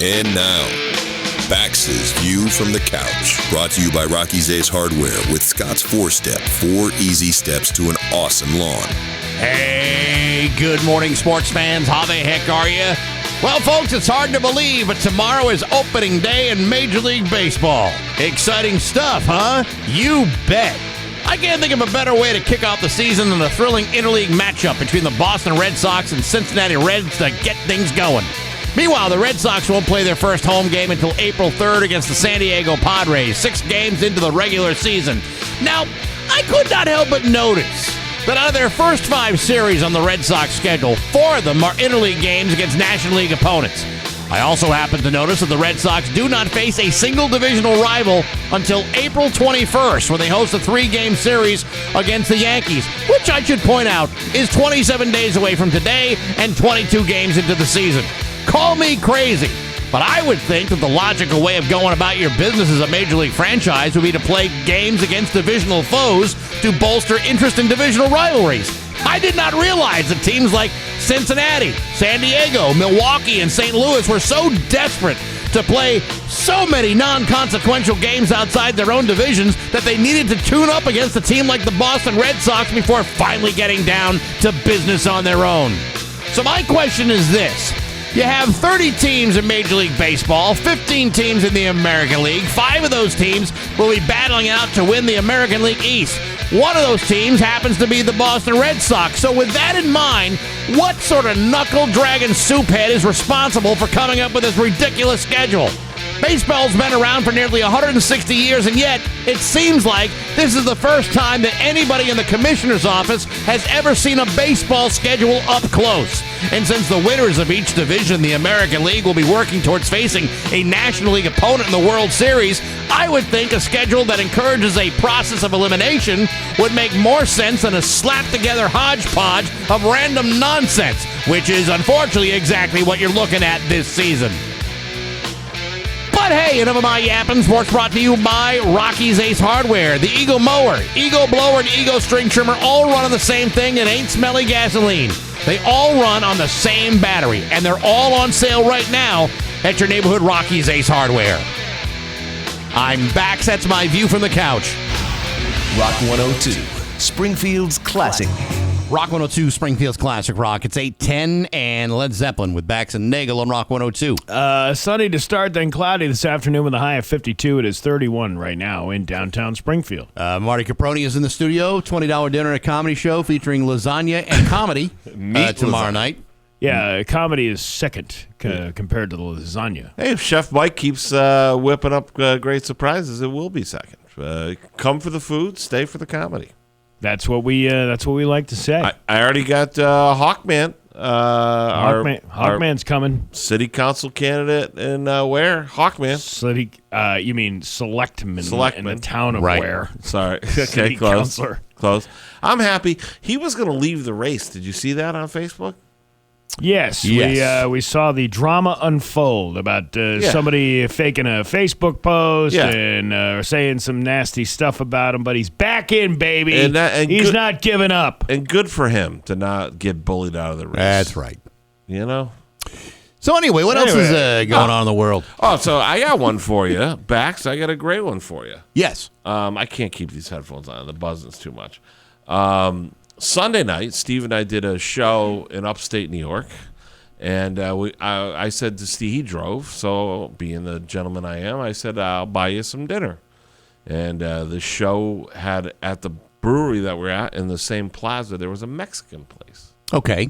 And now, Bax's View from the Couch. Brought to you by Rocky's Ace Hardware with Scott's 4-Step. 4 easy steps to an awesome lawn. Hey, good morning, sports fans. How the heck are you? Well, folks, it's hard to believe, but tomorrow is opening day in Major League Baseball. Exciting stuff, huh? You bet. I can't think of a better way to kick off the season than a thrilling interleague matchup between the Boston Red Sox and Cincinnati Reds to get things going. Meanwhile, the Red Sox won't play their first home game until April 3rd against the San Diego Padres, 6 games into the regular season. Now, I could not help but notice that out of their first 5 series on the Red Sox schedule, 4 of them are interleague games against National League opponents. I also happen to notice that the Red Sox do not face a single divisional rival until April 21st, when they host a 3-game series against the Yankees, which I should point out is 27 days away from today and 22 games into the season. Call me crazy, but I would think that the logical way of going about your business as a Major League franchise would be to play games against divisional foes to bolster interest in divisional rivalries. I did not realize that teams like Cincinnati, San Diego, Milwaukee, and St. Louis were so desperate to play so many non-consequential games outside their own divisions that they needed to tune up against a team like the Boston Red Sox before finally getting down to business on their own. So my question is this. You have 30 teams in Major League Baseball, 15 teams in the American League. 5 of those teams will be battling out to win the American League East. One of those teams happens to be the Boston Red Sox. So with that in mind, what sort of knuckle-dragging souphead is responsible for coming up with this ridiculous schedule? Baseball's been around for nearly 160 years, and yet it seems like this is the first time that anybody in the commissioner's office has ever seen a baseball schedule up close. And since the winners of each division in the American League will be working towards facing a National League opponent in the World Series, I would think a schedule that encourages a process of elimination would make more sense than a slapped-together hodgepodge of random nonsense, which is unfortunately exactly what you're looking at this season. But hey, enough of my yapping. Sports brought to you by Rocky's Ace Hardware. The Eagle Mower, Eagle Blower, and Eagle String Trimmer all run on the same thing and ain't smelly gasoline. They all run on the same battery, and they're all on sale right now at your neighborhood Rocky's Ace Hardware. I'm Bax. That's my view from the couch. Rock 102, Springfield's classic. Rock 102, Springfield's classic rock. It's 8:10 and Led Zeppelin with Bax and Nagle on Rock 102. Sunny to start, then cloudy this afternoon with a high of 52. It is 31 right now in downtown Springfield. Marty Caproni is in the studio. $20 dinner at a comedy show featuring lasagna and comedy tomorrow night. Yeah, comedy is second compared to the lasagna. Hey, if Chef Mike keeps whipping up great surprises, it will be second. Come for the food, stay for the comedy. That's what we like to say. I already got Hawkman. Hawkman's coming. City council candidate in Ware. Hawkman. City, you mean Selectman in the town of right. Ware. Sorry. Okay, City close. councilor. Close. I'm happy. He was going to leave the race. Did you see that on Facebook? Yes. We saw the drama unfold about somebody faking a Facebook post and saying some nasty stuff about him, but he's back in, baby. And he's not giving up. And good for him to not get bullied out of the race. That's right. You know? So anyway, what else is going on in the world? Oh, so I got one for you. Bax, I got a great one for you. Yes. I can't keep these headphones on. The buzzing's too much. Sunday night, Steve and I did a show in upstate New York, and I said to Steve, he drove, so being the gentleman I am, I said, I'll buy you some dinner. And the show had, at the brewery that we're at, in the same plaza, there was a Mexican place. Okay.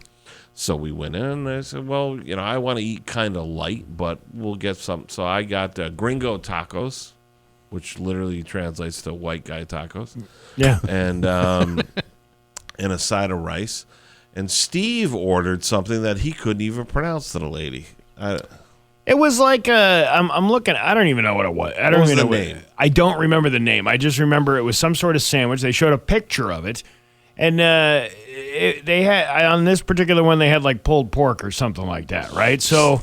So we went in, and I said, well, I want to eat kind of light, but we'll get some. So I got gringo tacos, which literally translates to white guy tacos. Yeah. And and a side of rice. And Steve ordered something that he couldn't even pronounce to the lady. It was like I'm looking. I don't even know what it was. I don't What was even the know name? I don't remember the name. I just remember it was some sort of sandwich. They showed a picture of it, and they had on this particular one they had like pulled pork or something like that, right? So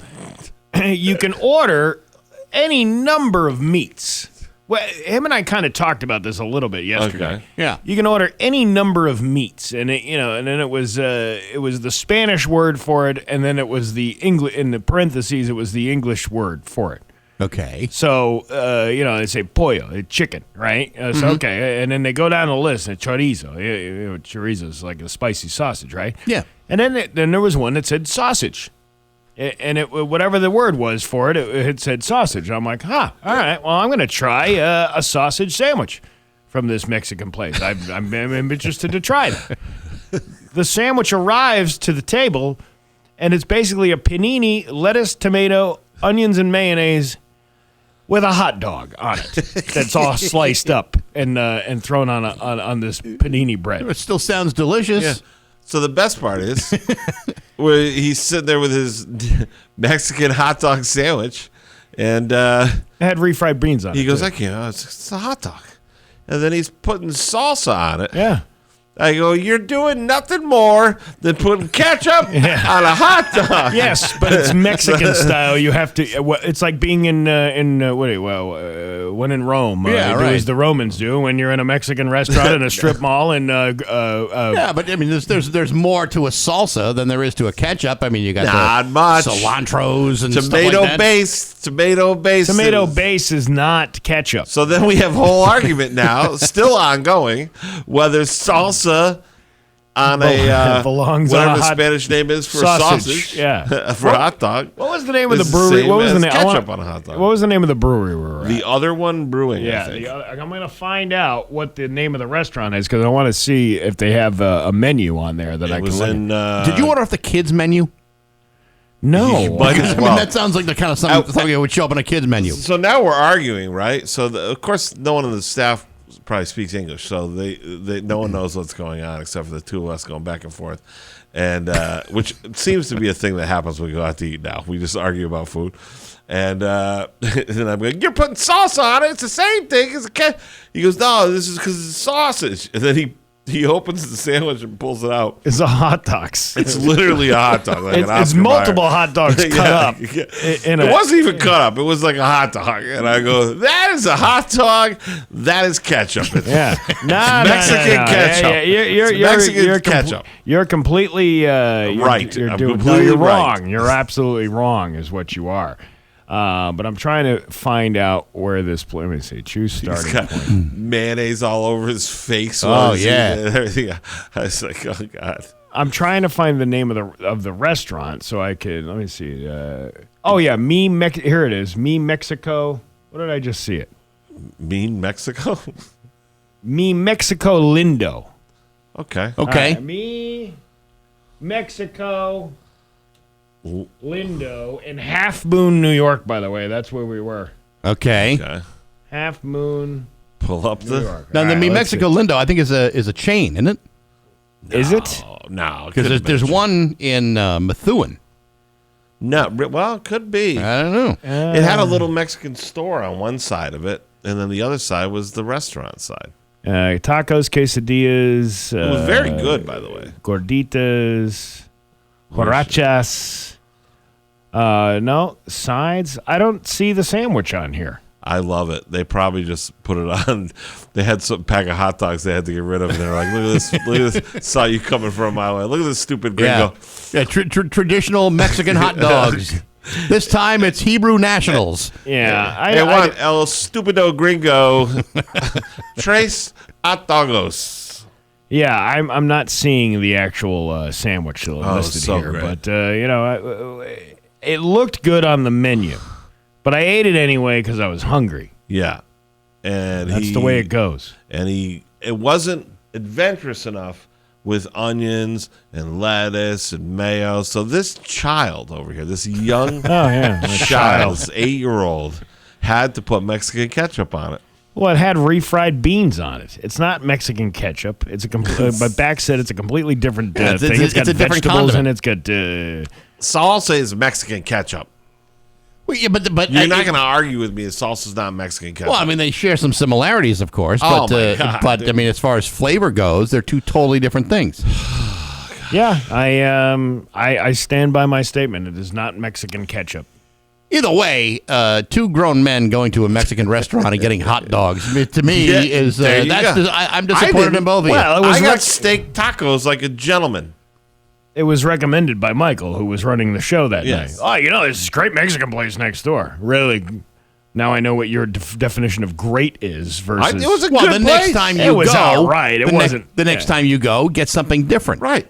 you can order any number of meats. Well, him and I kind of talked about this a little bit yesterday. Okay. Yeah. You can order any number of meats, and and then it was the Spanish word for it, and then it was the English in the parentheses. It was the English word for it. Okay. So they say pollo, chicken, right? So okay, and then they go down the list. And chorizo, chorizo is like a spicy sausage, right? Yeah. And then there was one that said sausage. And whatever the word was for it, it said sausage. I'm like, all right, well, I'm going to try a sausage sandwich from this Mexican place. I'm interested to try it. The sandwich arrives to the table, and it's basically a panini, lettuce, tomato, onions, and mayonnaise with a hot dog on it. That's all sliced up and thrown on this panini bread. It still sounds delicious. Yeah. So the best part is where he's sitting there with his Mexican hot dog sandwich, and it had refried beans on it. He goes, too. I can't. It's a hot dog. And then he's putting salsa on it. Yeah. I go, you're doing nothing more than putting ketchup on a hot dog. Yes, but it's Mexican style. You have to. It's like being when in Rome. Yeah, do right. as the Romans do when you're in a Mexican restaurant in a strip mall. And yeah, but I mean, there's more to a salsa than there is to a ketchup. I mean, you got not the much cilantros and tomato stuff like that. base. Tomato base is not ketchup. So then we have a whole argument now, still ongoing, whether salsa on belongs whatever on a the hot Spanish name is for sausage, yeah, for a hot dog. What was the name of the is brewery? same What was the as name? ketchup on a hot dog. What was the name of the brewery we were at? The Other One Brewing. Yeah, I think. I'm going to find out what the name of the restaurant is because I want to see if they have a menu on there that I can look at. Did you order off the kids menu? No. You might as I mean, well. that sounds like the kind of something that would show up on a kids menu. So now we're arguing, right? So of course, no one on the staff probably speaks English, so no one knows what's going on except for the two of us going back and forth, and which seems to be a thing that happens when we go out to eat now. We just argue about food, and then I'm going, "You're putting salsa on it. It's the same thing as a cat." He goes, "No, this is because it's sausage," and then he opens the sandwich and pulls it out. It's a hot dog. It's literally a hot dog. Like it's multiple hot dogs cut up. Yeah. It wasn't even cut up. It was like a hot dog. And I go, that is a hot dog. That is ketchup. Yeah. Mexican ketchup. Yeah, Mexican ketchup. You're completely right. You're I'm doing, completely you're right. wrong. You're absolutely wrong is what you are. But I'm trying to find out where this. Let me see. Choose starting He's got point. mayonnaise all over his face. Oh, yeah. And everything. I was like, oh God. I'm trying to find the name of the restaurant so I can. Let me see. Oh yeah, here it is. Me Mexico. What did I just see it? Mean Mexico. Me Mexico Lindo. Okay. Okay. Me Mexico Lindo in Half Moon, New York, by the way. That's where we were. Okay. Half Moon. Pull up New York. Now, the All right, Mexico Lindo, I think, is a chain, isn't it? Is it? No. Because there's one in Methuen. No. Well, it could be. I don't know. It had a little Mexican store on one side of it, and then the other side was the restaurant side. Tacos, quesadillas. It was very good, by the way. Gorditas, horachas. No, sides. I don't see the sandwich on here. I love it. They probably just put it on. They had some pack of hot dogs they had to get rid of, and they're like, look at this. Saw you coming from a mile away. Look at this stupid gringo. Yeah, traditional Mexican hot dogs. This time it's Hebrew nationals. Yeah. I want el stupido gringo tres hot dogos. Yeah, I'm not seeing the actual sandwich listed so here, great. but it looked good on the menu. But I ate it anyway because I was hungry. Yeah, and that's the way it goes. And it wasn't adventurous enough with onions and lettuce and mayo. So this child over here, this young child, 8-year-old, had to put Mexican ketchup on it. Well, it had refried beans on it. It's not Mexican ketchup. It's but Bax said it's a completely different thing. It's got vegetables and it's got. Salsa is Mexican ketchup. Well, yeah, but you're not going to argue with me that salsa's not Mexican ketchup. Well, I mean, they share some similarities, of course, Oh, but my God, but dude. I mean, as far as flavor goes, they're two totally different things. Yeah, I stand by my statement. It is not Mexican ketchup. Either way, two grown men going to a Mexican restaurant and getting hot dogs to me is I'm disappointed in both of you. Well, I got steak tacos like a gentleman. It was recommended by Michael, who was running the show that Yes. night. Oh, there's this great Mexican place next door. Really? Now I know what your definition of great is versus. It was a well, good the place. next time you It was go, all right. It wasn't. The next time you go, get something different. Right.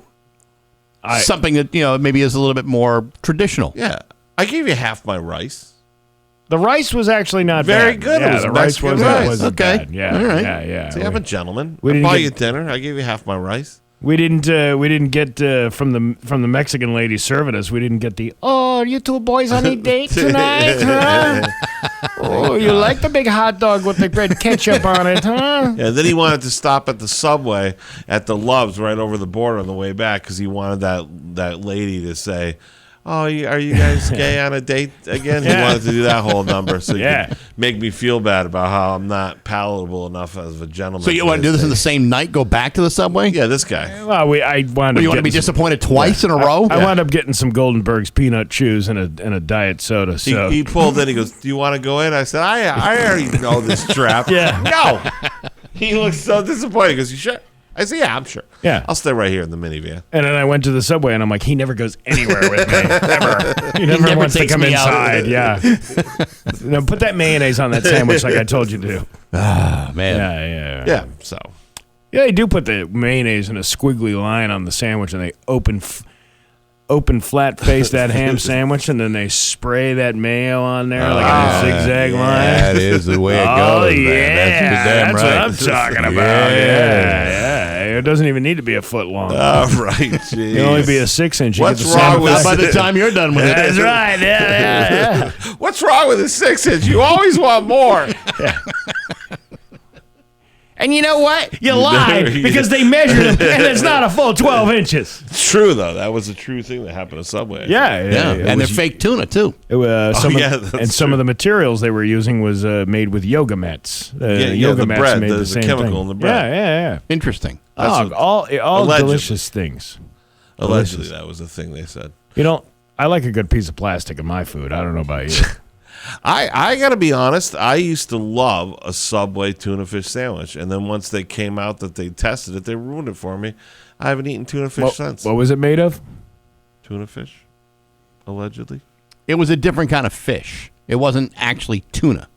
Something that maybe is a little bit more traditional. Yeah. I gave you half my rice. The rice was actually not Very bad. good. Yeah, It was the rice Mexican wasn't, rice. wasn't Okay. bad. Yeah, All right. yeah. See, I'm a gentleman. We I didn't bought get- you dinner. I gave you half my rice. We didn't get from the Mexican lady serving us. We didn't get the you two boys on a date tonight, huh? Oh, you like the big hot dog with the red ketchup on it, huh? Yeah, then he wanted to stop at the Subway at the Loves right over the border on the way back because he wanted that lady to say, "Oh, are you guys gay on a date again?" He wanted to do that whole number so he could make me feel bad about how I'm not palatable enough as a gentleman. So you want to do this in the same night? Go back to the Subway? Yeah, this guy. Well, I wound up. You want to be disappointed twice in a row? I wound up getting some Goldenberg's peanut chews and a diet soda. So He pulled in. He goes, "Do you want to go in?" I said, "I already know this trap." Yeah. No. He looks so disappointed. He goes, "You sure?" I said, "Yeah, I'm sure. Yeah. I'll stay right here in the minivan." And then I went to the Subway, and I'm like, he never goes anywhere with me, ever. He never wants to takes come me out. inside. Yeah. No, put that mayonnaise on that sandwich like I told you to. Ah, man. Yeah. Yeah. So. Yeah, they do put the mayonnaise in a squiggly line on the sandwich, and they open flat face that ham sandwich, and then they spray that mayo on there like a zigzag line. That is the way it Oh goes, yeah, man. That's what I'm talking about. Yeah. It doesn't even need to be a foot long. All right. Jeez. It'll only be a 6-inch. You What's get the wrong same with Not by the time you're done with it. That's right. Yeah. What's wrong with a 6-inch? You always want more. And you know what? You lied because they measured it, and it's not a full 12 inches. It's true, though. That was a true thing that happened at Subway. Yeah. And they're fake tuna, too. Some of the materials they were using was made with yoga mats. Yoga the mats bread. made There's the a same chemical thing. in the bread. Yeah. Interesting. All allegedly. delicious things. Allegedly, that was the thing they said. I like a good piece of plastic in my food. I don't know about you. I got to be honest. I used to love a Subway tuna fish sandwich. And then once they came out that they tested it, they ruined it for me. I haven't eaten tuna fish since. What was it made of? Tuna fish, allegedly. It was a different kind of fish. It wasn't actually tuna.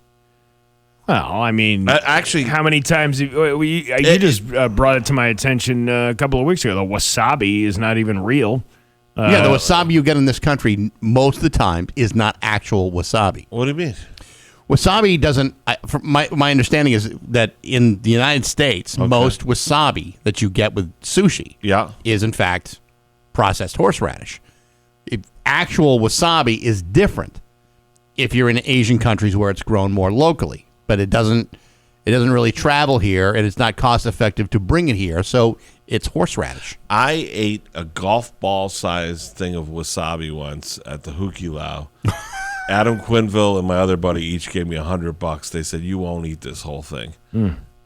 Well, I mean, actually, how many times you just brought it to my attention a couple of weeks ago? The wasabi is not even real. The wasabi you get in this country most of the time is not actual wasabi. What do you mean? Wasabi doesn't. My understanding is that in the United States, most wasabi that you get with sushi, is in fact processed horseradish. Actual wasabi is different if you're in Asian countries where it's grown more locally, but it doesn't really travel here, and it's not cost effective to bring it here. So it's horseradish. I ate a golf ball sized thing of wasabi once at the Hukilau. Adam Quinville and my other buddy each gave me $100. They said, "You won't eat this whole thing."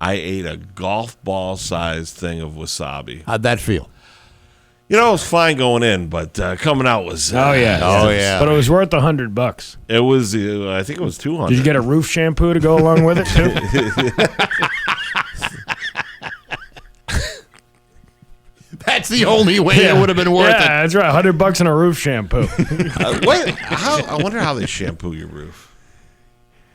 I ate a golf ball sized thing of wasabi. How'd that feel? You know, it was fine going in, but coming out was But it was worth $100. It was. I think it was $200. Did you get a roof shampoo to go along with it too? That's the only way it would have been worth it. Yeah, that's right. $100 and a roof shampoo. I wonder how they shampoo your roof.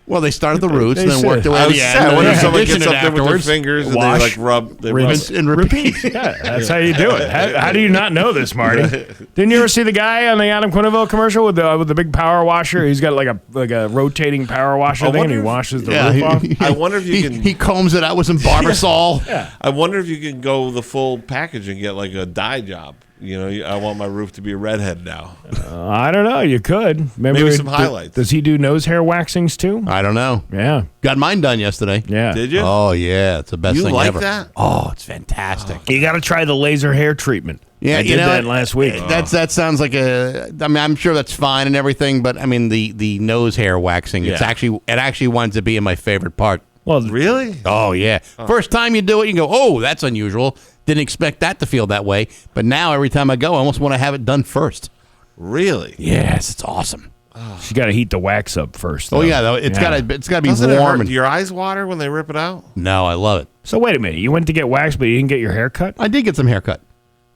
Well, they start at the roots and then said- work their way I to was the sad. end. I and wonder then if somebody condition gets it up there with their afterwards. fingers and Wash, they like rub. They rinse, rub. and repeat. Yeah, that's how you do it. How do you not know this, Marty? Didn't you ever see the guy on the Adam Quinville commercial with the big power washer? He's got like a rotating power washer thing, and he washes the roof off. I wonder if you can. He combs it out with some Barbasol. Yeah. I wonder if you can go the full package and get like a dye job. You know, I want my roof to be a redhead now. I don't know. You could. Maybe some highlights. Does he do nose hair waxings too? I don't know. Yeah. Got mine done yesterday. Yeah. Did you? Oh, yeah. It's the best You thing like ever. that? Oh, it's fantastic. You got to try the laser hair treatment. Yeah, I did that last week. That sounds like I mean, I'm sure that's fine and everything, but I mean the nose hair waxing. It actually winds up being my favorite part. Well, really? Oh yeah. First time you do it, you go, oh, that's unusual. Didn't expect that to feel that way. But now every time I go, I almost want to have it done first. Really? Yes, it's awesome. You got to heat the wax up first. Though. Oh yeah, though it's gotta be Doesn't it warm. hurt? And, Do your eyes water when they rip it out? no, I love it. So wait a minute. You went to get waxed, but you didn't get your hair cut? I did get some haircut.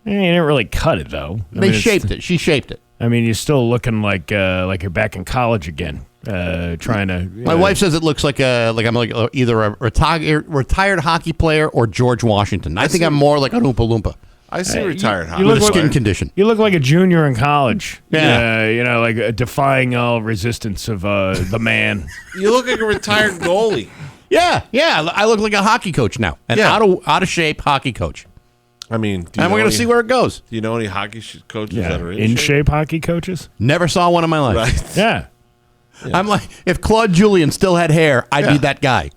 You didn't really cut it though. They shaped it. She shaped it. I mean, you're still looking like you're back in college again, trying to. My wife says it looks like I'm either a retired hockey player or George Washington. I think I'm more like an Oompa Loompa. I see retired hockey. With a skin condition. You look like a junior in college. Yeah. You know, like defying all resistance of the man. You look like a retired goalie. Yeah. I look like a hockey coach now. An out of shape hockey coach. I mean, And we're going to see where it goes. Do you know any hockey coaches that are in shape hockey coaches? Never saw one in my life. Right. Yeah. I'm like, if Claude Julien still had hair, I'd be that guy.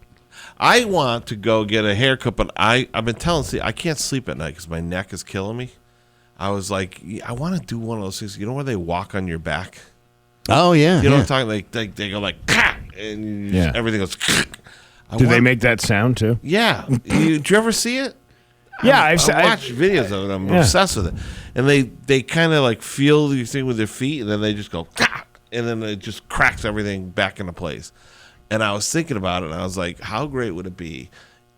I want to go get a haircut, but I've been telling Steve, I can't sleep at night because my neck is killing me. I was like, I want to do one of those things. You know where they walk on your back? Oh, yeah. You know what I'm talking? They go like, and everything goes. Do they make that sound too? Yeah. Did you ever see it? Yeah, I watch videos of it. I'm obsessed with it. And they kind of like feel your thing with their feet, and then they just go, and then it just cracks everything back into place. And I was thinking about it, and I was like, how great would it be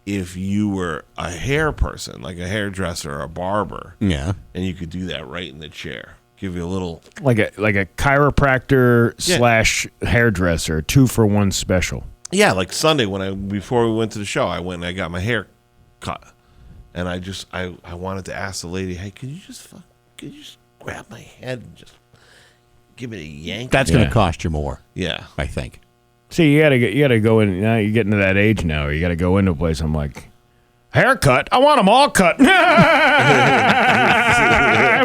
if you were a hair person, like a hairdresser or a barber, Yeah. and you could do that right in the chair? Give you a little Like a chiropractor / hairdresser, 2-for-1 special. Yeah, like Sunday before we went to the show, I went and I got my hair cut, and I wanted to ask the lady, hey, could you just grab my head and just give it a yank? That's going to cost you more. Yeah, I think. See, you gotta go in. Now you're getting to that age now. Where you gotta go into a place. I'm like, haircut. I want them all cut. Am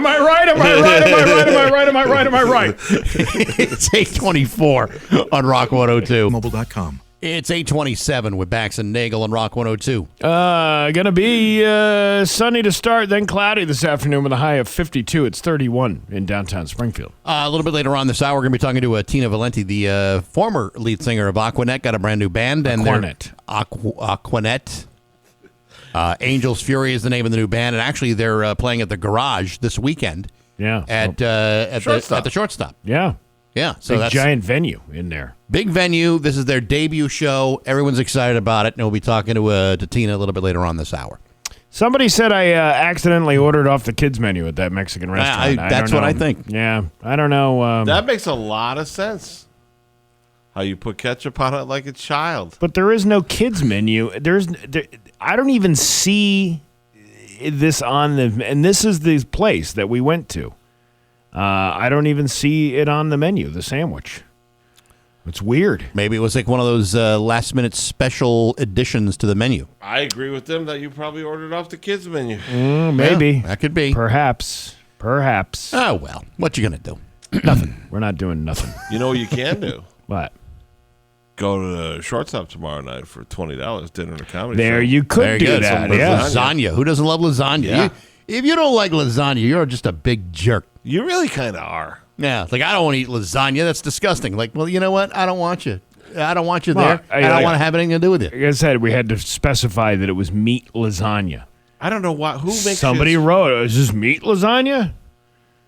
I right? Am I right? Am I right? Am I right? Am I right? Am I right? It's 8:24 on Rock 102. Mobile.com. It's 8:27 with Bax and Nagle on Rock 102. Gonna be sunny to start, then cloudy this afternoon with a high of 52. It's 31 in downtown Springfield. A little bit later on this hour, we're going to be talking to Tina Valenti, the former lead singer of Aquanet, got a brand new band. And Aquanet. Angels Fury is the name of the new band, and actually they're playing at the Garage this weekend. Yeah, at the Shortstop. Yeah. Yeah, so that's giant venue in there. Big venue. This is their debut show. Everyone's excited about it, and we'll be talking to Tina a little bit later on this hour. Somebody said I accidentally ordered off the kids menu at that Mexican restaurant. That's what I think. Yeah, I don't know. That makes a lot of sense. How you put ketchup on it like a child. But there is no kids menu. I don't even see this on the. And this is the place that we went to. I don't even see it on the menu, the sandwich. It's weird. Maybe it was like one of those last-minute special additions to the menu. I agree with them that you probably ordered off the kids menu. Maybe. Yeah, that could be. Perhaps. Oh, well. What you going to do? Nothing. We're not doing nothing. You know what you can do? What? Go to the Shortstop tomorrow night for $20, dinner and a comedy There show. you could Very do good. that. Some Yeah. lasagna. Who doesn't love lasagna? Yeah. If you don't like lasagna, you're just a big jerk. You really kind of are. Yeah, it's like, I don't want to eat lasagna. That's disgusting. Like, well, you know what? I don't want you. I don't want you there. I don't want to have anything to do with you. Like I said, we had to specify that it was meat lasagna. I don't know why. Who makes Somebody wrote, is this meat lasagna?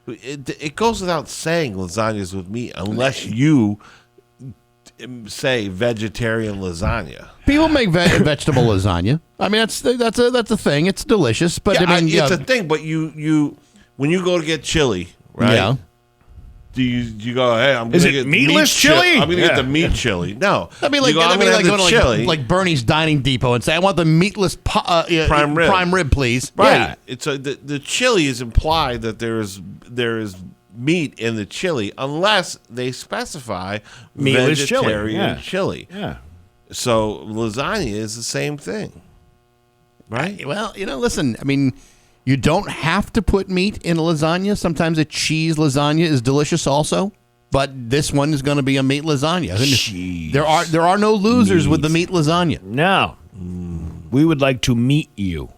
It goes without saying lasagnas with meat unless you say vegetarian lasagna. People make vegetable lasagna. I mean, that's a thing. It's delicious, but Yeah, I mean, it's a thing. But you when you go to get chili, right? Yeah. Do you go? Hey, I'm Is gonna it get meatless chili? I'm gonna get the meat chili. No, I mean, like, you go, I'm going gonna have the to chili. like Bernie's Dining Depot and say, I want the meatless Prime rib. prime rib, please. Right. Yeah. It's the chili is implied that there is meat in the chili unless they specify Meatless chili. vegetarian chili. Yeah. So lasagna is the same thing, right? Well, listen, I mean, you don't have to put meat in a lasagna. Sometimes a cheese lasagna is delicious also, but this one is going to be a meat lasagna. Cheese. There are no losers with the meat lasagna. No. We would like to meet you.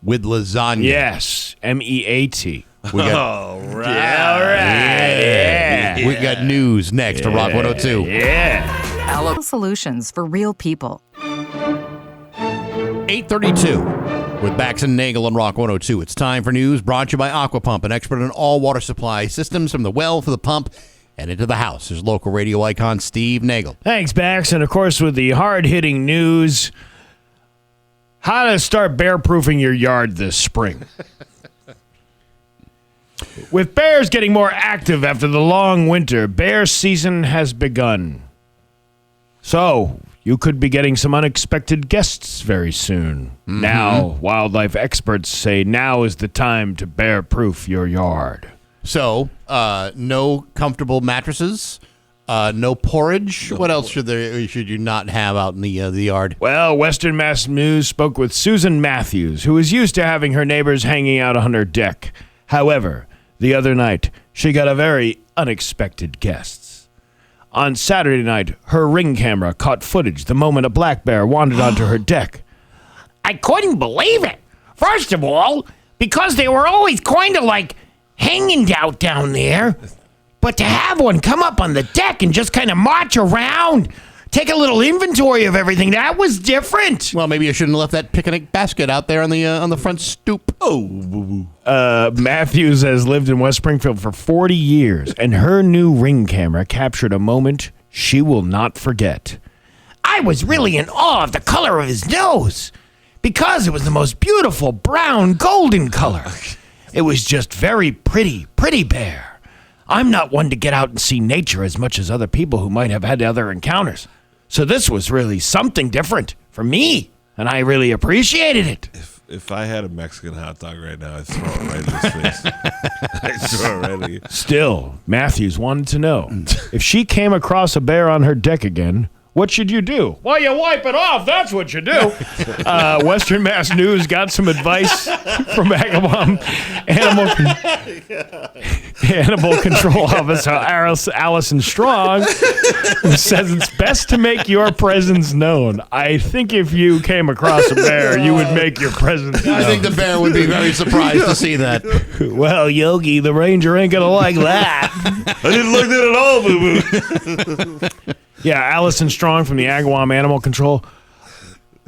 With lasagna. Yes. MEAT. We got, All right. All right. Yeah. we got news next to Rock 102. Yeah. Solutions for real people. 8:32 with Bax and Nagle on Rock 102. It's time for news brought to you by Aquapump, an expert in all water supply systems from the well to the pump and into the house. There's local radio icon Steve Nagle. Thanks, Bax. And, of course, with the hard-hitting news, how to start bear-proofing your yard this spring. With bears getting more active after the long winter, bear season has begun. So, you could be getting some unexpected guests very soon. Mm-hmm. Now, wildlife experts say now is the time to bear-proof your yard. So, no comfortable mattresses, no porridge. What else should you not have out in the yard? Well, Western Mass News spoke with Susan Matthews, who is used to having her neighbors hanging out on her deck. However, the other night, she got a very unexpected guest. On Saturday night, her Ring camera caught footage the moment a black bear wandered onto her deck. I couldn't believe it. First of all, because they were always kind of like hanging out down there. But to have one come up on the deck and just kind of march around, take a little inventory of everything, that was different. Well, maybe you shouldn't have left that picnic basket out there on the front stoop. Matthews has lived in West Springfield for 40 years, and her new Ring camera captured a moment she will not forget. I was really in awe of the color of his nose because it was the most beautiful brown golden color. It was just very pretty bear. I'm not one to get out and see nature as much as other people who might have had other encounters. So this was really something different for me, and I really appreciated it. If I had a Mexican hot dog right now, I'd throw it right in his face. I'd throw it right at Still, Matthews wanted to know, if she came across a bear on her deck again, what should you do? Well, you wipe it off. That's what you do. Western Mass News got some advice from Agawam Animal Control Officer Allison Strong, who says it's best to make your presence known. I think if you came across a bear, you would make your presence known. I think the bear would be very surprised to see that. Well, Yogi, the ranger ain't going to like that. I didn't like that at all, boo-boo. Yeah, Allison Strong from the Agawam Animal Control.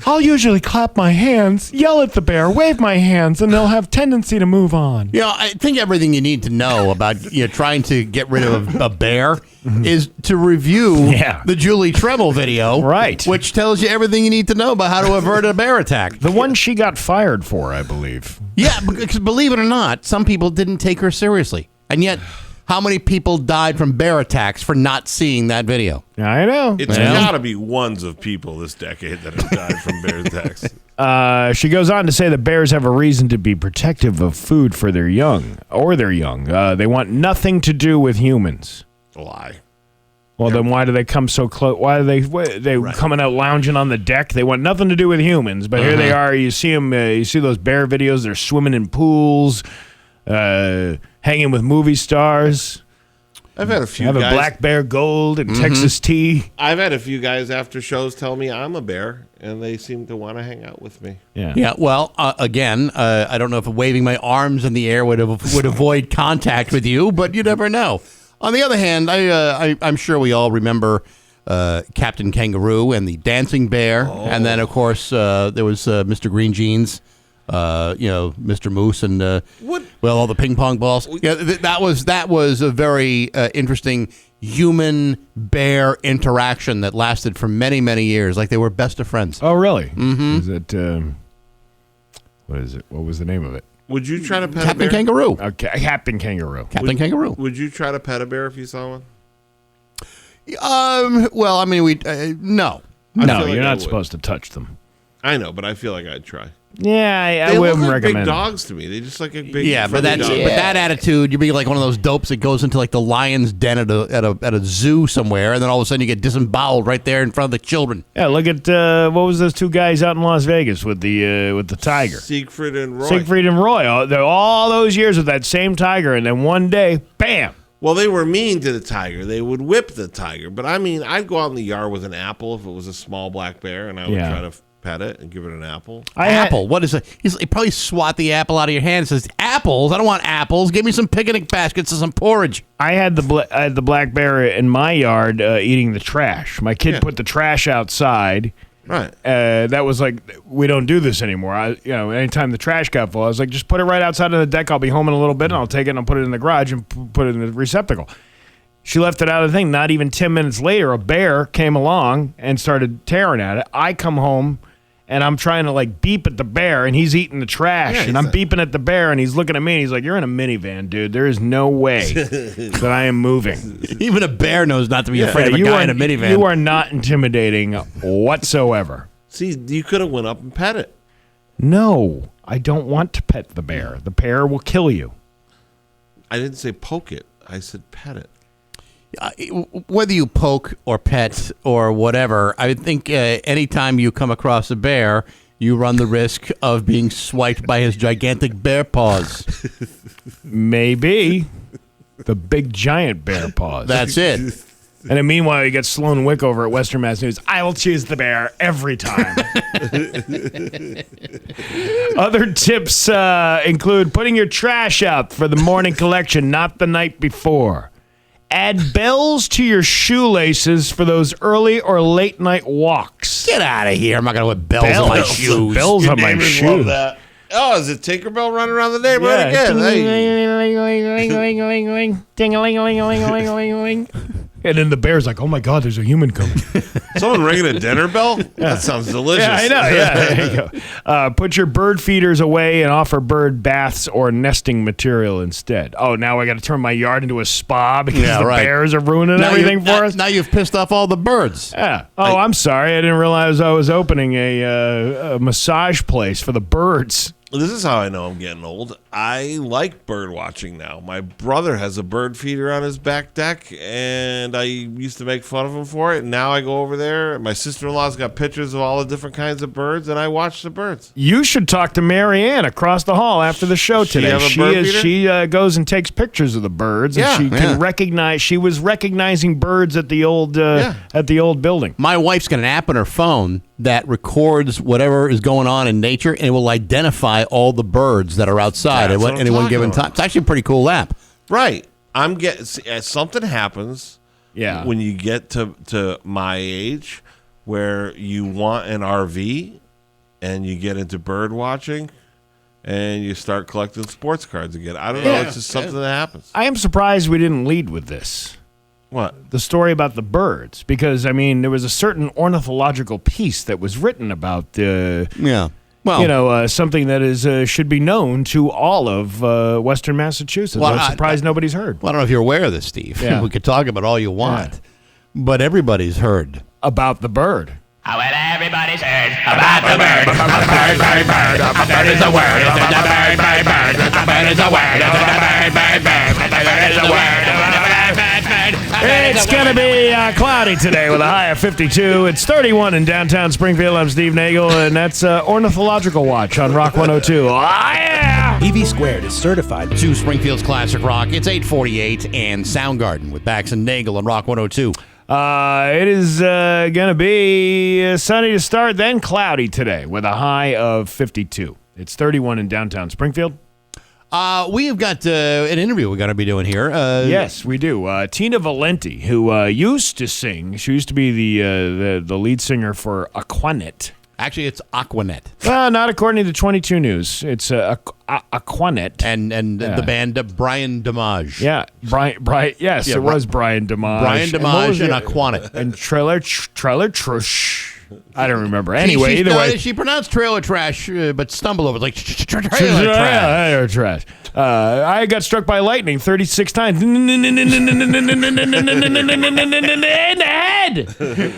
I'll usually clap my hands, yell at the bear, wave my hands, and they'll have tendency to move on. I think everything you need to know about trying to get rid of a bear is to review the Julie Tremble video, right? Which tells you everything you need to know about how to avert a bear attack. The one she got fired for, I believe. Yeah, because believe it or not, some people didn't take her seriously, and yet, how many people died from bear attacks for not seeing that video? I know. It's got to be ones of people this decade that have died from bear attacks. She goes on to say that bears have a reason to be protective of food for their young. They want nothing to do with humans. A lie. Well, then why do they come so close? Why are they coming out lounging on the deck? They want nothing to do with humans, but here they are. You see them. You see those bear videos. They're swimming in pools, hanging with movie stars. I've had a few Have guys. a black bear gold and Texas tea. I've had a few guys after shows tell me I'm a bear, and they seem to want to hang out with me. Yeah. Well, again, I don't know if waving my arms in the air would avoid contact with you, but you never know. On the other hand, I'm sure we all remember Captain Kangaroo and the dancing bear, and then of course there was Mr. Green Jeans. Mr. Moose and all the ping pong balls. Yeah, that was a very interesting human bear interaction that lasted for many, many years. Like they were best of friends. Oh, really? Mm-hmm. Is it? What is it? What was the name of it? Would you try to pet Captain a bear? Kangaroo? Okay, Captain Kangaroo. Kangaroo. Would you try to pet a bear if you saw one? Well, I mean, no. No, you're not supposed to touch them. I know, but I feel like I'd try. Yeah, I They wouldn't look like recommend. big dogs to me. They just like a big. But friendly dog. that attitude, you'd be like one of those dopes that goes into like the lion's den at a zoo somewhere, and then all of a sudden you get disemboweled right there in front of the children. Yeah, look at what was those two guys out in Las Vegas with the tiger? Siegfried and Roy. Siegfried and Roy. All those years with that same tiger, and then one day, bam. Well, they were mean to the tiger. They would whip the tiger. But I mean, I'd go out in the yard with an apple if it was a small black bear, and I would try to pet it and give it an apple. Apple? What is it? He probably swat the apple out of your hand and says, "Apples? I don't want apples. Give me some picnic baskets and some porridge." I had the black bear in my yard eating the trash. My kid put the trash outside. Right. That was like, we don't do this anymore. Anytime the trash got full, I was like, just put it right outside on the deck. I'll be home in a little bit, and I'll take it and I'll put it in the garage and put it in the receptacle. She left it out of the thing. Not even 10 minutes later, a bear came along and started tearing at it. I come home, and I'm trying to like beep at the bear, and he's eating the trash, and I'm beeping at the bear, and he's looking at me, and he's like, "You're in a minivan, dude. There is no way that I am moving." Even a bear knows not to be afraid of a guy in a minivan. You are not intimidating whatsoever. See, you could have went up and pet it. No, I don't want to pet the bear. The bear will kill you. I didn't say poke it. I said pet it. Whether you poke or pet or whatever, I think anytime you come across a bear, you run the risk of being swiped by his gigantic bear paws. Maybe. The big giant bear paws. That's it. And then meanwhile, you get Sloan Wick over at Western Mass News. I will choose the bear every time. Other tips include putting your trash out for the morning collection, not the night before. Add bells to your shoelaces for those early or late night walks. Get out of here. I'm not going to put bells on my shoes. Bells Your on my neighbors shoes. love that. Oh, is it Tinkerbell running around the neighborhood again? Hey. Ding-a-ling-a-ling-a-ling-a-ling-a-ling-a-ling. And then the bear's like, "Oh my God, there's a human coming." Someone ringing a dinner bell? That sounds delicious. Yeah, I know. Yeah, there you go. Put your bird feeders away and offer bird baths or nesting material instead. Oh, now I got to turn my yard into a spa because the bears are ruining everything for us. Now you've pissed off all the birds. Yeah. Oh, I'm sorry. I didn't realize I was opening a massage place for the birds. This is how I know I'm getting old. I like bird watching now. My brother has a bird feeder on his back deck, and I used to make fun of him for it. And now I go over there. My sister-in-law's got pictures of all the different kinds of birds, and I watch the birds. You should talk to Mary Ann across the hall after the show today. Have a bird feeder? She goes and takes pictures of the birds, and she can recognize. She was recognizing birds at the old building. My wife's got an app on her phone that records whatever is going on in nature, and it will identify all the birds that are outside at any one given time. It's actually a pretty cool app. Right. I'm getting something happens. Yeah. When you get to my age, where you want an RV, and you get into bird watching, and you start collecting sports cards again. I don't know. It's just something that happens. I am surprised we didn't lead with this. What? The story about the birds. Because, I mean, there was a certain ornithological piece that was written about something that is should be known to all of Western Massachusetts. Well, I'm surprised nobody's heard. Well, I don't know if you're aware of this, Steve. Yeah. We could talk about all you want, but everybody's heard about the bird. Well, everybody's heard about the bird. A bird is a word. A bird is a word. A bird is a word. A bird is a word. It's going to be cloudy today with a high of 52. It's 31 in downtown Springfield. I'm Steve Nagle, and that's Ornithological Watch on Rock 102. Yeah! EV Squared is certified to Springfield's Classic Rock. It's 8:48 and Soundgarden with Bax and Nagle on Rock 102. It is going to be sunny to start, then cloudy today with a high of 52. It's 31 in downtown Springfield. We have got an interview we're going to be doing here. Yes, we do. Tina Valenti, who used to sing, she used to be the lead singer for Aquanet. Actually, it's Aquanet. Well, not according to 22 News. It's Aquanet. And the band Brian Damage. Yeah, Brian. Yes, it was Brian Damage. Brian Damage and Aquanet. And Trailer Trush. I don't remember. Anyway, either way. She pronounced trailer trash, but stumbled over it like trailer trash. Trailer trash. I got struck by lightning 36 times in the head.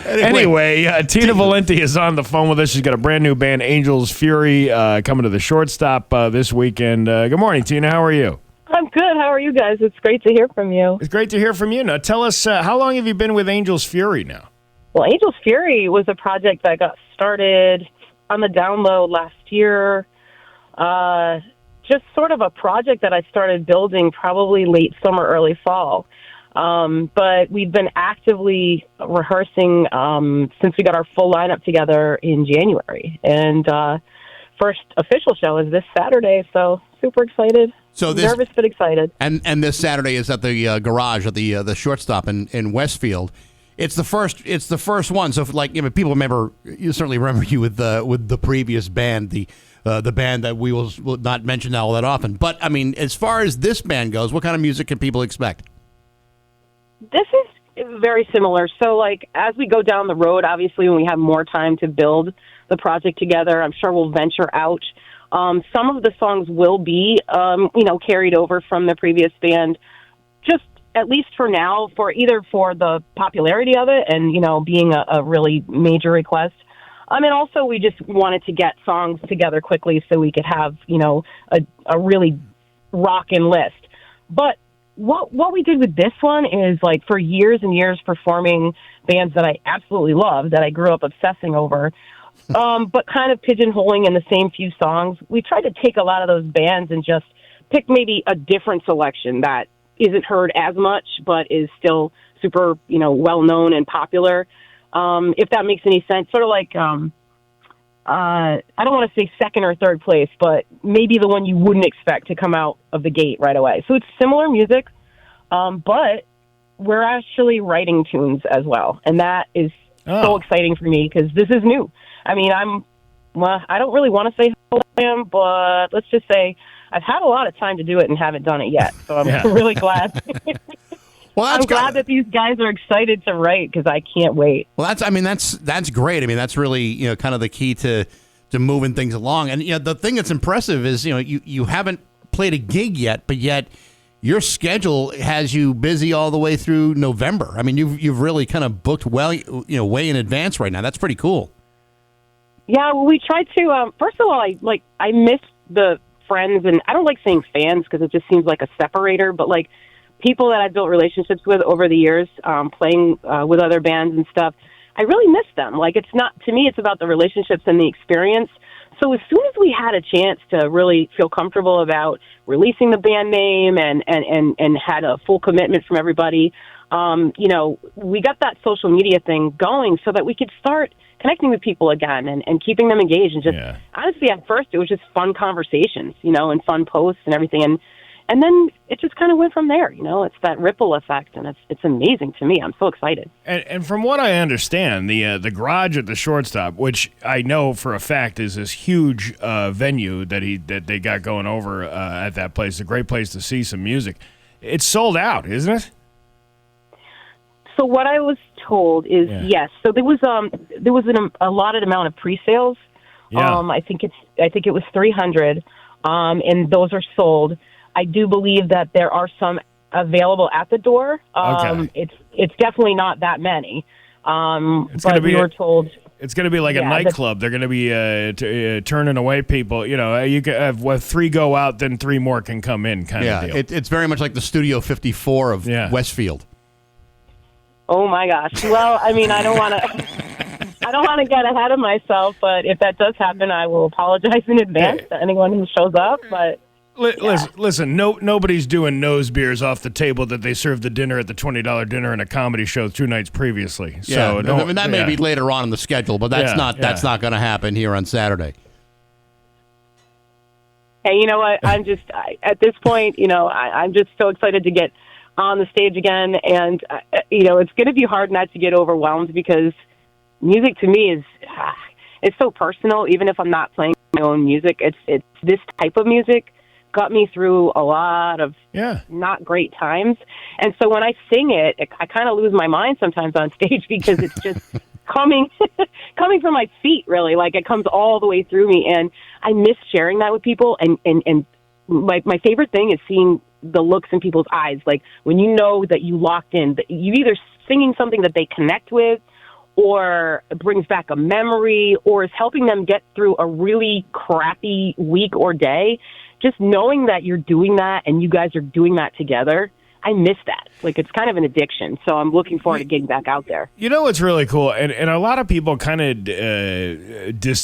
Anyway, Tina Valenti is on the phone with us. She's got a brand new band, Angels Fury, coming to the Shortstop this weekend. Good morning, Tina. How are you? I'm good. How are you guys? It's great to hear from you. It's great to hear from you. Now, tell us, how long have you been with Angels Fury now? Well, Angels Fury was a project that got started on the down low last year. Just sort of a project that I started building probably late summer, early fall. But we've been actively rehearsing since we got our full lineup together in January. And first official show is this Saturday, so super excited. So nervous but excited. And this Saturday is at the garage at the Shortstop in Westfield. It's the first one. So if, people remember, you certainly remember you with the previous band, the band that we will not mention all that often. But I mean, as far as this band goes, what kind of music can people expect? This is very similar. So as we go down the road, obviously when we have more time to build the project together, I'm sure we'll venture out. Some of the songs will be carried over from the previous band, just at least for now, for the popularity of it and, being a really major request. And also we just wanted to get songs together quickly so we could have, a really rockin' list. But what we did with this one is, for years and years performing bands that I absolutely love, that I grew up obsessing over, but kind of pigeonholing in the same few songs, we tried to take a lot of those bands and just pick maybe a different selection that isn't heard as much, but is still super, well-known and popular. If that makes any sense, sort of like, I don't want to say second or third place, but maybe the one you wouldn't expect to come out of the gate right away. So it's similar music, but we're actually writing tunes as well. And that is so exciting for me because this is new. I mean, I don't really want to say how old I am, but let's just say I've had a lot of time to do it and haven't done it yet. So I'm really glad. Well, I'm glad that these guys are excited to write because I can't wait. Well, that's great. I mean, that's really kind of the key to moving things along. And the thing that's impressive is you haven't played a gig yet, but yet your schedule has you busy all the way through November. I mean, you've really kind of booked well, way in advance right now. That's pretty cool. Yeah, well, we tried to. First of all, I miss the friends, and I don't like saying fans because it just seems like a separator, but people that I've built relationships with over the years, playing with other bands and stuff, I really miss them. To me, it's about the relationships and the experience. So as soon as we had a chance to really feel comfortable about releasing the band name and had a full commitment from everybody, we got that social media thing going so that we could start connecting with people again and keeping them engaged. And just honestly, at first, it was just fun conversations, and fun posts and everything. And then it just kind of went from there. It's that ripple effect, and it's amazing to me. I'm so excited. And from what I understand, the garage at the Shortstop, which I know for a fact is this huge venue that they got going over at that place, a great place to see some music. It's sold out, isn't it? So what I was told is yes. So there was an allotted amount of pre-sales. Yeah. I think it was 300, and those are sold. I do believe that there are some available at the door. It's definitely not that many. But we were told it's going to be like a nightclub. They're going to be turning away people. You can have 3 go out, then 3 more can come in. Kind of deal. It's very much like the Studio 54 of Westfield. Oh my gosh. Well, I mean, I don't want to get ahead of myself, but if that does happen, I will apologize in advance to anyone who shows up. But listen, nobody's doing nose beers off the table that they served the dinner at the $20 dinner and a comedy show 2 nights previously. So I mean, that may be later on in the schedule, but that's not going to happen here on Saturday. Hey, you know what? At this point, I'm just so excited to get on the stage again. And, it's going to be hard not to get overwhelmed because music to me is, it's so personal. Even if I'm not playing my own music, it's this type of music got me through a lot of not great times. And so when I sing it, I kind of lose my mind sometimes on stage because it's just coming from my feet, really. Like, it comes all the way through me. And I miss sharing that with people. And my favorite thing is seeing the looks in people's eyes. Like, when you know that you locked in, that you either singing something that they connect with, or it brings back a memory, or is helping them get through a really crappy week or day. Just knowing that you're doing that and you guys are doing that together, I miss that. Like, it's kind of an addiction. So I'm looking forward to getting back out there. You know what's really cool? And a lot of people kind of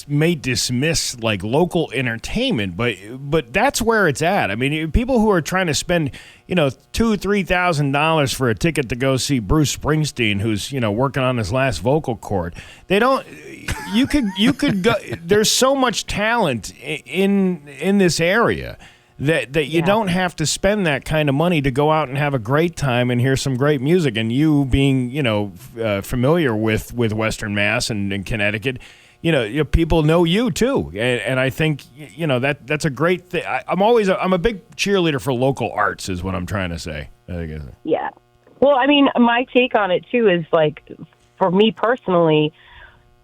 may dismiss, like, local entertainment, but that's where it's at. I mean, people who are trying to spend, $2,000-$3,000 for a ticket to go see Bruce Springsteen, who's, working on his last vocal cord, they don't. You could go. There's so much talent in this area that you don't have to spend that kind of money to go out and have a great time and hear some great music. And you being, familiar with Western Mass and Connecticut, people know you too. And I think, that's a great thing. I'm a big cheerleader for local arts is what I'm trying to say. Yeah. Well, I mean, my take on it too is, like, for me personally,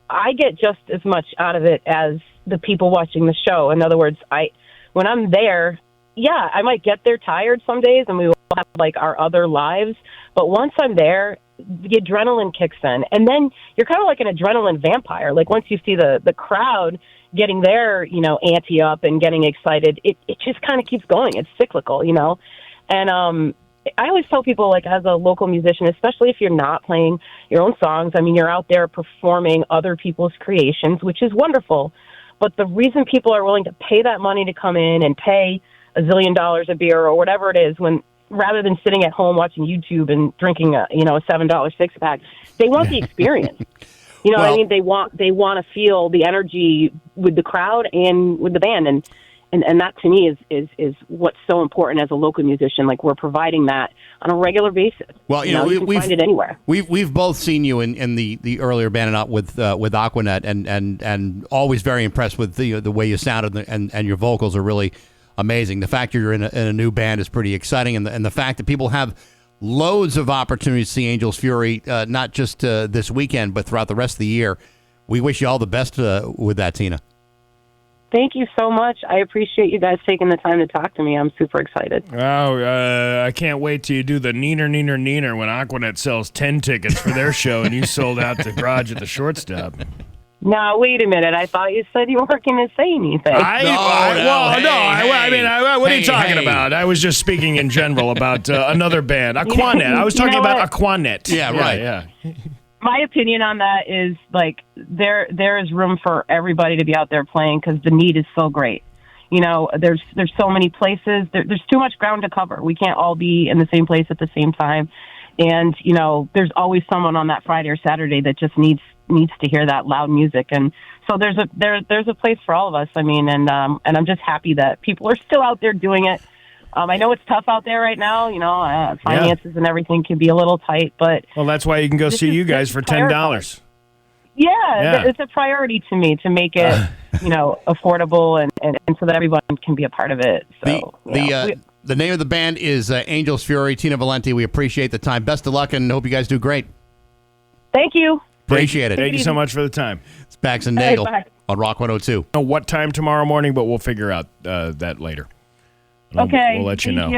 I get just as much out of it as the people watching the show. In other words, when I'm there, I might get there tired some days, and we will have, like, our other lives. But once I'm there, the adrenaline kicks in. And then you're kind of like an adrenaline vampire. Like, once you see the crowd getting their, ante up and getting excited, it just kind of keeps going. It's cyclical, And I always tell people, like, as a local musician, especially if you're not playing your own songs, I mean, you're out there performing other people's creations, which is wonderful. But the reason people are willing to pay that money to come in and pay $1 zillion a beer or whatever it is, when rather than sitting at home watching YouTube and drinking a $7 six-pack, they want the experience. What I mean? They want to feel the energy with the crowd and with the band, and that to me is what's so important as a local musician. Like, we're providing that on a regular basis. Well, you can find it anywhere. We've both seen you in the earlier band with Aquanet, and always very impressed with the way you sounded, and your vocals are really amazing. The fact you're in a new band is pretty exciting, and the fact that people have loads of opportunities to see Angels Fury, not just this weekend, but throughout the rest of the year. We wish you all the best with that, Tina. Thank you so much. I appreciate you guys taking the time to talk to me. I'm super excited. Oh, I can't wait till you do the neener when Aquanet sells 10 tickets for their show and you sold out the garage at the shortstop. Now, wait a minute. I thought you said you weren't going to say anything. What are you talking about? I was just speaking in general about another band, Aquanet. I was talking about Aquanet. Yeah, right. Yeah. My opinion on that is, like, there is room for everybody to be out there playing because the need is so great. There's so many places. There's too much ground to cover. We can't all be in the same place at the same time. And, there's always someone on that Friday or Saturday that just needs to hear that loud music. And so there's a place for all of us. I mean, and I'm just happy that people are still out there doing it. I know it's tough out there right now. Finances and everything can be a little tight, but that's why you can go see you guys for $10. Yeah, it's a priority to me to make it, affordable and so that everyone can be a part of it. So the name of the band is Angels Fury. Tina Valenti, we appreciate the time. Best of luck, and hope you guys do great. Thank you. Appreciate it. Thank you so much for the time. It's Bax and Nagle on Rock 102. I don't know what time tomorrow morning, but we'll figure out that later. Okay. We'll let you know. You.